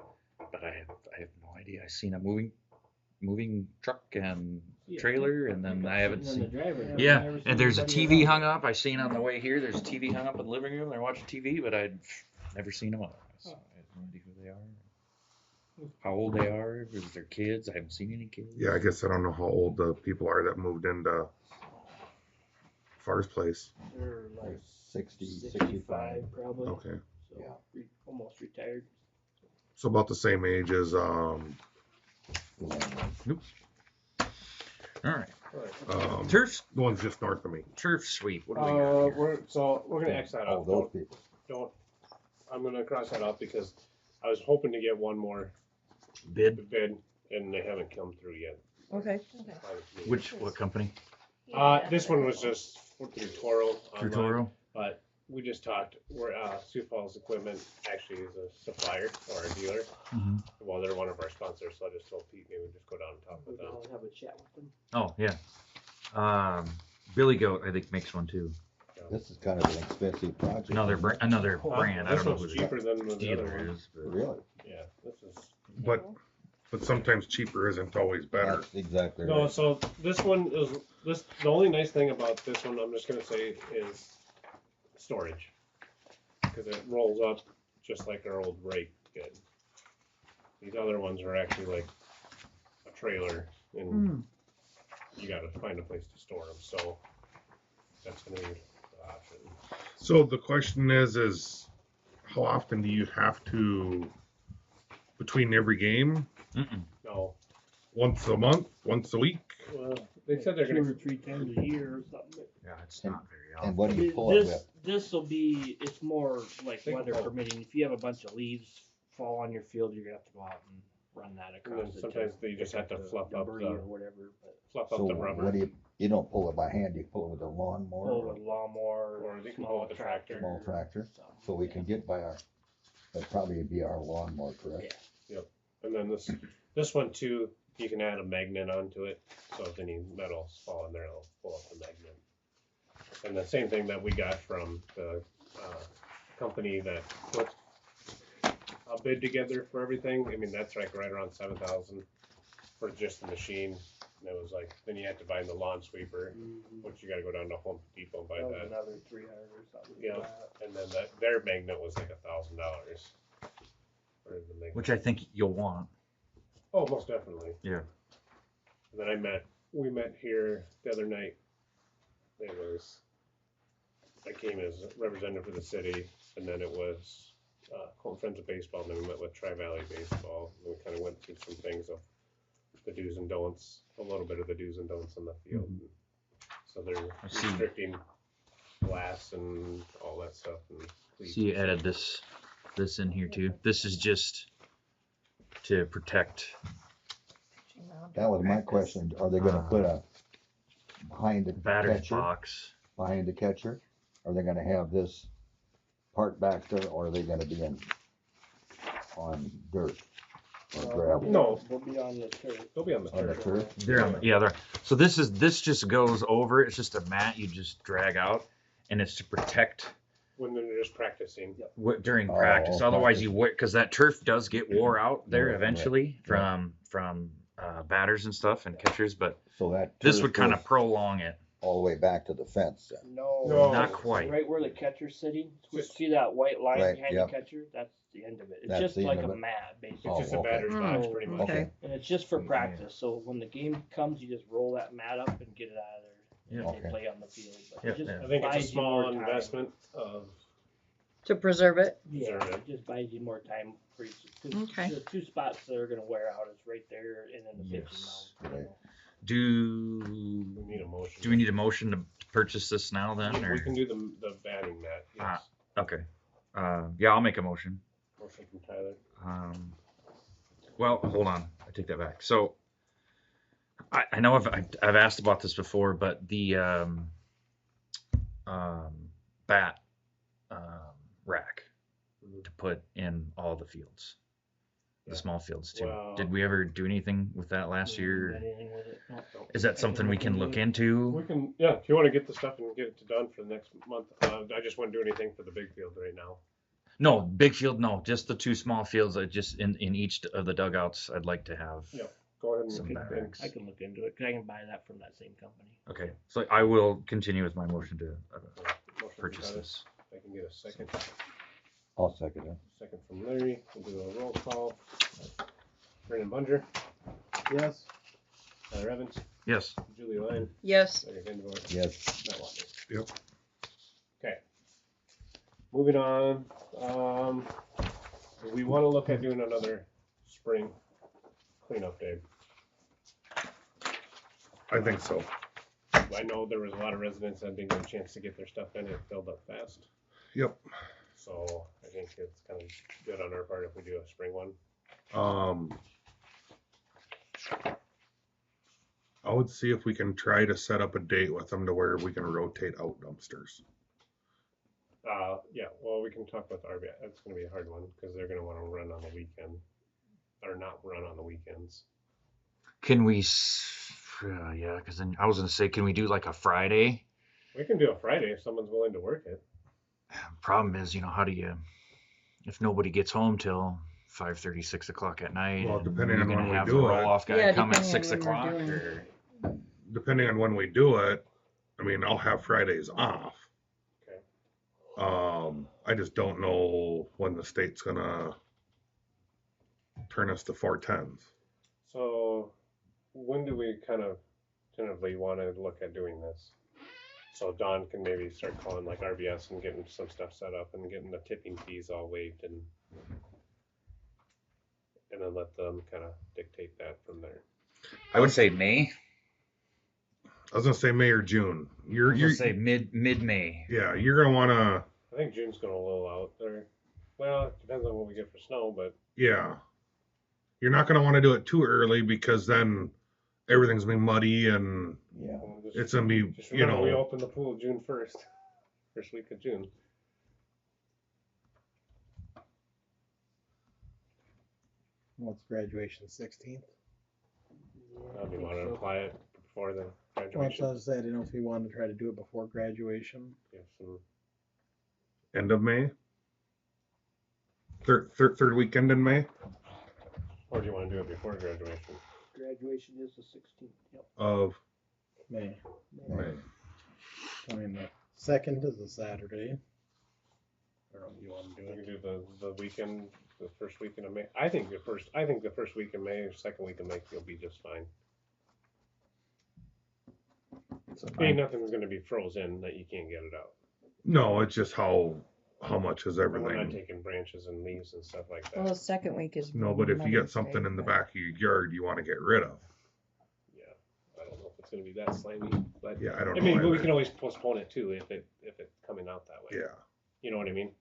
Speaker 2: but I have no idea. I seen a moving truck and trailer, and then I haven't
Speaker 8: Sitting in
Speaker 2: seen.
Speaker 8: the driveway.
Speaker 2: Yeah,
Speaker 8: Never seen
Speaker 2: and there's a
Speaker 8: anybody
Speaker 2: TV
Speaker 8: around.
Speaker 2: hung up. I seen on the way here. There's a TV hung up in the living room. They're watching TV, but I'd never seen them otherwise. So I have no idea who they are, how old they are, if it's their kids. I haven't seen any kids.
Speaker 4: yeah, I guess I don't know how old the people are that moved into Far's place.
Speaker 8: They're like
Speaker 9: 60,
Speaker 8: 65 probably.
Speaker 4: Okay.
Speaker 8: So
Speaker 9: Yeah.
Speaker 8: almost retired.
Speaker 4: So about the same age as
Speaker 2: All right,
Speaker 4: turf. The one's just north of me.
Speaker 2: turf sweep. What do we got here?
Speaker 1: We're gonna X that
Speaker 9: Oh,
Speaker 1: out.
Speaker 9: those people.
Speaker 1: Don't. I'm gonna cross that out because I was hoping to get one more
Speaker 2: Bid.
Speaker 1: bid and they haven't come through yet.
Speaker 5: Okay.
Speaker 2: What company?
Speaker 1: This one was just through Toro.
Speaker 2: Through
Speaker 1: online,
Speaker 2: Toro.
Speaker 1: But we just talked. We're Sioux Falls Equipment actually is a supplier or a dealer.
Speaker 2: Mhm.
Speaker 1: Well, they're one of our sponsors, so I just told Pete maybe we'd just go down and talk with them.
Speaker 8: I'll have a chat with them.
Speaker 2: Oh yeah. Billy Goat, I think, makes one too.
Speaker 9: This is kind of an expensive project.
Speaker 2: Another brand. I
Speaker 1: This
Speaker 2: don't know
Speaker 1: one's
Speaker 2: who the
Speaker 1: cheaper than the
Speaker 2: dealer
Speaker 1: other one.
Speaker 2: is, but
Speaker 9: Really?
Speaker 1: Yeah, this is.
Speaker 4: But sometimes cheaper isn't always better.
Speaker 9: That's exactly
Speaker 1: No,
Speaker 9: right.
Speaker 1: so this one is this. The only nice thing about this one, I'm just gonna say, is storage, because it rolls up just like our old rake did. These other ones are actually like a trailer, and you gotta find a place to store them. So that's gonna be the option.
Speaker 4: So the question is how often do you have to, between every game,
Speaker 1: No,
Speaker 4: once a month, once a week?
Speaker 1: well, they said they're
Speaker 8: 2
Speaker 1: gonna.
Speaker 8: or 3 times a year or something.
Speaker 2: yeah, it's
Speaker 9: And-
Speaker 2: not very
Speaker 9: And
Speaker 2: often.
Speaker 9: what do you pull it with?
Speaker 8: This will be. It's more like
Speaker 1: Think
Speaker 8: weather
Speaker 1: about-
Speaker 8: permitting. If you have a bunch of leaves fall on your field, you're gonna have to go out and run that
Speaker 1: And
Speaker 8: across.
Speaker 1: then
Speaker 8: it
Speaker 1: sometimes
Speaker 8: to
Speaker 1: you just
Speaker 8: pick
Speaker 1: have to
Speaker 8: up the
Speaker 1: fluff up
Speaker 8: debris
Speaker 1: the
Speaker 8: or whatever. But
Speaker 1: fluff
Speaker 9: So
Speaker 1: up the rubber.
Speaker 9: what do you don't pull it by hand, you pull it with a lawnmower
Speaker 8: pull
Speaker 9: or
Speaker 8: with a lawnmower
Speaker 1: Or
Speaker 8: or
Speaker 1: you
Speaker 8: a
Speaker 1: can pull
Speaker 8: small
Speaker 1: with a
Speaker 8: tractor.
Speaker 9: small tractor?
Speaker 8: something.
Speaker 9: So we can get by that'd probably be our lawnmower, correct?
Speaker 1: And then this one too, you can add a magnet onto it, so if any metals fall in there, it'll pull up the magnet. And the same thing that we got from the company that put a bid together for everything. I mean, that's like right around 7,000 for just the machine. And it was like, then you have to buy the lawn sweeper, which you got to go down to Home Depot and buy
Speaker 8: That was
Speaker 1: that.
Speaker 8: another 300 or something. for
Speaker 1: Yeah.
Speaker 8: that.
Speaker 1: And then their magnet was like $1,000. For the magnet.
Speaker 2: Which I think you'll want.
Speaker 1: Oh, most definitely.
Speaker 2: Yeah.
Speaker 1: And then we met here the other night. I came as representative for the city, and then it was Colton Friends of Baseball, and then we met with Tri-Valley Baseball. And we kind of went through some things of the do's and don'ts, a little bit of the do's and don'ts on the field. So they're
Speaker 2: I see.
Speaker 1: restricting glass and all that stuff. And cleats
Speaker 2: See, you
Speaker 1: and
Speaker 2: added this in here too. This is just to protect.
Speaker 9: That was my question. Are they gonna put a behind the
Speaker 2: Batter's
Speaker 9: catcher?
Speaker 2: box.
Speaker 9: Behind the catcher? Are they gonna have this part back there or are they gonna be on dirt? or gravel?
Speaker 1: No.
Speaker 8: They'll be on the turf.
Speaker 1: They'll be on the
Speaker 9: On the
Speaker 1: turf.
Speaker 9: turf?
Speaker 2: They're on, yeah, they're, so this just goes over, it's just a mat you just drag out, and it's to protect
Speaker 1: When they're just practicing.
Speaker 2: during
Speaker 9: Oh,
Speaker 2: practice. Otherwise
Speaker 9: practice.
Speaker 2: you would, because that turf does get wore out there
Speaker 9: Right,
Speaker 2: eventually
Speaker 9: right.
Speaker 2: from batters and stuff and catchers, but
Speaker 9: So that.
Speaker 2: this
Speaker 9: turf
Speaker 2: would kind of
Speaker 9: goes
Speaker 2: prolong it.
Speaker 9: all the way back to the fence then.
Speaker 8: No.
Speaker 1: No.
Speaker 2: Not quite.
Speaker 8: Right where the catcher's sitting,
Speaker 1: Just-
Speaker 8: see that white line
Speaker 9: Right,
Speaker 8: behind
Speaker 9: yep.
Speaker 8: the catcher? That's the end of it. It's
Speaker 9: That's
Speaker 8: just
Speaker 9: the
Speaker 8: like
Speaker 9: end
Speaker 8: a
Speaker 9: of it.
Speaker 8: mat, basically.
Speaker 1: It's just
Speaker 9: Oh,
Speaker 1: a
Speaker 9: okay.
Speaker 1: batter's box,
Speaker 3: Oh,
Speaker 1: pretty much.
Speaker 9: Okay.
Speaker 8: And it's just for practice, so when the game comes, you just roll that mat up and get it out of there.
Speaker 2: Yeah.
Speaker 8: And
Speaker 9: Okay.
Speaker 8: they play on the field. But
Speaker 2: Yeah,
Speaker 8: it just
Speaker 2: yeah.
Speaker 1: I think it's
Speaker 8: buys
Speaker 1: a
Speaker 8: you
Speaker 1: small
Speaker 8: more time.
Speaker 1: investment of,
Speaker 5: To preserve it?
Speaker 8: Yeah,
Speaker 1: Preserve
Speaker 8: it just buys you more time for you.
Speaker 5: Okay.
Speaker 8: The two spots that are gonna wear out is right there and then the pitching
Speaker 2: Yes.
Speaker 8: mound.
Speaker 9: Right.
Speaker 2: Do
Speaker 1: we need a motion.
Speaker 2: we need a motion to purchase this now then, or?
Speaker 1: We can do the batting mat, yes.
Speaker 2: Okay. Yeah, I'll make a motion.
Speaker 1: Motion from Tyler.
Speaker 2: Well, hold on. I take that back. So I know I've asked about this before, but the bat rack to put in all the fields, the
Speaker 1: Yeah.
Speaker 2: small fields too.
Speaker 1: Well-
Speaker 2: Did we ever do anything with that last year?
Speaker 8: Anything with it? No.
Speaker 2: Is that something we can look into?
Speaker 1: We can, yeah, if you wanna get the stuff and get it done for the next month, I just wouldn't do anything for the big field right now.
Speaker 2: No, big field, no, just the two small fields. I just in each of the dugouts, I'd like to have.
Speaker 1: Yeah. Go ahead and
Speaker 2: Some
Speaker 1: get
Speaker 2: bat
Speaker 1: in.
Speaker 2: racks.
Speaker 8: I can look into it, 'cause I can buy that from that same company.
Speaker 2: Okay, so I will continue with my motion to
Speaker 1: Motion from
Speaker 2: purchase
Speaker 1: Tyler.
Speaker 2: this.
Speaker 1: I can get a second.
Speaker 9: I'll second it.
Speaker 1: Second from Larry. We'll do a roll call. Brandon Bunger,
Speaker 10: Yes.
Speaker 1: Tyler Evans,
Speaker 2: Yes.
Speaker 1: Julie Lyon,
Speaker 5: Yes.
Speaker 1: Larry Vandervoort,
Speaker 9: Yes.
Speaker 1: Matt Walker.
Speaker 4: Yep.
Speaker 1: Okay. Moving on, we wanna look at doing another spring cleanup day.
Speaker 4: I think so.
Speaker 1: I know there was a lot of residents that didn't get a chance to get their stuff in, it filled up fast.
Speaker 4: Yep.
Speaker 1: So I think it's kind of good on our part if we do a spring one.
Speaker 4: I would see if we can try to set up a date with them to where we can rotate out dumpsters.
Speaker 1: Yeah, well, we can talk about the RBI. That's gonna be a hard one, because they're gonna wanna run on the weekend, or not run on the weekends.
Speaker 2: Can we? Yeah, because then I was gonna say, can we do like a Friday?
Speaker 1: We can do a Friday if someone's willing to work it.
Speaker 2: Problem is, how do you? If nobody gets home till 5:30, 6 o'clock at night,
Speaker 4: Well,
Speaker 2: and
Speaker 4: depending
Speaker 2: you're
Speaker 4: on
Speaker 2: gonna
Speaker 4: when we
Speaker 2: have
Speaker 4: do
Speaker 2: the
Speaker 4: it.
Speaker 2: roll-off guy
Speaker 5: Yeah,
Speaker 2: come at
Speaker 5: depending
Speaker 2: 6
Speaker 5: on when we're
Speaker 2: o'clock,
Speaker 5: doing
Speaker 2: or
Speaker 4: Depending on when we do it, I mean, I'll have Fridays off.
Speaker 1: Okay.
Speaker 4: I just don't know when the state's gonna turn us to 410s.
Speaker 1: So when do we kind of tentatively wanna look at doing this? So Don can maybe start calling like RBS and getting some stuff set up and getting the tipping fees all waived and then let them kind of dictate that from there.
Speaker 2: I would say May.
Speaker 4: I was gonna say May or June.
Speaker 2: I
Speaker 4: You're
Speaker 2: would say mid-May.
Speaker 4: yeah, you're gonna wanna
Speaker 1: I think June's gonna lull out there. Well, it depends on what we get for snow, but
Speaker 4: yeah. You're not gonna want to do it too early because then everything's gonna be muddy and
Speaker 9: Yeah.
Speaker 1: we'll just,
Speaker 4: it's gonna be
Speaker 1: just
Speaker 4: you
Speaker 1: remember we
Speaker 4: know
Speaker 1: open the pool June 1st, first week of June.
Speaker 10: What's graduation, 16th?
Speaker 1: Do you want to apply it before the
Speaker 10: Well, so I
Speaker 1: graduation?
Speaker 10: was saying, I didn't know if you wanted to try to do it before graduation.
Speaker 1: Give some-
Speaker 4: end of May. Third weekend in May
Speaker 1: Or do you want to do it before graduation?
Speaker 8: Graduation is the 16th, yep.
Speaker 4: of
Speaker 10: May.
Speaker 4: May.
Speaker 10: I mean, the 2nd is a Saturday. I don't know if you want to do
Speaker 1: We can
Speaker 10: it.
Speaker 1: do the weekend, the first weekend of May. I think the first week of May or second week of May will be just fine. Ain't nothing's gonna be frozen that you can't get it out.
Speaker 4: No, it's just how much is
Speaker 1: We're not
Speaker 4: everything.
Speaker 1: taking branches and leaves and stuff like
Speaker 5: Well, the
Speaker 1: that.
Speaker 5: second week is.
Speaker 4: No, but if you get
Speaker 5: Mother's
Speaker 4: something
Speaker 5: Day,
Speaker 4: in the
Speaker 5: but-
Speaker 4: back of your yard you want to get rid of.
Speaker 1: Yeah, I don't know if it's gonna be that slimy, but
Speaker 4: Yeah, I don't
Speaker 1: I
Speaker 4: know.
Speaker 1: mean, we
Speaker 4: either.
Speaker 1: can always postpone it too if it's coming out that way.
Speaker 4: Yeah.
Speaker 1: You know what I mean?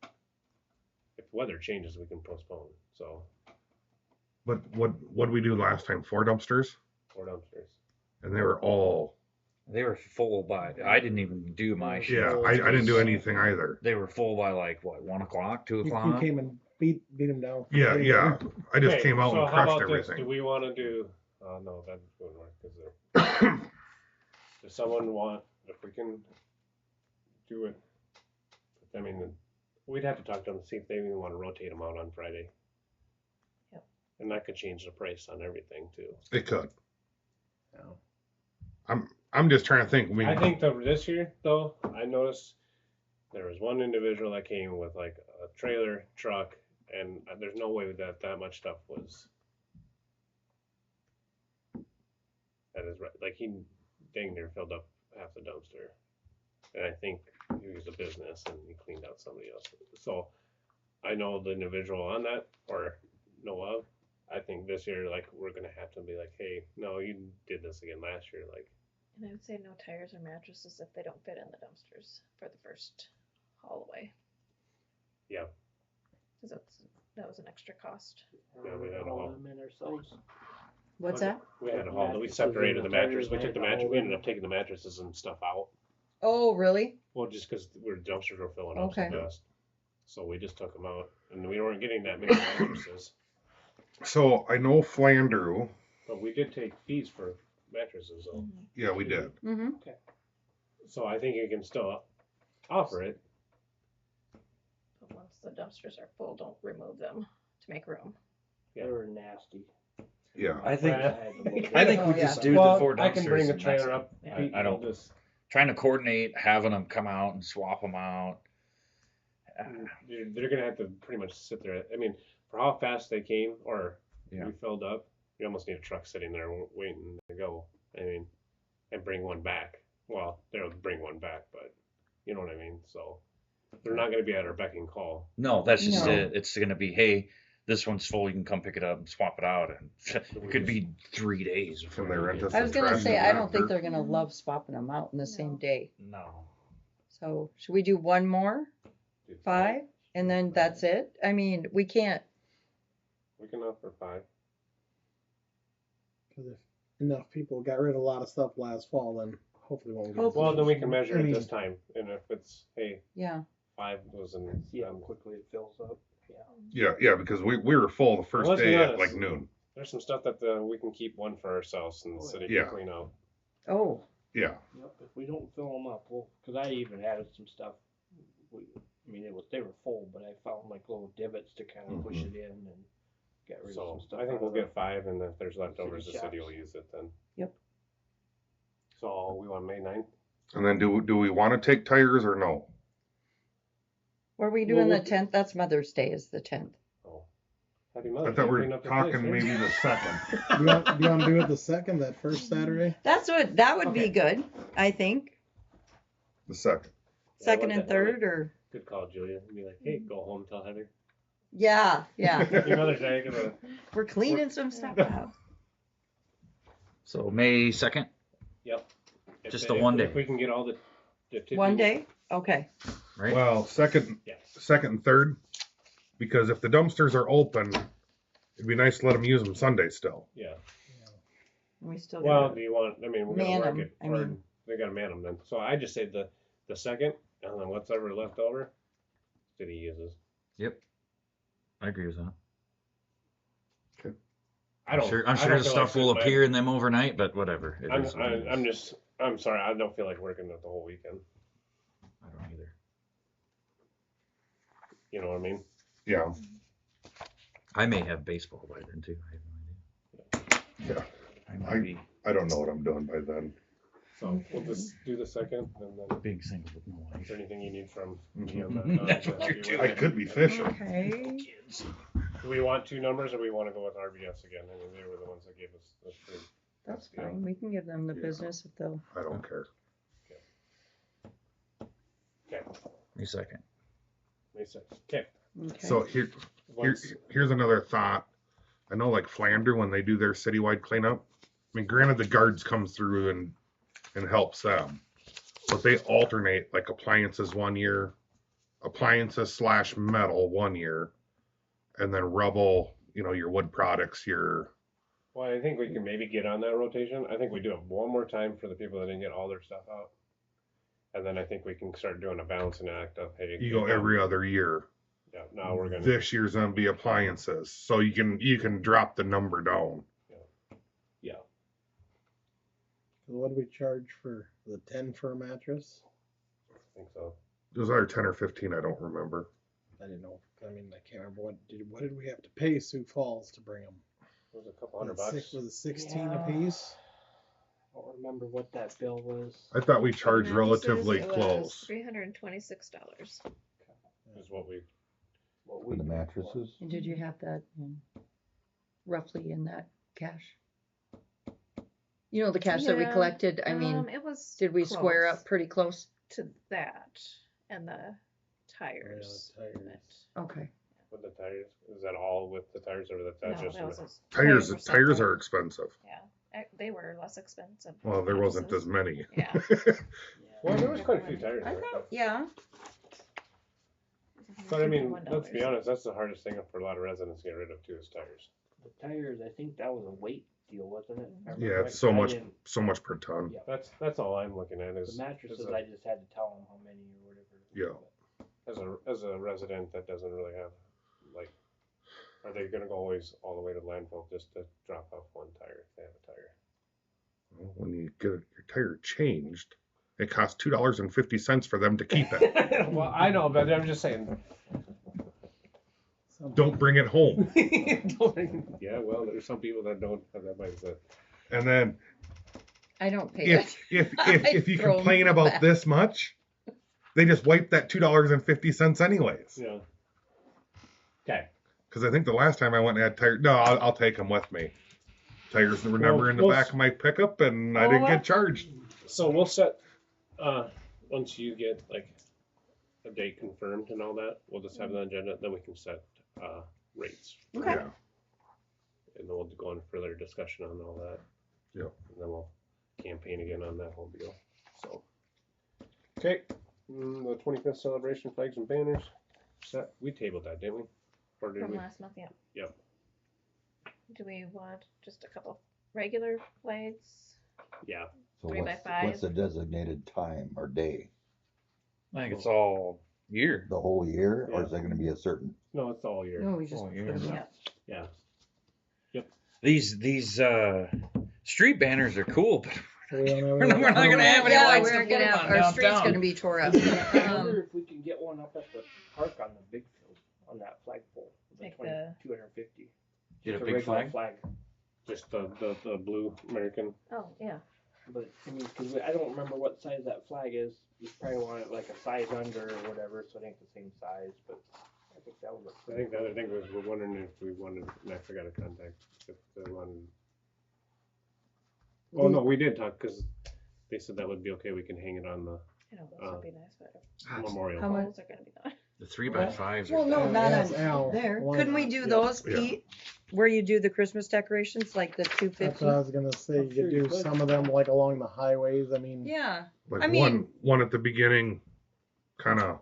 Speaker 1: If weather changes, we can postpone. So
Speaker 4: But what did we do last time? 4 dumpsters,
Speaker 1: 4 dumpsters.
Speaker 4: and they were all.
Speaker 2: They were full by. I didn't even do my shift.
Speaker 4: Yeah, I didn't do anything either.
Speaker 2: They were full by like what, 1 o'clock, 2
Speaker 10: You
Speaker 2: o'clock.
Speaker 10: came in beat him down.
Speaker 4: Yeah, yeah. I just
Speaker 1: Okay,
Speaker 4: came out
Speaker 1: so
Speaker 4: and
Speaker 1: how
Speaker 4: crushed
Speaker 1: about this? Do
Speaker 4: everything.
Speaker 1: we wanna do, no, that wouldn't work, does someone want, if we can do it, I mean, we'd have to talk to them, see if they even wanna rotate them out on Friday.
Speaker 3: Yep.
Speaker 1: And that could change the price on everything too.
Speaker 4: It could.
Speaker 1: Yeah.
Speaker 4: I'm just trying to think. I mean,
Speaker 1: I think that this year, though, I noticed there was one individual that came with like a trailer, truck, and there's no way that much stuff was. That is right. Like he dang near filled up half the dumpster, and I think he was a business and he cleaned out somebody else. So I know the individual on that or know of. I think this year, like we're gonna have to be like, hey, no, you did this again last year, like.
Speaker 3: And I would say no tires or mattresses if they don't fit in the dumpsters for the first haul away.
Speaker 1: Yeah.
Speaker 3: Cause that was an extra cost.
Speaker 1: Yeah, we had a
Speaker 8: Haul
Speaker 1: haul.
Speaker 8: them in ourselves.
Speaker 5: What's that?
Speaker 1: We had a haul. We
Speaker 8: Mattresses
Speaker 1: separated
Speaker 8: and
Speaker 1: the
Speaker 8: the tires,
Speaker 1: mattress. We
Speaker 8: we
Speaker 1: took
Speaker 8: had
Speaker 1: the
Speaker 8: to
Speaker 1: mattress.
Speaker 8: haul
Speaker 1: We ended
Speaker 8: them.
Speaker 1: up taking the mattresses and stuff out.
Speaker 5: Oh, really?
Speaker 1: Well, just because we're dumpsters were filling up
Speaker 5: Okay.
Speaker 1: so fast, so we just took them out, and we weren't getting that many mattresses.
Speaker 4: so I know Flandreau.
Speaker 1: But we did take fees for mattresses, though.
Speaker 4: Yeah, we did.
Speaker 5: Mm-hmm.
Speaker 1: So I think you can still offer it.
Speaker 3: But once the dumpsters are full, don't remove them to make room.
Speaker 1: Yeah.
Speaker 8: They were nasty.
Speaker 4: Yeah.
Speaker 2: I think
Speaker 1: Yeah.
Speaker 2: I think
Speaker 5: Oh,
Speaker 2: we
Speaker 5: yeah.
Speaker 2: just do
Speaker 1: Well,
Speaker 2: the 4 dumpsters.
Speaker 1: I can bring the
Speaker 2: and that's
Speaker 1: trailer
Speaker 2: it.
Speaker 1: up.
Speaker 3: Yeah.
Speaker 1: Pete,
Speaker 2: I don't-
Speaker 1: we'll just-
Speaker 2: Trying to coordinate having them come out and swap them out.
Speaker 1: They're gonna have to pretty much sit there. I mean, for how fast they came, or
Speaker 2: Yeah.
Speaker 1: we filled up, you almost need a truck sitting there waiting to go. I mean, and bring one back. Well, they'll bring one back, but you know what I mean. So they're not gonna be at our beck and call.
Speaker 2: No, that's just
Speaker 5: No.
Speaker 2: it. It's gonna be, hey, this one's full. You can come pick it up and swap it out, and it could be 3 days before
Speaker 4: Can they
Speaker 2: you
Speaker 4: rent
Speaker 2: get
Speaker 4: us
Speaker 2: it.
Speaker 5: I was gonna
Speaker 4: Trash
Speaker 5: say,
Speaker 4: and
Speaker 5: I don't think
Speaker 4: dumpster.
Speaker 5: they're gonna love swapping them out in the same
Speaker 3: No.
Speaker 5: day.
Speaker 2: No.
Speaker 5: So should we do one more,
Speaker 1: Do
Speaker 5: 5, and then that's it? I mean, we can't.
Speaker 1: We can offer 5.
Speaker 10: Because if enough people got rid of a lot of stuff last fall, then hopefully won't get.
Speaker 5: Hopefully.
Speaker 1: Well, then we can measure
Speaker 10: I
Speaker 1: it
Speaker 10: mean,
Speaker 1: this time, and if it's hey
Speaker 5: Yeah.
Speaker 1: 5 was in.
Speaker 8: See how quickly it fills up.
Speaker 4: Yeah, because we were full the first
Speaker 1: Let's be
Speaker 4: day at
Speaker 1: honest.
Speaker 4: like noon.
Speaker 1: There's some stuff that we can keep one for ourselves, and the city
Speaker 4: Yeah.
Speaker 1: can clean out.
Speaker 5: Oh,
Speaker 4: Yeah.
Speaker 8: Yep, if we don't fill them up, well, cause I even had some stuff, I mean, they were full, but I found like little divots to kind of push it in and get rid of
Speaker 1: So
Speaker 8: some stuff.
Speaker 1: I think
Speaker 8: out
Speaker 1: we'll
Speaker 8: of
Speaker 1: get
Speaker 8: the-
Speaker 1: 5, and if there's leftovers, the
Speaker 8: City
Speaker 1: city
Speaker 8: shops.
Speaker 1: will use it then.
Speaker 5: Yep.
Speaker 1: So we want May 9th.
Speaker 4: And then do we want to take tires or no?
Speaker 5: were we doing the
Speaker 1: Well,
Speaker 5: 10th? That's Mother's Day is the 10th.
Speaker 1: Oh, happy
Speaker 4: I
Speaker 1: Mother's Day.
Speaker 4: thought we
Speaker 1: Clean
Speaker 4: were
Speaker 1: up the place,
Speaker 4: talking
Speaker 1: eh?
Speaker 4: maybe the second.
Speaker 10: Do you want to do it the second, that first Saturday?
Speaker 5: That would
Speaker 1: Okay.
Speaker 5: be good, I think.
Speaker 4: The second.
Speaker 1: Yeah,
Speaker 5: Second
Speaker 1: what
Speaker 5: and
Speaker 1: the hell?
Speaker 5: third, or
Speaker 1: Good call, Julia. Be like, hey, go home, tell Heather.
Speaker 5: yeah, yeah.
Speaker 1: Happy Mother's Day. Gonna-
Speaker 5: We're cleaning some stuff out.
Speaker 2: So May 2nd.
Speaker 1: Yep. If
Speaker 2: Just
Speaker 1: they-
Speaker 2: the one day.
Speaker 1: If we can get all the.
Speaker 5: One day? Okay.
Speaker 2: Right?
Speaker 4: Well, second
Speaker 1: Yes.
Speaker 4: and third, because if the dumpsters are open, it'd be nice to let them use them Sunday still.
Speaker 1: Yeah.
Speaker 5: We still
Speaker 1: Well,
Speaker 5: got
Speaker 1: do you want? I mean, we're
Speaker 5: Man
Speaker 1: gonna
Speaker 5: 'em,
Speaker 1: work it.
Speaker 5: I
Speaker 1: or
Speaker 5: mean.
Speaker 1: they gotta man them then. So I just say the second, and then whatever left over, city uses.
Speaker 2: I agree with that.
Speaker 1: I don't.
Speaker 2: I'm
Speaker 1: I
Speaker 2: sure
Speaker 1: don't
Speaker 2: the
Speaker 1: feel
Speaker 2: stuff
Speaker 1: like
Speaker 2: will
Speaker 1: my-
Speaker 2: appear in them overnight, but whatever. It
Speaker 1: I'm,
Speaker 2: is what it
Speaker 1: I'm
Speaker 2: is.
Speaker 1: just. I'm sorry. I don't feel like working it the whole weekend.
Speaker 2: I don't either.
Speaker 1: You know what I mean?
Speaker 4: Yeah.
Speaker 2: I may have baseball by then too. I have no idea.
Speaker 4: Yeah.
Speaker 2: I might be
Speaker 4: I don't know what I'm doing by then.
Speaker 1: So we'll just do the second, and then
Speaker 2: big single with no
Speaker 1: is
Speaker 2: wife.
Speaker 1: there anything you need from
Speaker 4: Mhm.
Speaker 1: me on that?
Speaker 2: That's
Speaker 1: to
Speaker 2: what
Speaker 1: help
Speaker 2: you're
Speaker 1: you with
Speaker 4: I
Speaker 1: it?
Speaker 4: could be fishing.
Speaker 5: Okay.
Speaker 2: Kids.
Speaker 1: Do we want 2 numbers, or we want to go with RBS again? I mean, they were the ones that gave us the 3.
Speaker 5: That's
Speaker 1: Yeah.
Speaker 5: fine. We can give them the
Speaker 4: Yeah.
Speaker 5: business if they'll.
Speaker 4: I don't care.
Speaker 1: Okay.
Speaker 2: May 2nd.
Speaker 1: May 6th. Okay.
Speaker 5: Okay.
Speaker 4: So
Speaker 1: Once-
Speaker 4: here's another thought. I know like Flandreau when they do their citywide cleanup. I mean, granted the guards comes through and helps them, but they alternate like appliances 1 year, appliances / metal 1 year, and then rubble. You know, your wood products, your
Speaker 1: Well, I think we can maybe get on that rotation. I think we do it one more time for the people that didn't get all their stuff out. And then I think we can start doing a balancing act of, hey,
Speaker 4: you go every other year.
Speaker 1: Yeah. now we're gonna.
Speaker 4: This year's gonna be appliances, so you can drop the number down.
Speaker 1: Yeah.
Speaker 10: What do we charge for the 10 for a mattress?
Speaker 1: I think so.
Speaker 4: It was either 10 or 15, I don't remember.
Speaker 10: I didn't know. I mean, I can't remember what did we have to pay Sioux Falls to bring them?
Speaker 1: It was a couple $100.
Speaker 10: Was it 16
Speaker 8: Yeah.
Speaker 10: a piece?
Speaker 8: I don't remember what that bill was.
Speaker 4: I thought we charged
Speaker 3: Mattresses,
Speaker 4: relatively
Speaker 3: it was
Speaker 4: close.
Speaker 3: $326.
Speaker 1: Is what we.
Speaker 9: For the mattresses?
Speaker 5: And did you have that roughly in that cash? You know, the cash that we
Speaker 3: Yeah,
Speaker 5: collected, I mean,
Speaker 3: it was.
Speaker 5: did we square
Speaker 3: close
Speaker 5: up pretty close?
Speaker 3: to that and the tires?
Speaker 10: Yeah, the tires.
Speaker 3: but-
Speaker 5: Okay.
Speaker 1: With the tires, is that all with the tires, or that's
Speaker 3: No,
Speaker 1: just?
Speaker 3: that was a-
Speaker 4: Tires
Speaker 3: were
Speaker 4: are
Speaker 3: separate.
Speaker 4: expensive.
Speaker 3: Yeah, they were less expensive.
Speaker 4: Well, there wasn't as
Speaker 3: mattresses.
Speaker 4: many.
Speaker 3: Yeah.
Speaker 1: Well, there was quite a few tires.
Speaker 5: I
Speaker 1: there.
Speaker 5: thought, yeah.
Speaker 1: But I mean,
Speaker 3: $51.
Speaker 1: let's be honest, that's the hardest thing for a lot of residents to get rid of too, is tires.
Speaker 8: The tires, I think that was a weight deal, wasn't it? If I remember
Speaker 4: Yeah,
Speaker 8: right,
Speaker 4: it's so
Speaker 8: I
Speaker 4: much
Speaker 8: didn't-
Speaker 4: per ton.
Speaker 8: Yeah.
Speaker 1: That's all I'm looking at
Speaker 8: The
Speaker 1: is.
Speaker 8: mattresses,
Speaker 1: is a-
Speaker 8: I just had to tell them how many or whatever.
Speaker 4: Yeah.
Speaker 1: As a resident that doesn't really have, like, are they gonna go always all the way to landfill just to drop off one tire if they have a tire?
Speaker 4: Well, when you get your tire changed, it costs $2.50 for them to keep it.
Speaker 1: Well, I know, but I'm just saying.
Speaker 4: Don't bring it home.
Speaker 1: Yeah, well, there's some people that don't have that mindset.
Speaker 4: And then
Speaker 5: I don't pay
Speaker 4: if
Speaker 5: that.
Speaker 4: if you
Speaker 5: Throw 'em
Speaker 4: complain about
Speaker 5: back.
Speaker 4: this much, they just wipe that $2.50 anyways.
Speaker 1: Yeah. Okay.
Speaker 4: Because I think the last time I went and had tires, no, I'll take them with me. Tires were never
Speaker 1: Well,
Speaker 4: in the
Speaker 1: we'll
Speaker 4: back of my pickup, and I
Speaker 1: Oh,
Speaker 4: didn't
Speaker 1: what?
Speaker 4: get charged.
Speaker 1: So we'll set, once you get like a date confirmed and all that, we'll just have an agenda, then we can set, rates.
Speaker 3: Okay.
Speaker 4: Yeah.
Speaker 1: And then we'll go into further discussion on all that.
Speaker 4: Yep.
Speaker 1: And then we'll campaign again on that whole deal, so. Okay, the 25th celebration flags and banners, set, we tabled that, didn't we? Or did
Speaker 3: From
Speaker 1: we?
Speaker 3: last month, yeah.
Speaker 1: Yep.
Speaker 3: Do we want just a couple regular flags?
Speaker 1: Yeah,
Speaker 9: So
Speaker 3: 3 by
Speaker 9: what's
Speaker 3: 5.
Speaker 9: the designated time or day?
Speaker 2: I think it's all year.
Speaker 9: The whole year, or
Speaker 1: Yeah.
Speaker 9: is there gonna be a certain?
Speaker 1: no, it's all year.
Speaker 5: No, we just
Speaker 2: Oh,
Speaker 5: put
Speaker 2: yeah.
Speaker 5: 'em
Speaker 3: Yeah.
Speaker 5: up.
Speaker 1: Yeah,
Speaker 2: These street banners are cool, but
Speaker 10: So we don't
Speaker 2: we're not gonna have any
Speaker 5: Yeah,
Speaker 2: lights to
Speaker 5: we're
Speaker 2: put
Speaker 5: gonna
Speaker 2: 'em
Speaker 5: have,
Speaker 2: on
Speaker 5: our street's
Speaker 2: downtown.
Speaker 5: gonna be tore up.
Speaker 8: I
Speaker 5: Um,
Speaker 8: wonder if we can get one up at the park on the big field, on that flagpole, the
Speaker 3: Like
Speaker 8: 250.
Speaker 2: Get a
Speaker 8: Just
Speaker 2: big
Speaker 8: regular
Speaker 2: flag?
Speaker 1: just the blue American.
Speaker 3: Oh, yeah.
Speaker 8: But, I mean, cause I don't remember what size that flag is, you probably want it like a size under or whatever, so it ain't the same size, but I think that would look
Speaker 1: I think the other thing was we're wondering if we wanted, and I forgot to contact, if they wanted. Oh, no, we did talk, cause they said that would be okay, we can hang it on the
Speaker 3: I know those would be nice, but
Speaker 1: memorial.
Speaker 5: How much-
Speaker 3: poles are gonna be gone.
Speaker 2: The 3x5s
Speaker 5: Well,
Speaker 2: are
Speaker 5: no,
Speaker 2: bad.
Speaker 5: not
Speaker 10: Yes,
Speaker 5: on
Speaker 10: Al,
Speaker 5: there.
Speaker 10: why
Speaker 5: Couldn't we
Speaker 10: not?
Speaker 5: do
Speaker 10: Yeah.
Speaker 5: those,
Speaker 4: Yeah.
Speaker 5: Pete? Where you do the Christmas decorations, like the
Speaker 10: That's
Speaker 5: 250?
Speaker 10: what I was gonna say.
Speaker 8: I'm
Speaker 10: You
Speaker 8: sure
Speaker 10: could
Speaker 8: you
Speaker 10: do
Speaker 8: could.
Speaker 10: some of them like along the highways. I mean,
Speaker 5: Yeah.
Speaker 4: Like
Speaker 5: I mean-
Speaker 4: one at the beginning, kind of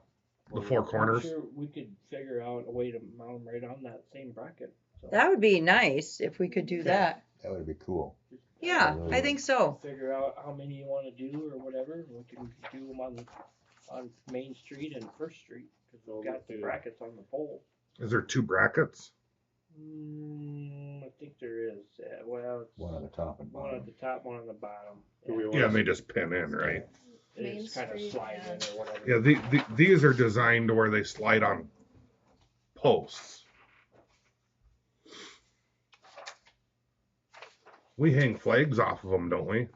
Speaker 4: the four
Speaker 8: I'm
Speaker 4: corners.
Speaker 8: sure we could figure out a way to mount them right on that same bracket, so.
Speaker 5: That would be nice if we could do that.
Speaker 9: That would be cool.
Speaker 5: Yeah, I think so.
Speaker 8: Figure out how many you wanna do or whatever, and we can do them on Main Street and First Street, cause
Speaker 1: So
Speaker 8: we've got the
Speaker 1: do-
Speaker 8: brackets on the pole.
Speaker 4: Is there 2 brackets?
Speaker 8: I think there is, well, it's
Speaker 9: One on the top and
Speaker 8: one at
Speaker 9: bottom.
Speaker 8: the top, one on the bottom.
Speaker 1: Do we
Speaker 8: Yeah.
Speaker 1: wanna
Speaker 4: Yeah, and they just pin in, right?
Speaker 8: They
Speaker 3: Main
Speaker 8: just kinda
Speaker 3: Street,
Speaker 8: slide
Speaker 3: yeah.
Speaker 8: in or whatever.
Speaker 4: Yeah, these are designed to where they slide on posts. We hang flags off of them, don't we?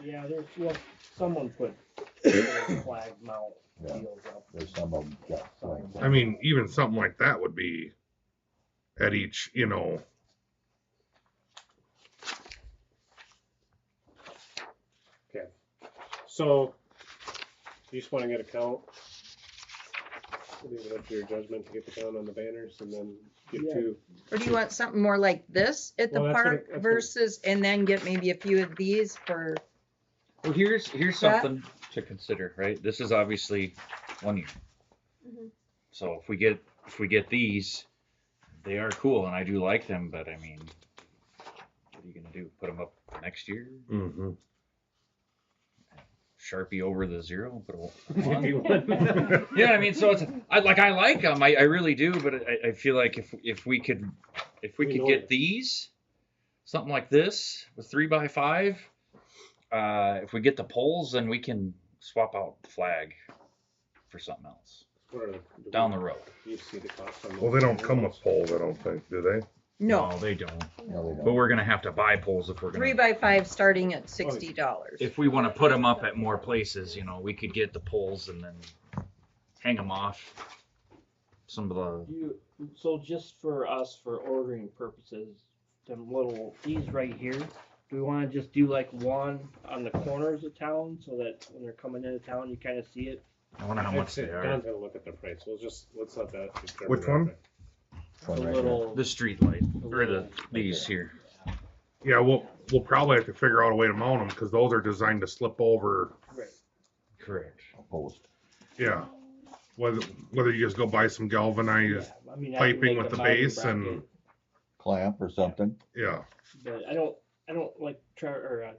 Speaker 8: Yeah, there's, well, someone put flag mount
Speaker 9: Yeah.
Speaker 8: deals up.
Speaker 9: There's some of them got flags.
Speaker 4: I mean, even something like that would be at each,
Speaker 1: So, you just wanna get a count? Leave it up to your judgment to get the count on the banners and then get
Speaker 8: Yeah.
Speaker 1: 2.
Speaker 5: Or do you want something more like this at the
Speaker 1: Well, that's what
Speaker 5: park
Speaker 1: it- that's what-
Speaker 5: versus, and then get maybe a few of these for,
Speaker 2: Well, here's
Speaker 5: That-
Speaker 2: something to consider, right? This is obviously 1 year.
Speaker 3: Mhm.
Speaker 2: So if we get these, they are cool and I do like them, but I mean, what are you gonna do? Put them up next year?
Speaker 4: Mm-hmm.
Speaker 2: Sharpie over the zero, put a
Speaker 1: If
Speaker 2: one.
Speaker 1: you want.
Speaker 2: Yeah, I mean, so it's I like them. I really do, but I feel like if we could
Speaker 1: We know
Speaker 2: get
Speaker 1: it.
Speaker 2: these, something like this with 3x5, if we get the poles, then we can swap out the flag for something else
Speaker 1: Or
Speaker 2: down the road.
Speaker 1: You see the cost on
Speaker 4: Well, they don't come with poles, I don't think, do they?
Speaker 5: No,
Speaker 2: they don't.
Speaker 9: No, they
Speaker 2: But
Speaker 9: don't.
Speaker 2: we're gonna have to buy poles if we're gonna.
Speaker 5: 3x5 starting at $60.
Speaker 2: If we want to put them up at more places, we could get the poles and then hang them off. Some of the
Speaker 8: So just for us, for ordering purposes, these right here, do we wanna just do like one on the corners of town, so that when they're coming into town, you kinda see it?
Speaker 2: I wonder how
Speaker 1: I'd
Speaker 2: much
Speaker 1: say
Speaker 2: they are.
Speaker 1: Don's gonna look at the price. Let's let that. determine
Speaker 4: Which
Speaker 1: that
Speaker 4: one?
Speaker 1: price.
Speaker 9: One
Speaker 8: The
Speaker 9: right here.
Speaker 8: little,
Speaker 2: The street light or these here.
Speaker 4: Yeah, we'll probably have to figure out a way to mount them because those are designed to slip over.
Speaker 8: right,
Speaker 2: Correct.
Speaker 9: A post.
Speaker 4: Yeah. Whether you just go buy some galvanized,
Speaker 8: yeah, I mean, I can
Speaker 4: piping
Speaker 8: make
Speaker 4: with
Speaker 8: a
Speaker 4: the
Speaker 8: mounting
Speaker 4: base and-
Speaker 8: bracket,
Speaker 9: Clamp or something.
Speaker 4: yeah.
Speaker 8: But I don't like Tyler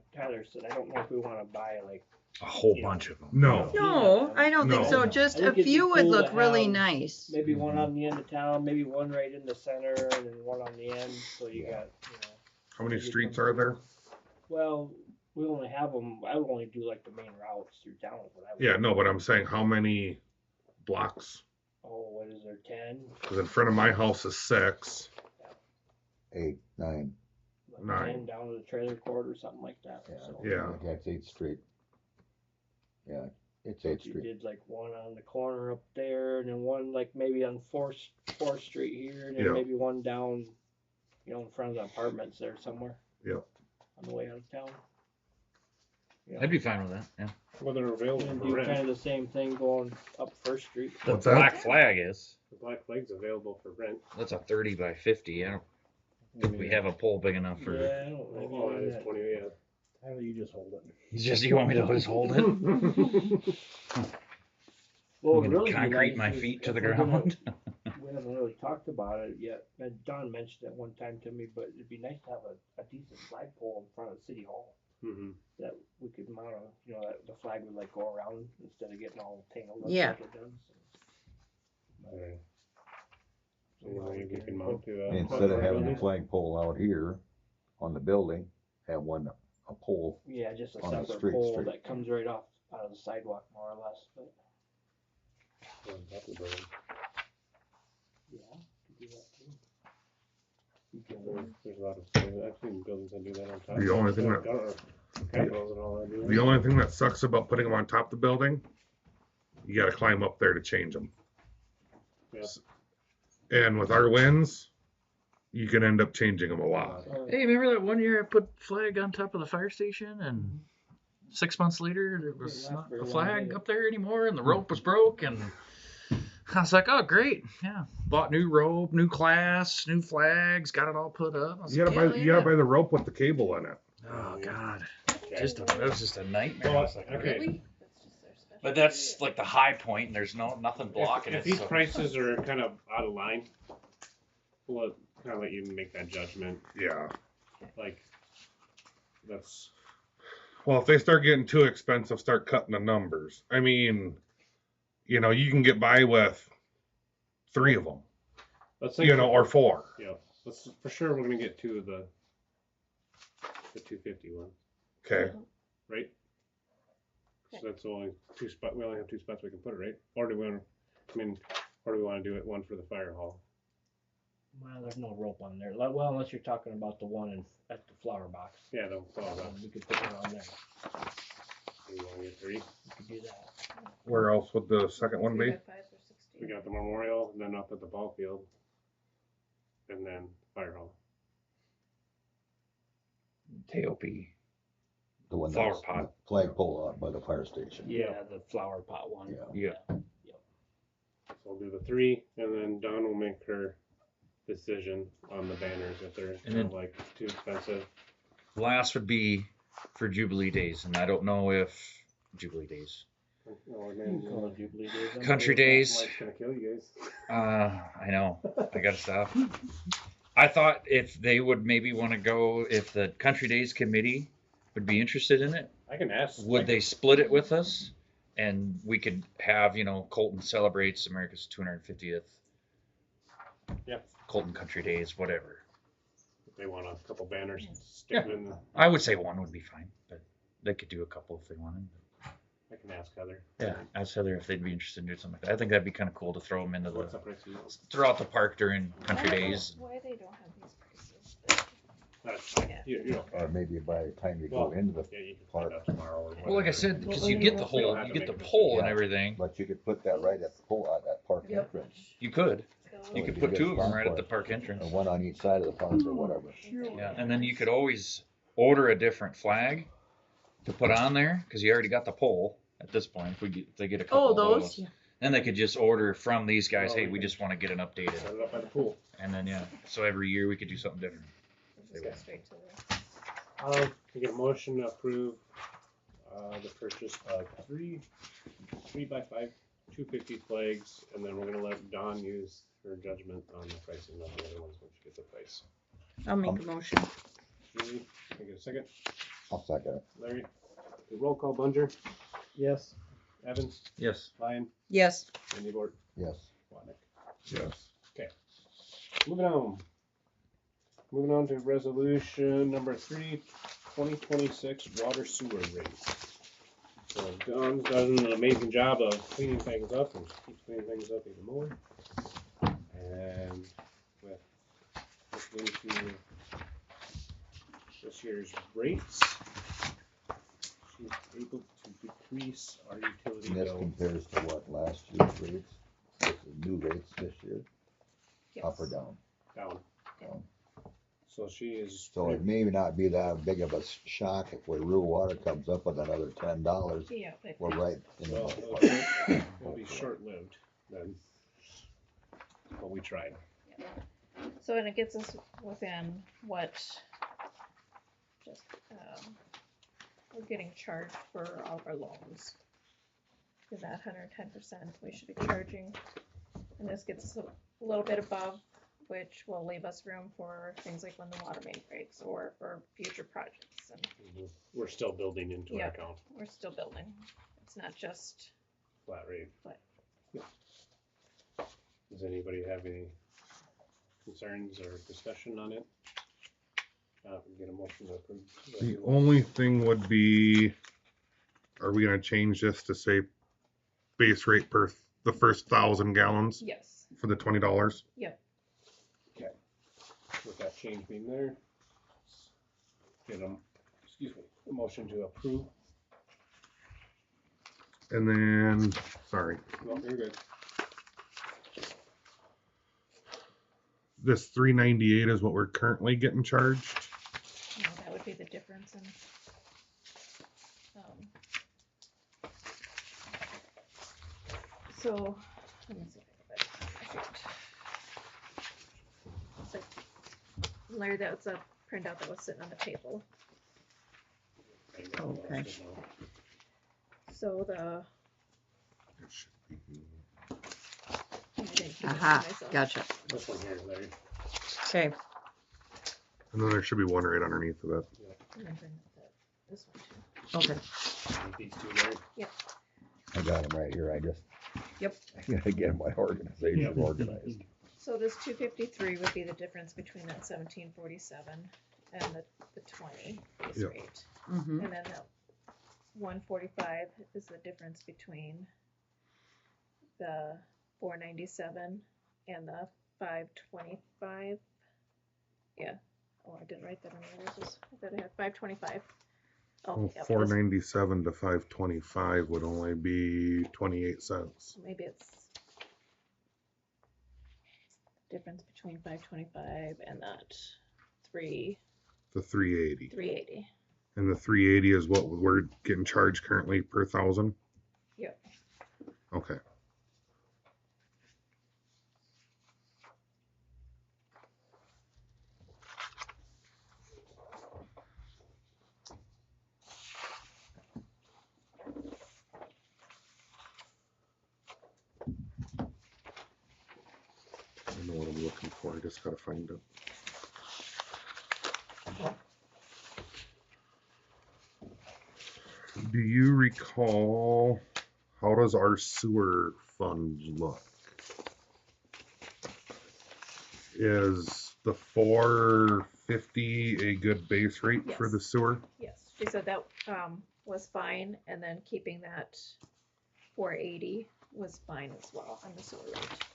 Speaker 8: said, I don't know if we wanna buy like,
Speaker 2: A whole
Speaker 8: Yeah.
Speaker 2: bunch of them.
Speaker 4: No.
Speaker 5: No, I don't think
Speaker 4: No.
Speaker 5: so. Just
Speaker 8: I
Speaker 5: a
Speaker 8: think it'd be
Speaker 5: few would
Speaker 8: cool to
Speaker 5: look really
Speaker 8: have
Speaker 5: nice.
Speaker 8: maybe one on the end of town, maybe one right in the center, and then one on the end, so you got,
Speaker 4: How many streets are there?
Speaker 8: Well, we only have them, I would only do like the main routes through town, is what I would.
Speaker 4: Yeah,
Speaker 8: do.
Speaker 4: no, but I'm saying how many blocks?
Speaker 8: Oh, what is there, 10?
Speaker 4: Because in front of my house is 6.
Speaker 9: 8, 9.
Speaker 8: Like
Speaker 4: 9.
Speaker 8: 10 down to the trailer court or something like that,
Speaker 9: Yeah.
Speaker 8: so.
Speaker 4: Yeah.
Speaker 9: That's 8th Street. Yeah, it's
Speaker 8: So
Speaker 9: 8th
Speaker 8: if you
Speaker 9: Street.
Speaker 8: did like one on the corner up there, and then one like maybe on Fourth Street here, and then
Speaker 4: Yeah.
Speaker 8: maybe one down, in front of the apartments there somewhere.
Speaker 4: Yep.
Speaker 8: On the way out of town. Yeah.
Speaker 2: I'd be fine with that. Yeah.
Speaker 1: Well, they're available
Speaker 8: And
Speaker 1: for
Speaker 8: do
Speaker 1: rent.
Speaker 8: kind of the same thing going up First Street.
Speaker 2: The
Speaker 4: What's that?
Speaker 2: black flag is.
Speaker 1: The black flag's available for rent.
Speaker 2: That's a 30x50. I don't think we have a pole big enough for.
Speaker 8: Yeah, I don't maybe
Speaker 1: Oh, it
Speaker 8: do
Speaker 1: is
Speaker 8: that.
Speaker 1: 20, yeah.
Speaker 8: Tyler, you just hold it.
Speaker 2: You want me to just hold it?
Speaker 8: Well,
Speaker 2: I'm
Speaker 8: it'd
Speaker 2: gonna
Speaker 8: really be
Speaker 2: concrete
Speaker 8: nice
Speaker 2: my
Speaker 8: if-
Speaker 2: feet to
Speaker 8: if
Speaker 2: the
Speaker 8: we're gonna-
Speaker 2: ground.
Speaker 8: We haven't really talked about it yet. And Don mentioned it one time to me, but it'd be nice to have a decent flagpole in front of City Hall
Speaker 1: Mhm.
Speaker 8: that we could mount on, that the flag would like go around instead of getting all tangled up
Speaker 5: Yeah.
Speaker 8: like it does.
Speaker 1: Alright. So
Speaker 8: Well,
Speaker 1: maybe we
Speaker 8: we
Speaker 1: can mount to
Speaker 9: Instead of having a
Speaker 1: building.
Speaker 9: flagpole out here on the building, have a pole.
Speaker 8: Yeah, just a
Speaker 9: On the
Speaker 8: separate pole
Speaker 9: street.
Speaker 8: that comes right off out of the sidewalk more or less, but
Speaker 1: on top of the building.
Speaker 8: yeah, could do that too.
Speaker 1: There's a lot of, I've seen buildings that do that on top.
Speaker 4: The only thing that-
Speaker 1: Capitals and all that do that.
Speaker 4: The only thing that sucks about putting them on top of the building, you got to climb up there to change them.
Speaker 1: Yep.
Speaker 4: And with our winds, you can end up changing them a lot.
Speaker 2: Hey, remember that one year I put flag on top of the fire station, and 6 months later there was
Speaker 8: Didn't last
Speaker 2: not
Speaker 8: very
Speaker 2: a
Speaker 8: long,
Speaker 2: flag
Speaker 8: did it?
Speaker 2: up there anymore, and the rope was broke, and I was like, oh great, yeah, bought new rope, new class, new flags, got it all put up. I was
Speaker 4: You
Speaker 2: like,
Speaker 4: gotta buy
Speaker 2: "Hell yeah."
Speaker 4: the rope with the cable in it.
Speaker 2: Oh god,
Speaker 1: Okay.
Speaker 2: it was just a nightmare. I was like,
Speaker 1: Okay.
Speaker 3: Really? That's just their special.
Speaker 2: But that's like the high point, and there's nothing blocking
Speaker 1: If
Speaker 2: it.
Speaker 1: these
Speaker 2: so-
Speaker 1: prices are kind of out of line, we'll kind of let you make that judgment.
Speaker 4: Yeah.
Speaker 1: Like, that's,
Speaker 4: Well, if they start getting too expensive, start cutting the numbers. I mean, you can get by with 3 of them,
Speaker 1: let's think.
Speaker 4: or 4.
Speaker 1: Yeah, let's, for sure, we're gonna get 2 of the 250 one,
Speaker 4: Okay.
Speaker 1: right? So that's only 2 spots, we only have 2 spots we can put it, right? Or do we wanna, or do we wanna do it one for the fire hall?
Speaker 8: Well, there's no rope on there. Well, unless you're talking about the one at the flower box.
Speaker 1: Yeah, the flower box.
Speaker 8: We could put it on there.
Speaker 1: We wanna get 3.
Speaker 8: We could do that.
Speaker 4: Where else would the second one be?
Speaker 3: 3x5s are 16.
Speaker 1: We got the memorial, and then up at the ball field, and then fire hall.
Speaker 2: Teope.
Speaker 9: The one
Speaker 2: Flower
Speaker 9: that's
Speaker 2: pot.
Speaker 9: the flagpole out by the fire station.
Speaker 8: Yeah, the flower pot one.
Speaker 9: Yeah.
Speaker 2: Yeah.
Speaker 1: So we'll do the 3, and then Dawn will make her decision on the banners if they're
Speaker 2: And
Speaker 1: kind
Speaker 2: then-
Speaker 1: of like too expensive.
Speaker 2: Last would be for Jubilee Days, and I don't know if Jubilee Days.
Speaker 1: Oh,
Speaker 8: You
Speaker 1: man,
Speaker 8: can call it Jubilee Days. I'm
Speaker 2: Country
Speaker 8: okay with
Speaker 2: Days.
Speaker 1: Mike's gonna kill you guys.
Speaker 2: I know. I gotta stop. I thought if they would maybe want to go, if the Country Days committee would be interested in it,
Speaker 1: I can ask.
Speaker 2: would they split it with us? And we could have, Colton celebrates America's 250th.
Speaker 1: Yeah.
Speaker 2: Colton Country Days, whatever.
Speaker 1: If they want a couple banners, stick them in.
Speaker 2: I would say one would be fine, but they could do a couple if they wanted.
Speaker 1: I can ask Heather.
Speaker 2: Yeah, ask Heather if they'd be interested in doing something like that. I think that'd be kind of cool to throw them into
Speaker 1: What's
Speaker 2: the
Speaker 1: up, Rexy?
Speaker 2: throughout the park during Country
Speaker 3: I don't know
Speaker 2: Days.
Speaker 3: why they don't have these prices, but
Speaker 1: That's fine.
Speaker 3: Yeah.
Speaker 1: You
Speaker 9: Or maybe by the time you go
Speaker 1: Well,
Speaker 9: into the
Speaker 1: yeah, you can find out tomorrow or whatever.
Speaker 2: Well, like I said, because you
Speaker 3: Well,
Speaker 2: get the
Speaker 3: we
Speaker 1: don't
Speaker 2: whole,
Speaker 1: have
Speaker 2: you
Speaker 1: to
Speaker 2: get the
Speaker 1: make a
Speaker 2: pole and
Speaker 9: decision.
Speaker 2: everything.
Speaker 9: But you could put that right at the pole at that park
Speaker 3: Yep.
Speaker 9: entrance.
Speaker 2: You could.
Speaker 3: so
Speaker 2: You
Speaker 9: Or
Speaker 2: could
Speaker 9: you
Speaker 2: put
Speaker 9: get
Speaker 2: two of them
Speaker 9: spot
Speaker 2: right at
Speaker 9: for
Speaker 2: the
Speaker 9: it.
Speaker 2: park entrance.
Speaker 9: Or one on each side of the park or whatever.
Speaker 2: Yeah, and then you could always order a different flag to put on there because you already got the pole at this point. If they get a couple
Speaker 5: Oh,
Speaker 2: of
Speaker 5: those?
Speaker 2: those, then they could just order from these guys.
Speaker 1: Well,
Speaker 2: Hey,
Speaker 1: we
Speaker 2: we
Speaker 1: can-
Speaker 2: just want to get an updated,
Speaker 1: Set it up by the pool.
Speaker 2: and then so every year we could do something different.
Speaker 3: just go straight to the.
Speaker 1: Can I get a motion to approve the purchase of three 3x5 250 flags, and then we're gonna let Dawn use her judgment on the pricing of the other ones when she gets the price.
Speaker 5: I'll make a motion.
Speaker 1: Julie, can I get a second?
Speaker 9: I'll second it.
Speaker 1: Larry, the roll call. Bunger,
Speaker 8: Yes.
Speaker 1: Evans,
Speaker 2: Yes.
Speaker 1: Lyon,
Speaker 5: Yes.
Speaker 1: Randy Bort,
Speaker 9: Yes.
Speaker 1: Watnick.
Speaker 4: Yes.
Speaker 1: Moving on. Moving on to resolution number 3, 2026 water sewer rates. So Dawn's done an amazing job of cleaning things up and she keeps cleaning things up even more. And with looking into this year's rates, she's able to decrease our utility
Speaker 9: And this
Speaker 1: bill.
Speaker 9: compares to what, last year's rates? This is new rates this year, up or
Speaker 3: Yes.
Speaker 9: down?
Speaker 1: Down.
Speaker 9: Down.
Speaker 1: So she is.
Speaker 9: So it may not be that big of a shock if where rural water comes up with another $10.
Speaker 3: Yeah. But
Speaker 9: We're right in the
Speaker 1: Well,
Speaker 9: ballpark.
Speaker 1: it'll be short-lived then. But we tried.
Speaker 3: So and it gets us within what just we're getting charged for all of our loans. Is that 110% we should be charging, and this gets us a little bit above, which will leave us room for things like when the water main breaks or for future projects. And
Speaker 1: We're still building into our
Speaker 3: Yeah.
Speaker 1: account,
Speaker 3: we're still building. It's not just
Speaker 1: flat rate.
Speaker 3: Flat.
Speaker 1: Yeah. Does anybody have any concerns or discussion on it? Get a motion to approve.
Speaker 4: The only thing would be, are we gonna change this to say base rate per the first 1,000 gallons
Speaker 3: yes.
Speaker 4: for the $20?
Speaker 1: With that change being there, get a motion to approve.
Speaker 4: And then, sorry,
Speaker 1: No, you're good.
Speaker 4: this $398 is what we're currently getting charged.
Speaker 3: No, that would be the difference in. So, let me see if I can find it. Larry, that was a printout that was sitting on the table.
Speaker 5: Okay.
Speaker 3: So the.
Speaker 4: It should be-
Speaker 3: I didn't keep it for
Speaker 5: Aha,
Speaker 3: myself.
Speaker 5: gotcha.
Speaker 1: This one here, Larry.
Speaker 5: Okay.
Speaker 4: And then there should be one right underneath of it.
Speaker 3: And then bring this one too.
Speaker 5: Okay.
Speaker 1: These two, Larry.
Speaker 9: I got them right here, I just.
Speaker 5: Yep.
Speaker 9: I gotta get my organization
Speaker 1: Yep.
Speaker 9: organized.
Speaker 3: So this 253 would be the difference between that 1747 and the 20 base
Speaker 4: Yep.
Speaker 3: rate.
Speaker 5: Mm-hmm.
Speaker 3: And then the 145 is the difference between the 497 and the 525. Yeah. Oh, I didn't write that on there. This is, I thought I had 525. Oh,
Speaker 4: Well,
Speaker 3: yep,
Speaker 4: 497 to 525 would only be 28 cents.
Speaker 3: maybe it's difference between 525 and that
Speaker 4: The 380.
Speaker 3: 380.
Speaker 4: And the 380 is what we're getting charged currently per 1,000?
Speaker 3: Yep.
Speaker 4: Okay. I know what I'm looking for, I just gotta find it. Do you recall, how does our sewer fund look? Is the 450 a good base rate for
Speaker 3: Yes.
Speaker 4: the sewer?
Speaker 3: Yes, she said that was fine, and then keeping that 480 was fine as well on the sewer rate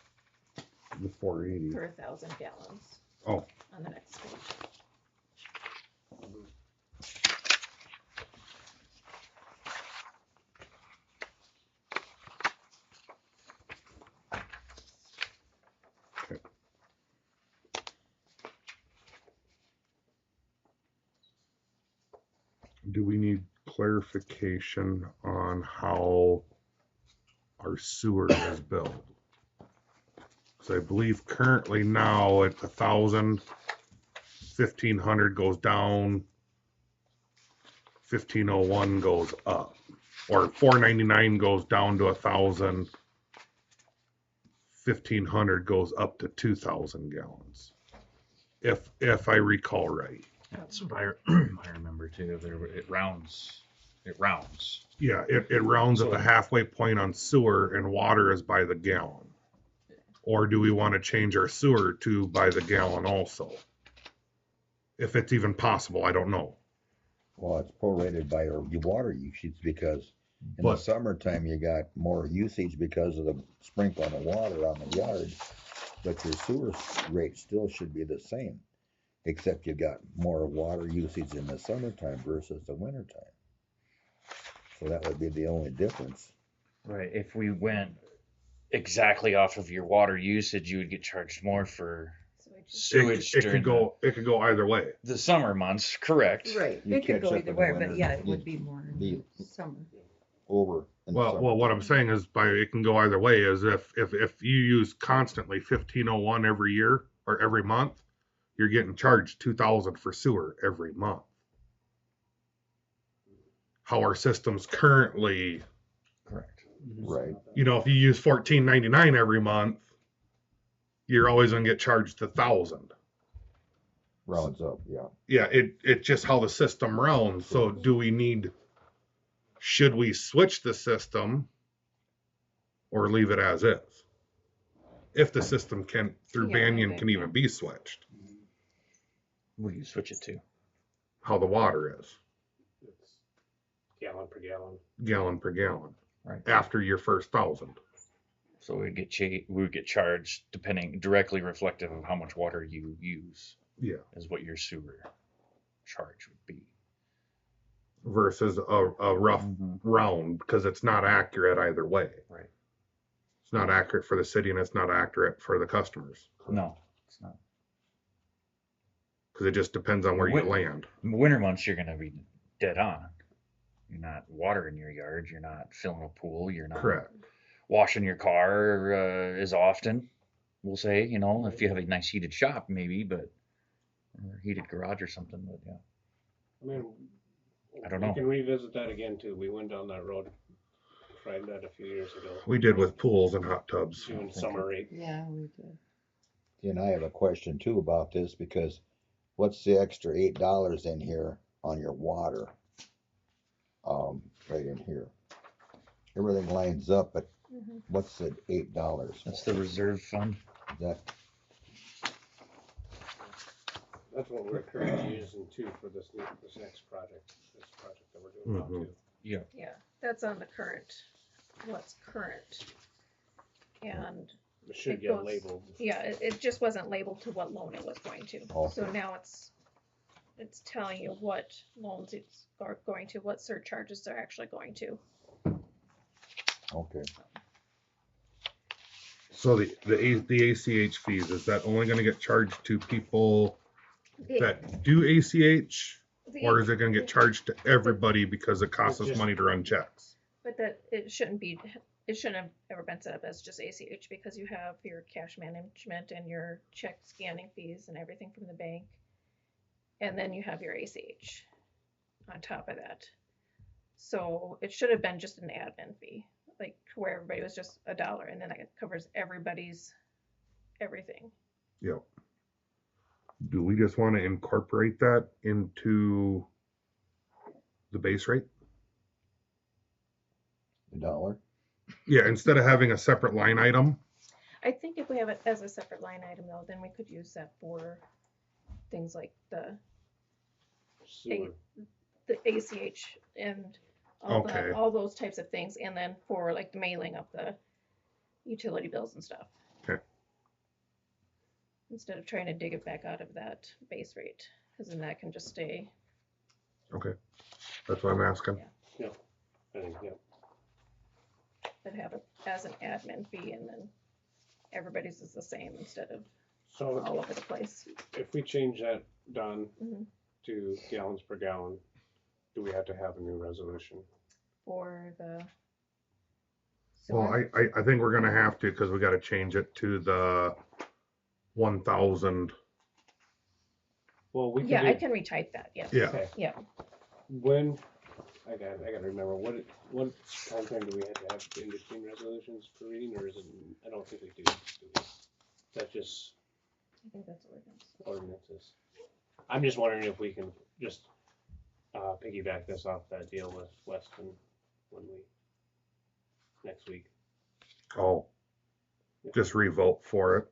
Speaker 4: The 480.
Speaker 3: per 1,000 gallons.
Speaker 4: Oh.
Speaker 3: On the next page.
Speaker 4: Do we need clarification on how our sewer is billed? So I believe currently now at 1,000, 1,500 goes down, 1,501 goes up, or 499 goes down to 1,000, 1,500 goes up to 2,000 gallons. If I recall right.
Speaker 2: That's what I remember too. It rounds. It rounds.
Speaker 4: Yeah, it rounds at
Speaker 2: So-
Speaker 4: the halfway point on sewer, and water is by the gallon. Or do we want to change our sewer to by the gallon also? If it's even possible, I don't know.
Speaker 9: Well, it's prorated by your water usage because in the
Speaker 4: But-
Speaker 9: summertime you got more usage because of the sprinkling of water on the yard, but your sewer rate still should be the same, except you got more water usage in the summertime versus the wintertime. So that would be the only difference.
Speaker 2: Right. If we went exactly off of your water usage, you would get charged more for sewage
Speaker 4: It
Speaker 2: during
Speaker 4: could go either way.
Speaker 2: the summer months. Correct.
Speaker 5: Right,
Speaker 9: You
Speaker 5: it could
Speaker 9: catch
Speaker 5: go
Speaker 9: up
Speaker 5: either
Speaker 9: in the
Speaker 5: way, but
Speaker 9: winter,
Speaker 5: yeah, it
Speaker 9: you-
Speaker 5: would be more in
Speaker 9: be-
Speaker 5: the summer.
Speaker 9: Over in the
Speaker 4: Well, what I'm saying is it can go either way. Is if you use constantly 1,501 every year or every month, you're getting charged 2,000 for sewer every month. How our system's currently,
Speaker 2: Correct.
Speaker 9: Right.
Speaker 4: you know, if you use 14.99 every month, you're always gonna get charged 1,000.
Speaker 9: rounds up, yeah.
Speaker 4: Yeah, it's just how the system rounds. So should we switch the system or leave it as is? If the system can, through
Speaker 3: Yeah, I
Speaker 4: Banyan,
Speaker 3: think,
Speaker 4: can even
Speaker 3: yeah.
Speaker 4: be switched,
Speaker 2: What do you switch it to?
Speaker 4: how the water is,
Speaker 1: It's gallon per gallon.
Speaker 4: gallon per gallon,
Speaker 2: Right.
Speaker 4: after your first 1,000.
Speaker 2: So we would get charged directly reflective of how much water you use.
Speaker 4: Yeah.
Speaker 2: Is what your sewer charge would be.
Speaker 4: Versus a rough round, because it's not accurate either way.
Speaker 2: Right.
Speaker 4: It's not accurate for the city and it's not accurate for the customers,
Speaker 2: No, it's not.
Speaker 4: because it just depends on where you
Speaker 2: Wait.
Speaker 4: land.
Speaker 2: In the winter months, you're gonna be dead on. You're not watering your yard. You're not filling a pool. You're not
Speaker 4: Correct.
Speaker 2: washing your car as often. We'll say, if you have a nice heated shop, maybe, but or heated garage or something. But yeah,
Speaker 1: I mean,
Speaker 2: I don't
Speaker 1: we
Speaker 2: know.
Speaker 1: can revisit that again too. We went down that road, tried that a few years ago.
Speaker 4: We did with pools and hot tubs.
Speaker 1: Doing summer rate.
Speaker 5: Yeah, we did.
Speaker 9: And I have a question too about this because what's the extra $8 in here on your water? Right in here. Everything lines up, but
Speaker 3: Mhm.
Speaker 9: what's the $8?
Speaker 2: That's the reserve fund.
Speaker 9: That,
Speaker 1: That's what we're currently using too for this next project, that we're doing now
Speaker 4: Mhm.
Speaker 1: too.
Speaker 3: Yeah, that's on the what's current. And
Speaker 1: It should
Speaker 3: It
Speaker 1: get
Speaker 3: goes-
Speaker 1: labeled.
Speaker 3: yeah, it just wasn't labeled to what loan it was going to. So
Speaker 9: Okay.
Speaker 3: now it's telling you what loans it's going to, what surcharges they're actually going to.
Speaker 9: okay.
Speaker 4: So the ACH fees, is that only gonna get charged to people that do ACH? Or is it gonna get charged to everybody because it costs us
Speaker 1: Just-
Speaker 4: money to run checks?
Speaker 3: But that it shouldn't have ever been set up as just ACH, because you have your cash management and your check scanning fees and everything from the bank. And then you have your ACH on top of that. So it should have been just an admin fee, like where everybody was just $1, and then it covers everybody's everything.
Speaker 4: Yep. Do we just wanna incorporate that into the base rate?
Speaker 9: $1.
Speaker 4: Yeah, instead of having a separate line item.
Speaker 3: I think if we have it as a separate line item though, then we could use that for things like the
Speaker 1: Sewer.
Speaker 3: ACH and all
Speaker 4: Okay.
Speaker 3: all those types of things, and then for like the mailing of the utility bills and stuff.
Speaker 4: Okay.
Speaker 3: Instead of trying to dig it back out of that base rate, because then that can just stay.
Speaker 4: Okay. That's what I'm asking.
Speaker 1: I think, yeah.
Speaker 3: But have it as an admin fee, and then everybody's is the same instead of
Speaker 1: So
Speaker 3: all over the place.
Speaker 1: if we change that, Don,
Speaker 3: Mhm.
Speaker 1: to gallons per gallon, do we have to have a new resolution?
Speaker 3: For the.
Speaker 4: Well,
Speaker 3: sewer.
Speaker 4: I think we're gonna have to, because we gotta change it to the 1,000.
Speaker 1: Well, we can
Speaker 3: Yeah, I
Speaker 1: do,
Speaker 3: can retype that, yes.
Speaker 4: Yeah.
Speaker 1: okay.
Speaker 3: Yeah.
Speaker 1: When, I gotta remember, what time frame do we have to have in between resolutions per reading, or is it, I don't think we do. That's just
Speaker 3: I think that's ordinance.
Speaker 1: ordinances. I'm just wondering if we can just, piggyback this off that deal with Weston when we, next week,
Speaker 4: Oh, just revote for it.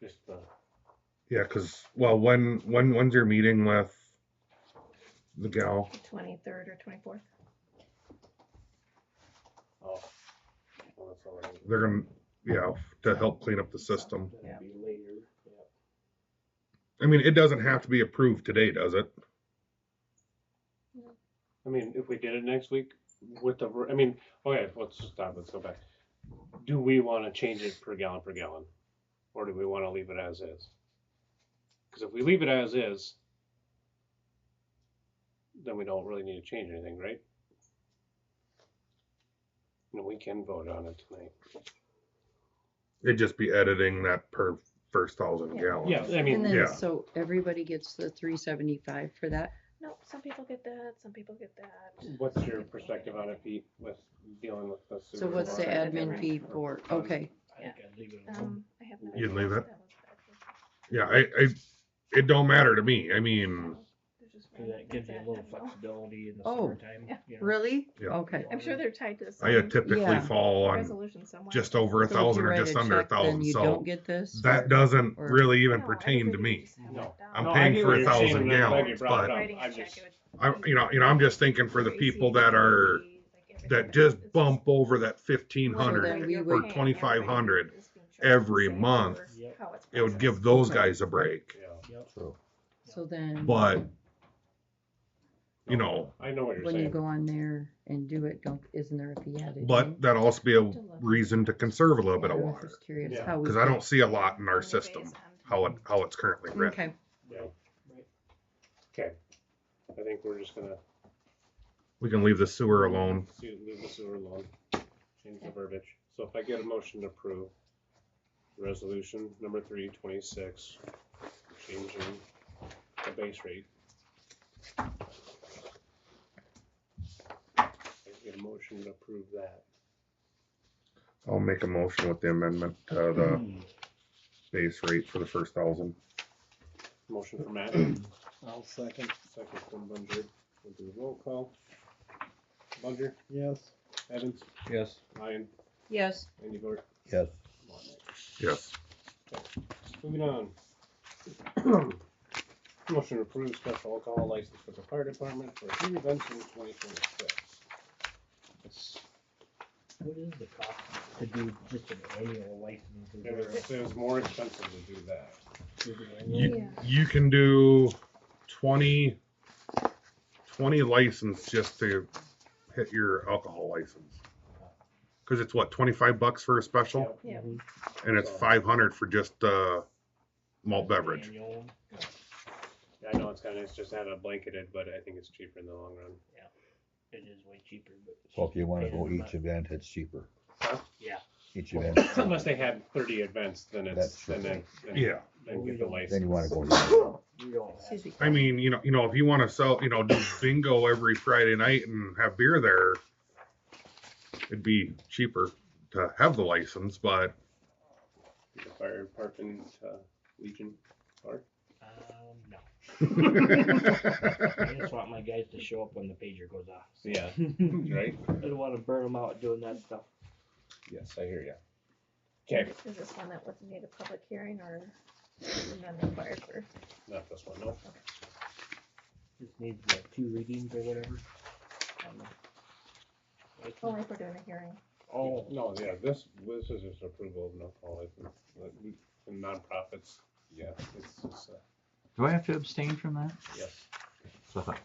Speaker 1: just,
Speaker 4: Yeah, because, well, when's your meeting with the gal?
Speaker 3: 23rd or 24th.
Speaker 1: oh, well, that's all right.
Speaker 4: They're gonna, yeah, to help clean up the system.
Speaker 1: That'd be later, yeah.
Speaker 4: I mean, it doesn't have to be approved today, does it?
Speaker 1: I mean, if we did it next week with the, I mean, okay, let's stop, let's go back. Do we wanna change it per gallon, or do we wanna leave it as is? Cause if we leave it as is, then we don't really need to change anything, right? No, we can vote on it tonight.
Speaker 4: It'd just be editing that per first 1,000
Speaker 3: Yeah.
Speaker 4: gallons.
Speaker 1: Yeah, I mean,
Speaker 5: And then,
Speaker 4: yeah.
Speaker 5: so everybody gets the 375 for that?
Speaker 3: No, some people get that, some people get that.
Speaker 1: what's your perspective on it, Pete, with dealing with the sewer?
Speaker 5: So what's the
Speaker 1: water?
Speaker 5: admin fee for, okay,
Speaker 8: I think I'd leave it alone.
Speaker 3: I have not.
Speaker 4: You'd leave it?
Speaker 3: That was bad.
Speaker 4: Yeah, it don't matter to me. I mean,
Speaker 3: There's just
Speaker 8: Cause that gives you a
Speaker 3: that,
Speaker 8: little
Speaker 3: I don't know.
Speaker 8: flexibility in the
Speaker 5: Oh.
Speaker 8: summertime,
Speaker 3: Yeah.
Speaker 8: you know.
Speaker 5: really?
Speaker 4: Yeah.
Speaker 5: Okay.
Speaker 3: I'm sure they're tied to
Speaker 4: I
Speaker 3: some
Speaker 4: typically
Speaker 5: Yeah.
Speaker 4: fall on
Speaker 3: resolution somewhere.
Speaker 4: just over
Speaker 5: So if you
Speaker 4: 1,000 or
Speaker 5: write
Speaker 4: just
Speaker 5: a
Speaker 4: under
Speaker 5: check, then
Speaker 4: 1,000.
Speaker 5: you
Speaker 4: So
Speaker 5: don't get this?
Speaker 4: that doesn't
Speaker 5: or-
Speaker 4: really even
Speaker 3: No,
Speaker 4: pertain to
Speaker 3: everybody
Speaker 4: me.
Speaker 3: would just have
Speaker 1: No.
Speaker 3: it down.
Speaker 4: I'm
Speaker 1: No, I
Speaker 4: paying
Speaker 1: get
Speaker 4: for
Speaker 1: what you're saying,
Speaker 4: 1,000
Speaker 1: and I'm glad you
Speaker 4: gallons,
Speaker 1: brought it
Speaker 4: but
Speaker 1: up.
Speaker 3: Writing a
Speaker 1: I'm
Speaker 3: check,
Speaker 1: just-
Speaker 3: it would
Speaker 4: I'm,
Speaker 3: be
Speaker 4: I'm just thinking for the
Speaker 3: your
Speaker 4: people
Speaker 3: ACH,
Speaker 4: that are,
Speaker 3: like everything,
Speaker 4: that
Speaker 3: but
Speaker 4: just
Speaker 3: it's
Speaker 4: bump over that
Speaker 5: So
Speaker 4: 1,500,
Speaker 5: then we
Speaker 3: you're
Speaker 5: would-
Speaker 3: paying,
Speaker 4: 2,500
Speaker 3: everybody is being charged the
Speaker 4: every
Speaker 3: same
Speaker 4: month.
Speaker 3: for
Speaker 8: Yep.
Speaker 3: how it's
Speaker 4: it would give
Speaker 3: processed.
Speaker 4: those
Speaker 5: Okay.
Speaker 4: guys a break.
Speaker 1: Yeah,
Speaker 8: Yep.
Speaker 9: True.
Speaker 5: So then,
Speaker 4: But, you know,
Speaker 1: I know what you're
Speaker 5: when you
Speaker 1: saying.
Speaker 5: go on there and do it, isn't there a fee added?
Speaker 4: but that'd also be a reason to conserve a little bit of
Speaker 5: I was
Speaker 4: water.
Speaker 5: just curious
Speaker 1: Yeah.
Speaker 5: how we.
Speaker 4: Because I don't see a lot in our
Speaker 3: On the
Speaker 4: system,
Speaker 3: base end.
Speaker 4: how it's currently written.
Speaker 5: Okay,
Speaker 1: Okay, I think we're just gonna
Speaker 4: We can leave the sewer alone.
Speaker 1: leave the sewer alone, change the verbiage. So if I get a motion to approve resolution number 326, changing the base rate. I get a motion to approve that.
Speaker 4: I'll make a motion with the amendment to the base rate for the first 1,000.
Speaker 1: Motion for Matt,
Speaker 10: I'll second.
Speaker 1: second from Bunger. We'll do a roll call. Bunger,
Speaker 10: Yes.
Speaker 1: Evans,
Speaker 7: Yes.
Speaker 1: Ryan,
Speaker 5: yes,
Speaker 1: Andy Gort.
Speaker 9: Yes.
Speaker 4: Yes.
Speaker 1: Moving on. Motion to approve special alcohol license for the fire department for 3 events in 2026.
Speaker 8: What is the cost to do just an annual license? Is
Speaker 1: It was more expensive to do that.
Speaker 8: there an annual?
Speaker 3: Yeah.
Speaker 4: You can do 20 license just to hit your alcohol license. Because it's what, $25 for a special?
Speaker 3: Yeah.
Speaker 8: Mhm.
Speaker 4: And it's 500 for just malt beverage.
Speaker 8: Annual one?
Speaker 1: Yeah, I know it's just had a blanketed, but I think it's cheaper in the long run.
Speaker 8: It is way cheaper, but.
Speaker 9: So if you wanna
Speaker 8: Paying
Speaker 9: go
Speaker 8: them
Speaker 9: each
Speaker 8: back.
Speaker 9: event, it's cheaper.
Speaker 1: Huh?
Speaker 8: Yeah.
Speaker 9: Each event.
Speaker 1: Unless they had 30 events, then
Speaker 9: That's
Speaker 1: it's,
Speaker 9: true.
Speaker 1: then
Speaker 4: Yeah.
Speaker 1: then get the license.
Speaker 9: Then you wanna go. each.
Speaker 8: We don't have.
Speaker 5: excuse me.
Speaker 4: I mean, you know, if you want to sell, do bingo every Friday night and have beer there, it'd be cheaper to have the license, but
Speaker 1: The fire department, Legion Park.
Speaker 8: no. I just want my guys to show up when the pager goes off. So.
Speaker 1: Yeah, right?
Speaker 8: I don't want to burn them out doing that stuff.
Speaker 1: Yes, I hear ya. Okay,
Speaker 3: Is this one that would need a public hearing or none required for?
Speaker 1: not this one, no.
Speaker 8: Just needs the 2 readings or whatever.
Speaker 3: Only if we're doing a hearing.
Speaker 8: Oh,
Speaker 1: No, yeah, this is just approval of no call license. And nonprofits, yeah, it's just,
Speaker 2: Do I have to abstain from that?
Speaker 1: yes.
Speaker 2: So I thought,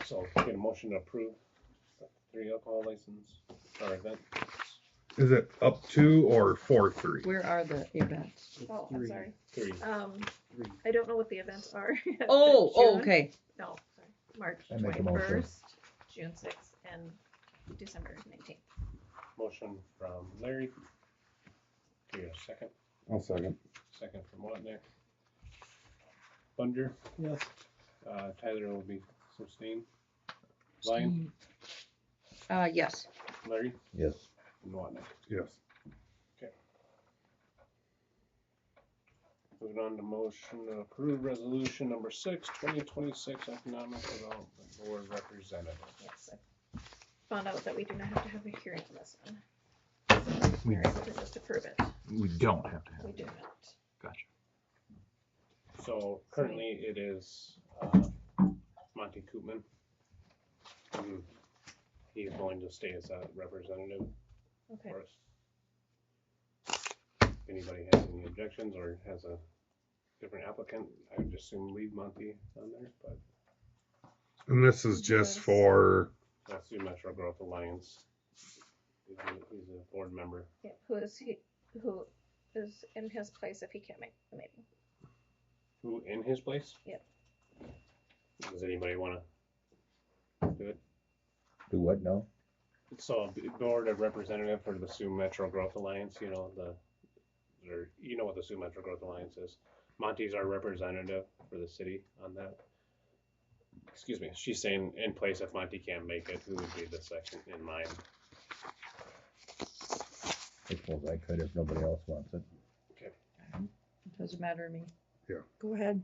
Speaker 1: So get a motion to approve 3 alcohol license or event.
Speaker 4: Is it up to or for 3?
Speaker 5: Where are the events?
Speaker 8: it's
Speaker 3: Oh, I'm
Speaker 8: 3.
Speaker 3: sorry.
Speaker 1: 3.
Speaker 8: 3.
Speaker 3: I don't know what the events are. yet,
Speaker 5: Oh,
Speaker 3: but
Speaker 5: oh,
Speaker 3: June-
Speaker 5: okay.
Speaker 3: No, sorry. March
Speaker 9: I make a motion.
Speaker 3: 21st, June 6th, and December 19th.
Speaker 1: Motion from Larry. Give you a second.
Speaker 4: I'll second.
Speaker 1: Second from Watnick. Bunder,
Speaker 8: Yes.
Speaker 1: Tyler will be sustained. Lion,
Speaker 5: Yes.
Speaker 1: Larry,
Speaker 9: Yes.
Speaker 1: and Watnick.
Speaker 4: Yes.
Speaker 1: Moving on to motion to approve resolution number 6, 2026 Economic Development Board Representative.
Speaker 3: Yes, I found out that we do not have to have a hearing on this one.
Speaker 2: We-
Speaker 3: We're able to just approve it.
Speaker 2: we don't have to have.
Speaker 3: We do not.
Speaker 2: Gotcha.
Speaker 1: So currently it is Monty Koopman. He's going to stay as a representative
Speaker 3: Okay.
Speaker 1: for us. If anybody has any objections or has a different applicant, I would just assume leave Monty on there, but
Speaker 4: And this is just
Speaker 3: Yes.
Speaker 4: for,
Speaker 1: that's the Metro Growth Alliance. He's a board member.
Speaker 3: Yeah, who is in his place if he can't make the meeting?
Speaker 1: Who in his place?
Speaker 3: Yep.
Speaker 1: Does anybody wanna do it?
Speaker 9: Do what now?
Speaker 1: So board of representative for the Sioux Metro Growth Alliance, you know, you know what the Sioux Metro Growth Alliance is. Monty's our representative for the city on that. Excuse me, she's saying in place if Monty can't make it, who would be the second in line?
Speaker 9: I suppose I could if nobody else wants it.
Speaker 5: It doesn't matter to me.
Speaker 4: Yeah.
Speaker 5: Go ahead.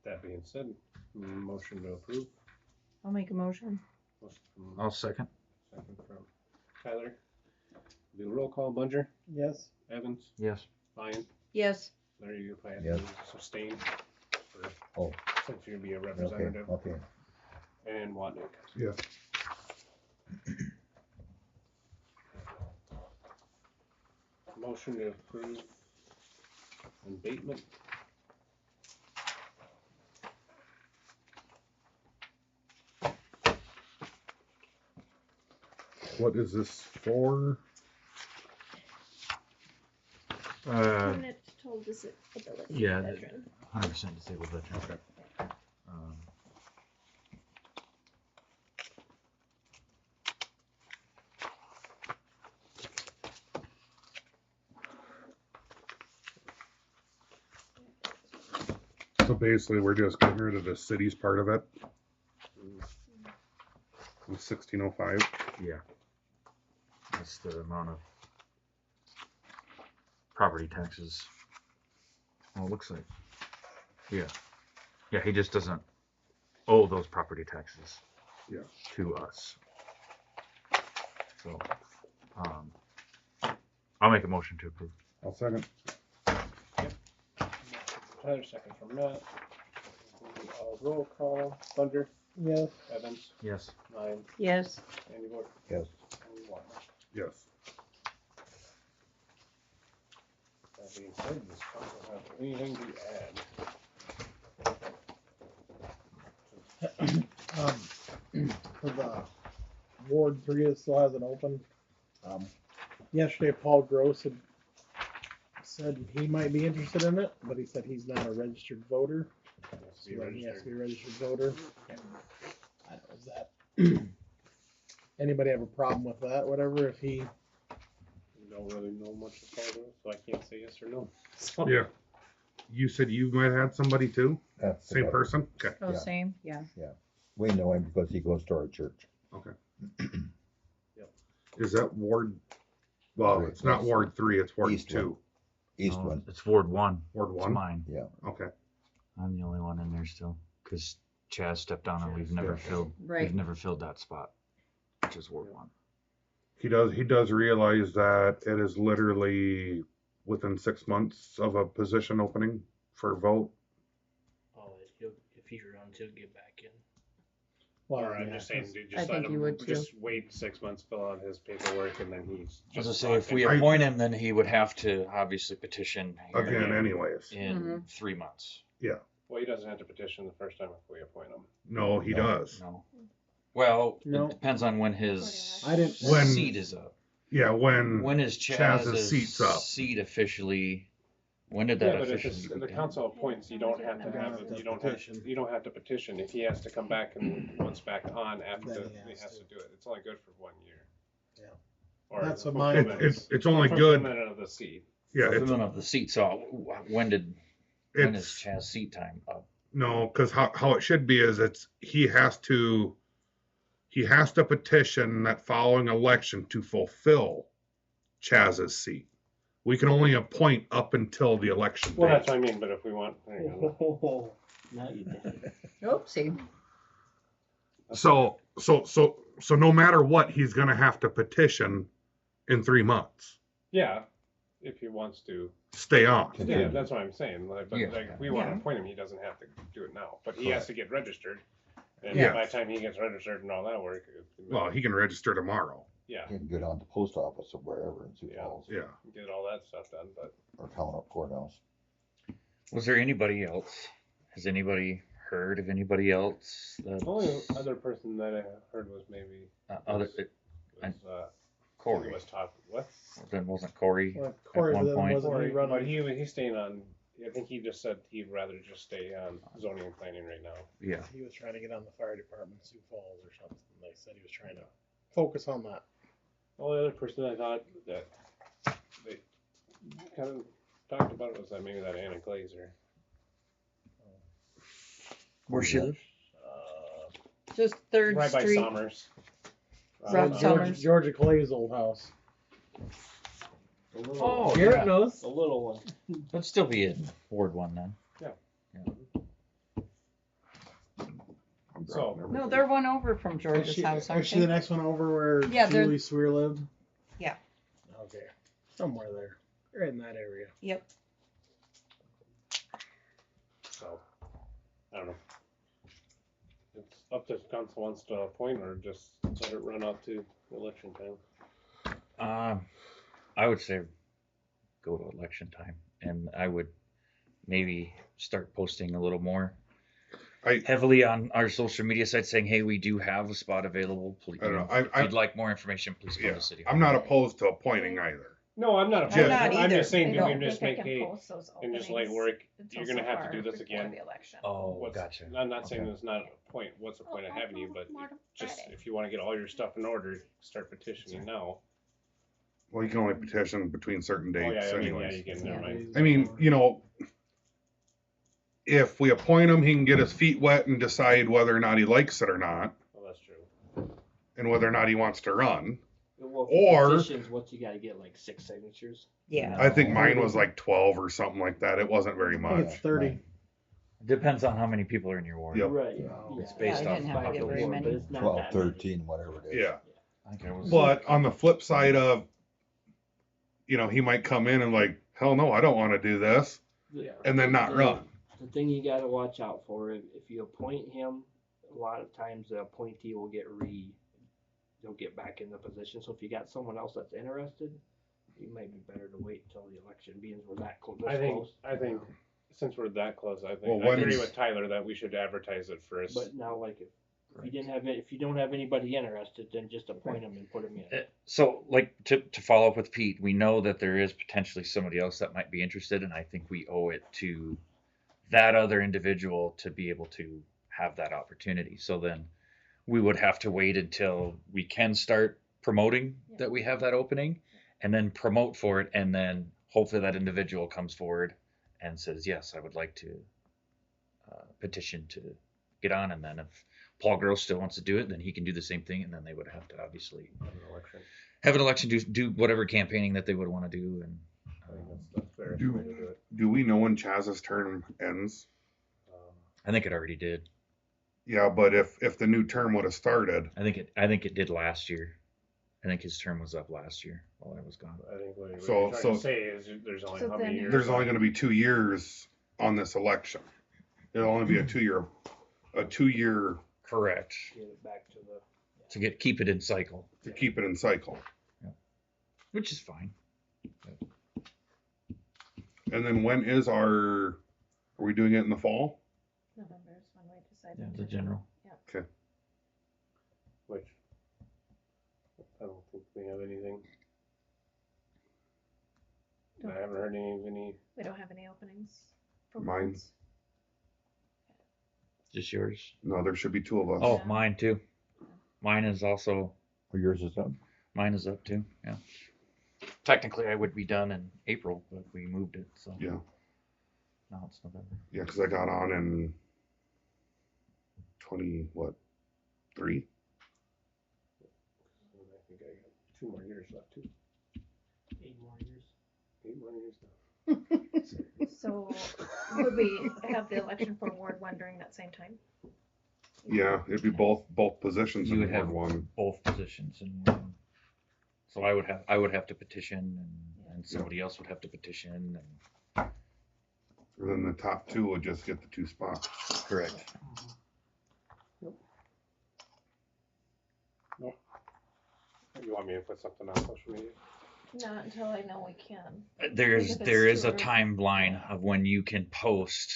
Speaker 1: That being said, motion to approve.
Speaker 5: I'll make a motion.
Speaker 1: Motion from-
Speaker 2: I'll second.
Speaker 1: Second from Tyler. Do roll call, Bunger,
Speaker 8: Yes.
Speaker 1: Evans,
Speaker 2: Yes.
Speaker 1: Lyon,
Speaker 5: Yes.
Speaker 1: Larry, you probably
Speaker 9: Yes.
Speaker 1: have to sustain for,
Speaker 9: Oh.
Speaker 1: since you're gonna be a
Speaker 9: Okay,
Speaker 1: representative,
Speaker 9: okay.
Speaker 1: and Watnick.
Speaker 4: yes.
Speaker 1: Motion to approve abatement.
Speaker 4: What is this for?
Speaker 3: Permanent total disability
Speaker 2: yeah,
Speaker 3: veteran.
Speaker 2: 100% disabled veteran.
Speaker 4: Okay.
Speaker 2: Um,
Speaker 4: So basically, we're just getting rid of the city's part of it. In 1605.
Speaker 2: yeah. That's the amount of property taxes. Well, it looks like. Yeah. Yeah, he just doesn't owe those property taxes.
Speaker 4: Yeah.
Speaker 2: To us. So, I'll make a motion to approve.
Speaker 4: I'll second.
Speaker 1: Tyler, second from Matt. Roll call, Bunger,
Speaker 8: Yes.
Speaker 1: Evans,
Speaker 2: Yes.
Speaker 1: Lyon,
Speaker 5: Yes.
Speaker 1: Andy Moore,
Speaker 9: Yes.
Speaker 1: and Watnick.
Speaker 4: Yes.
Speaker 1: That being said, does council have anything to add?
Speaker 10: For the Ward 3, it still hasn't opened. Yesterday, Paul Gross had said he might be interested in it, but he said he's not a registered voter.
Speaker 1: Has to
Speaker 10: So
Speaker 1: be
Speaker 10: he has to be
Speaker 1: registered.
Speaker 10: a registered voter. I don't know, is that anybody have a problem with that? Whatever, if he
Speaker 1: Don't really know much about it, so I can't say yes or no. So,
Speaker 4: Yeah. you said you might have had somebody too?
Speaker 9: That's
Speaker 4: Same
Speaker 9: about-
Speaker 4: person? Okay.
Speaker 5: Oh,
Speaker 9: Yeah.
Speaker 5: same, yeah.
Speaker 9: We know him because he goes to our church.
Speaker 4: Is that Ward? Well,
Speaker 9: Three.
Speaker 4: it's not Ward 3, it's Ward
Speaker 9: East
Speaker 4: 2.
Speaker 9: East
Speaker 2: No,
Speaker 9: one.
Speaker 2: It's Ward 1.
Speaker 4: Ward
Speaker 2: It's
Speaker 4: 1?
Speaker 2: mine.
Speaker 4: Okay.
Speaker 2: I'm the only one in there still, because Chaz stepped down and we've never filled.
Speaker 5: Right.
Speaker 2: We've never filled that spot, which is Ward 1.
Speaker 4: He does realize that it is literally within 6 months of a position opening for vote.
Speaker 8: Oh, if he runs, he'll get back in.
Speaker 1: Or I'm just saying, dude,
Speaker 5: I
Speaker 1: just let
Speaker 5: think you
Speaker 1: him,
Speaker 5: would too.
Speaker 1: just wait 6 months, fill out his paperwork, and then he's
Speaker 2: As
Speaker 1: just.
Speaker 2: I say, if we
Speaker 4: I-
Speaker 2: appoint him, then he would have to obviously petition here
Speaker 4: Again, anyways.
Speaker 2: in 3 months.
Speaker 1: Well, he doesn't have to petition the first time if we appoint him.
Speaker 4: No, he
Speaker 9: No.
Speaker 4: does.
Speaker 2: No. Well,
Speaker 8: No.
Speaker 2: it depends on when his
Speaker 8: I didn't-
Speaker 4: When-
Speaker 2: seat is up.
Speaker 4: Yeah, when
Speaker 2: When is
Speaker 4: Chaz's
Speaker 2: Chaz's
Speaker 4: seat's up.
Speaker 2: seat officially? When did
Speaker 1: Yeah,
Speaker 2: that
Speaker 1: but if
Speaker 2: officially?
Speaker 1: the
Speaker 2: begin?
Speaker 1: council appoints, you don't have to have, you don't have to petition. If he has to come back and once back on after,
Speaker 10: Then
Speaker 1: he
Speaker 10: he
Speaker 1: has
Speaker 10: has
Speaker 1: to do it. It's only good for 1 year.
Speaker 10: Yeah.
Speaker 1: Or
Speaker 10: That's what
Speaker 1: fulfillment
Speaker 10: mine
Speaker 4: it's only good.
Speaker 1: fulfillment of the seat.
Speaker 4: Yeah, it's,
Speaker 2: Fulfillment of the seat. So when is
Speaker 4: it's
Speaker 2: Chaz's seat time up?
Speaker 4: no, because how it should be is he has to petition that following election to fulfill Chaz's seat. We can only appoint up until the election
Speaker 1: Well,
Speaker 4: day.
Speaker 1: that's what I mean, but if we want, there you go.
Speaker 8: Oh, now you did.
Speaker 5: Oopsie.
Speaker 4: So no matter what, he's gonna have to petition in 3 months.
Speaker 1: Yeah, if he wants to.
Speaker 4: Stay on.
Speaker 1: Yeah,
Speaker 9: Continue.
Speaker 1: that's what I'm saying. Like, but
Speaker 2: Yeah.
Speaker 1: like, if we want to
Speaker 5: Yeah.
Speaker 1: appoint him, he doesn't have to do it now. But he has to get registered. And
Speaker 4: Yeah.
Speaker 1: by the time he gets registered and all that work,
Speaker 4: Well, he can register tomorrow.
Speaker 1: yeah,
Speaker 9: He can go down to the post office or wherever in Sioux
Speaker 1: Yeah.
Speaker 9: Falls
Speaker 4: Yeah.
Speaker 1: get all that stuff done. But
Speaker 9: or town up courthouse.
Speaker 2: Was there anybody else? Has anybody heard of anybody else?
Speaker 1: the only other person that I heard was maybe
Speaker 2: Other
Speaker 1: was,
Speaker 2: Corey.
Speaker 1: was talking. What?
Speaker 2: Then wasn't Corey
Speaker 8: Well,
Speaker 2: at
Speaker 8: Corey
Speaker 2: one
Speaker 8: then
Speaker 2: point?
Speaker 8: wasn't he
Speaker 1: Corey,
Speaker 8: running?
Speaker 1: but he's staying on. I think he just said he'd rather just stay on zoning and planning right now.
Speaker 2: Yeah.
Speaker 11: He was trying to get on the fire department, Sioux Falls or something. They said he was trying to focus on that.
Speaker 1: The only other person I thought that they kind of talked about was maybe that Anna Glazer.
Speaker 2: Where she live?
Speaker 5: Just Third
Speaker 1: Right by
Speaker 5: Street.
Speaker 1: Summers.
Speaker 5: Rob
Speaker 1: Summers.
Speaker 5: Summers.
Speaker 11: Georgia Clay's old house.
Speaker 8: The little
Speaker 2: Oh,
Speaker 8: one.
Speaker 2: Garrett
Speaker 11: knows.
Speaker 8: The little one.
Speaker 2: That'd still be in Ward 1 then.
Speaker 1: So-
Speaker 5: No, they're one over from
Speaker 11: Is
Speaker 5: George's
Speaker 11: she,
Speaker 5: house,
Speaker 11: is
Speaker 5: aren't
Speaker 11: she the
Speaker 5: they?
Speaker 11: next one over where
Speaker 5: Yeah, they're-
Speaker 11: Julie Swear lived?
Speaker 5: Yeah.
Speaker 11: Okay. Somewhere there. Right in that area.
Speaker 5: Yep.
Speaker 1: So, I don't know. It's up to if council wants to appoint or just let it run up to election time.
Speaker 2: I would say go to election time, and I would maybe start posting a little more heavily on our social media sites saying, hey, we do have a spot available. Please,
Speaker 4: I don't know.
Speaker 2: if you'd like more information, please come
Speaker 4: Yeah.
Speaker 2: to City
Speaker 4: I'm
Speaker 2: Hall.
Speaker 4: not opposed to appointing either.
Speaker 1: No, I'm not
Speaker 4: I'm
Speaker 1: opposed.
Speaker 5: not
Speaker 1: I'm
Speaker 5: either.
Speaker 1: just saying,
Speaker 3: I
Speaker 1: do
Speaker 3: don't
Speaker 1: we just
Speaker 3: think I
Speaker 1: make
Speaker 3: can
Speaker 1: a,
Speaker 3: post those
Speaker 1: and just light
Speaker 3: openings
Speaker 1: work,
Speaker 3: until
Speaker 1: you're gonna
Speaker 3: so
Speaker 1: have to
Speaker 3: far
Speaker 1: do this
Speaker 3: before
Speaker 1: again.
Speaker 3: the election.
Speaker 2: Oh,
Speaker 1: what's,
Speaker 2: gotcha.
Speaker 1: I'm not saying
Speaker 9: Okay.
Speaker 1: there's not a point, what's the point of having you, but
Speaker 3: More to
Speaker 1: just,
Speaker 3: Friday.
Speaker 1: if you wanna get all your stuff in order, start petitioning now.
Speaker 4: Well, you can only petition between certain
Speaker 1: Oh,
Speaker 4: dates
Speaker 1: yeah, I mean, yeah,
Speaker 4: anyways.
Speaker 1: you can, never mind.
Speaker 4: I mean, you know, if we appoint him, he can get his feet wet and decide whether or not he likes it or not,
Speaker 1: Well, that's true.
Speaker 4: and whether or not he wants to run.
Speaker 8: Well,
Speaker 4: Or-
Speaker 8: petitions, what you gotta get, like 6 signatures?
Speaker 5: Yeah.
Speaker 4: I think mine was like 12 or something like that. It wasn't very
Speaker 11: I think
Speaker 4: much.
Speaker 11: it's 30.
Speaker 2: Depends on how many people are in your ward.
Speaker 4: Yep.
Speaker 8: Right.
Speaker 2: It's
Speaker 5: Yeah,
Speaker 2: based
Speaker 5: I
Speaker 2: off
Speaker 5: didn't have to get very
Speaker 2: population.
Speaker 5: many.
Speaker 8: But it's not
Speaker 9: 12,
Speaker 8: that many.
Speaker 9: 13, whatever it is.
Speaker 4: Yeah.
Speaker 2: I think it was.
Speaker 4: But on the flip side of, you know, he might come in and like, hell no, I don't want to do this,
Speaker 8: Yeah.
Speaker 4: and then not run.
Speaker 8: The thing you gotta watch out for, if you appoint him, a lot of times the appointee will they'll get back in the position. So if you got someone else that's interested, it might be better to wait until the election, being we're that close.
Speaker 1: I think, since we're that close, I think,
Speaker 4: Well,
Speaker 1: I agree
Speaker 4: when's-
Speaker 1: with Tyler that we should advertise it first.
Speaker 8: But now, like, if you don't have anybody interested, then just appoint them and put them in.
Speaker 2: So, like, to follow up with Pete, we know that there is potentially somebody else that might be interested, and I think we owe it to that other individual to be able to have that opportunity. So then we would have to wait until we can start promoting that we have that opening, and then promote for it, and then hopefully that individual comes forward and says, yes, I would like to petition to get on. And then if Paul Gross still wants to do it, then he can do the same thing. And then they would have to obviously have an election, do whatever campaigning that they would want to do. And
Speaker 1: I think that's fair.
Speaker 4: Do-
Speaker 1: way to do it.
Speaker 4: Do we know when Chaz's term ends?
Speaker 2: I think it already did.
Speaker 4: Yeah, but if the new term would have started,
Speaker 2: I think it did last year. I think his term was up last year while I was gone.
Speaker 1: I think what
Speaker 4: So-
Speaker 1: you're trying
Speaker 4: so-
Speaker 1: to say is there's only
Speaker 3: So
Speaker 1: how many
Speaker 3: then-
Speaker 1: years?
Speaker 4: there's only going to be 2 years on this election. It'll only be a 2 year
Speaker 2: Correct.
Speaker 8: Get it back to the.
Speaker 2: To keep it in cycle,
Speaker 4: to keep it in cycle.
Speaker 2: which is fine.
Speaker 4: And then when is are we doing it in the fall?
Speaker 3: November is when we decided.
Speaker 2: Yeah,
Speaker 3: to
Speaker 2: the
Speaker 3: do
Speaker 2: general.
Speaker 3: it.
Speaker 1: Which I don't think we have anything. I haven't heard any.
Speaker 3: We don't have any openings for
Speaker 4: Mine.
Speaker 3: boards.
Speaker 2: Just yours.
Speaker 4: No, there should be 2 of us.
Speaker 2: Oh,
Speaker 3: Yeah.
Speaker 2: mine too. Mine is also.
Speaker 9: Or yours is up.
Speaker 2: Mine is up too. Yeah. Technically, I would be done in April, but we moved it, so
Speaker 4: Yeah,
Speaker 2: now it's November.
Speaker 4: yeah, because I got on in 3.
Speaker 1: I think I got 2 more years left too.
Speaker 8: 8 more years.
Speaker 1: 8 more years now.
Speaker 3: So would we have the election for Ward 1 during that same time?
Speaker 4: Yeah, it'd be both positions
Speaker 2: You
Speaker 4: in
Speaker 2: would have
Speaker 4: Ward 1.
Speaker 2: both positions, and so I would have to petition, and somebody else would have to petition, and
Speaker 4: And then the top 2 would just get the 2 spots.
Speaker 2: correct.
Speaker 1: You want me to put something on social media?
Speaker 3: Not until I know we can.
Speaker 2: There
Speaker 3: Like if it's
Speaker 2: is
Speaker 3: too
Speaker 2: a
Speaker 3: early.
Speaker 2: timeline of when you can post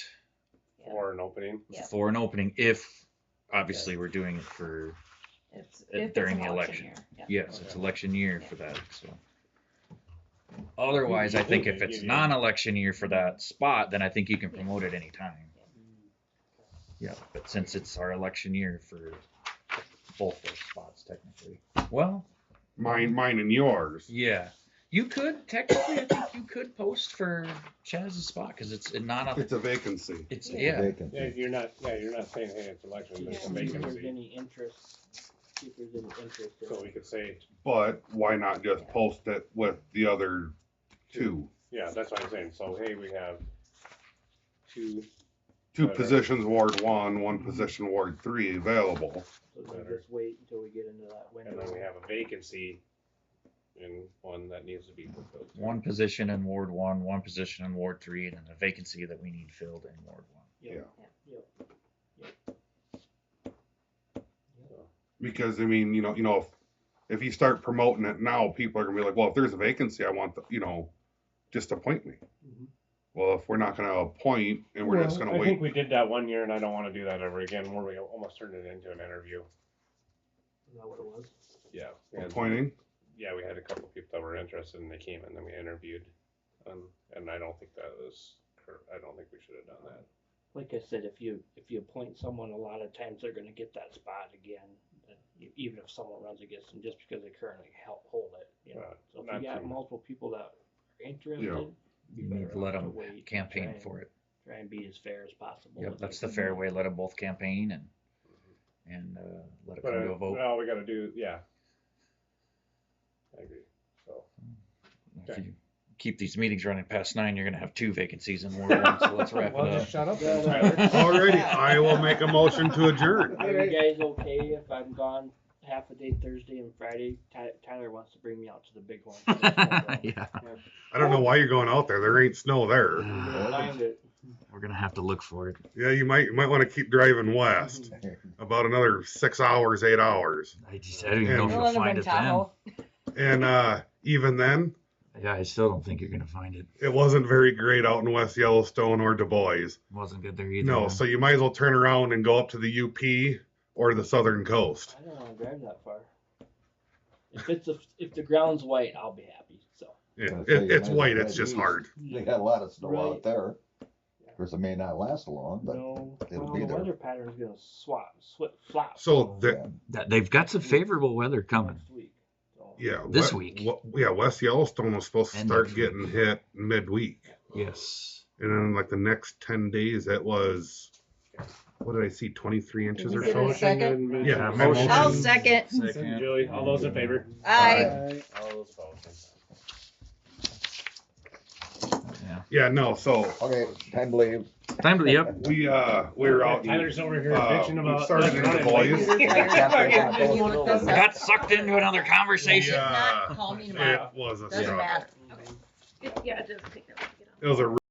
Speaker 3: Yeah.
Speaker 1: Or an opening?
Speaker 3: Yeah.
Speaker 2: for an opening if obviously we're doing it for
Speaker 3: It's if
Speaker 2: during
Speaker 3: it's
Speaker 2: the
Speaker 3: an
Speaker 2: election.
Speaker 3: year. Yeah.
Speaker 2: yes, it's
Speaker 1: Okay.
Speaker 2: election year for that. So otherwise, I think if it's non-election year for that spot, then I think you can promote it anytime. Yeah, but since it's our election year for both those spots, technically. Well,
Speaker 4: Mine and yours.
Speaker 2: yeah, you could technically. I think you could post for Chaz's spot because it's not a.
Speaker 4: It's a vacancy.
Speaker 2: It's
Speaker 3: Yeah.
Speaker 2: yeah.
Speaker 9: Vacancy.
Speaker 1: Yeah, you're not saying, hey, it's election,
Speaker 8: Yeah,
Speaker 1: it's a
Speaker 8: see if there's
Speaker 1: vacancy.
Speaker 8: any interest. See if there's any interest. in
Speaker 1: So
Speaker 8: it.
Speaker 1: we could say,
Speaker 4: But why not just post it with the other 2?
Speaker 1: yeah, that's what I'm saying. So, hey, we have 2,
Speaker 4: 2
Speaker 1: Better.
Speaker 4: positions Ward 1, 1 position Ward 3 available.
Speaker 8: So we just wait until we get into that window.
Speaker 1: and then we have a vacancy in one that needs to be fulfilled.
Speaker 2: One position in Ward 1, one position in Ward 3, and then a vacancy that we need filled in Ward 1.
Speaker 8: Yep.
Speaker 4: Because I mean, if you start promoting it now, people are gonna be like, well, if there's a vacancy, I want just appoint me.
Speaker 1: Mhm.
Speaker 4: Well, if we're not gonna appoint and we're just gonna
Speaker 1: I
Speaker 4: wait,
Speaker 1: think we did that one year, and I don't want to do that ever again. Where we almost turned it into an interview.
Speaker 8: Is that what it was?
Speaker 1: Yeah, we had,
Speaker 4: appointing.
Speaker 1: yeah, we had a couple people that were interested, and they came and then we interviewed. And I don't think that was. I don't think we should have done that.
Speaker 8: Like I said, if you appoint someone, a lot of times they're gonna get that spot again. Even if someone runs against them, just because they currently hold it, you know. So if
Speaker 1: not
Speaker 8: you got
Speaker 1: too-
Speaker 8: multiple people that are interested,
Speaker 4: Yeah.
Speaker 8: you
Speaker 2: You need
Speaker 8: better
Speaker 2: to let
Speaker 8: off
Speaker 2: them
Speaker 8: wait and
Speaker 2: campaign
Speaker 8: try
Speaker 2: for it.
Speaker 8: Try and be as fair as possible.
Speaker 2: Yep,
Speaker 8: with
Speaker 2: that's
Speaker 8: it.
Speaker 2: the fair way. Let them both campaign and let it
Speaker 1: But
Speaker 2: come to a vote.
Speaker 1: all we got to do, yeah. I agree. So
Speaker 2: If you keep these meetings running past 9, you're gonna have 2 vacancies in Ward 1. So let's wrap
Speaker 1: well,
Speaker 2: it
Speaker 1: just
Speaker 2: up.
Speaker 1: shut up,
Speaker 8: Yeah,
Speaker 1: then, Tyler.
Speaker 4: Alrighty, I will make a motion to adjourn.
Speaker 8: Are you guys okay if I'm gone half a day Thursday and Friday? Tyler wants to bring me out to the big one.
Speaker 2: Yeah,
Speaker 4: I don't know why you're going out there. There ain't snow there.
Speaker 8: Find it.
Speaker 2: we're gonna have to look for it.
Speaker 4: Yeah, you might want to keep driving west. About another 6 hours, 8 hours.
Speaker 2: I don't even know if
Speaker 4: And-
Speaker 2: you'll find it then.
Speaker 4: And even then,
Speaker 2: Yeah, I still don't think you're gonna find it.
Speaker 4: it wasn't very great out in West Yellowstone or Du Bois.
Speaker 2: Wasn't good there either.
Speaker 4: No,
Speaker 2: huh?
Speaker 4: so you might as well turn around and go up to the UP or the southern coast.
Speaker 8: I don't want to drive that far. If the ground's white, I'll be happy. So
Speaker 4: Yeah,
Speaker 9: I'd say you
Speaker 4: it's
Speaker 9: might as
Speaker 4: white.
Speaker 9: well
Speaker 4: It's
Speaker 9: head
Speaker 4: just
Speaker 9: east.
Speaker 4: hard.
Speaker 9: They got a lot of snow
Speaker 8: Right.
Speaker 9: out there. Of course, it may not last long, but
Speaker 8: no,
Speaker 9: it'll
Speaker 8: well,
Speaker 9: be
Speaker 8: the
Speaker 9: there.
Speaker 8: weather pattern's gonna flop.
Speaker 4: So
Speaker 2: They've got some favorable weather coming.
Speaker 8: next week. So,
Speaker 4: yeah,
Speaker 2: This week.
Speaker 4: West Yellowstone was supposed to
Speaker 2: And
Speaker 4: start
Speaker 2: next
Speaker 4: getting hit midweek.
Speaker 2: Yes.
Speaker 4: And then like the next 10 days, it was, what did I see, 23 inches or
Speaker 5: Is it
Speaker 4: so?
Speaker 5: a second?
Speaker 4: Yeah, my motion.
Speaker 5: I'll second.
Speaker 1: Julie, all those in favor?
Speaker 5: Aye.
Speaker 11: All those opposed.
Speaker 4: Yeah, no, so
Speaker 9: Okay, time to leave.
Speaker 2: Time to, yep.
Speaker 4: we were out.
Speaker 1: Tyler's over here
Speaker 4: uh,
Speaker 1: bitching
Speaker 4: we
Speaker 1: about.
Speaker 4: started in
Speaker 1: running
Speaker 4: the
Speaker 1: late.
Speaker 4: boys.
Speaker 5: Can you look this
Speaker 2: I
Speaker 5: up?
Speaker 2: got sucked into another conversation.
Speaker 5: If not, call me tomorrow.
Speaker 4: It was a
Speaker 5: Doesn't
Speaker 4: struggle.
Speaker 5: matter.
Speaker 3: Yeah, it doesn't take that long to get on.
Speaker 4: It was a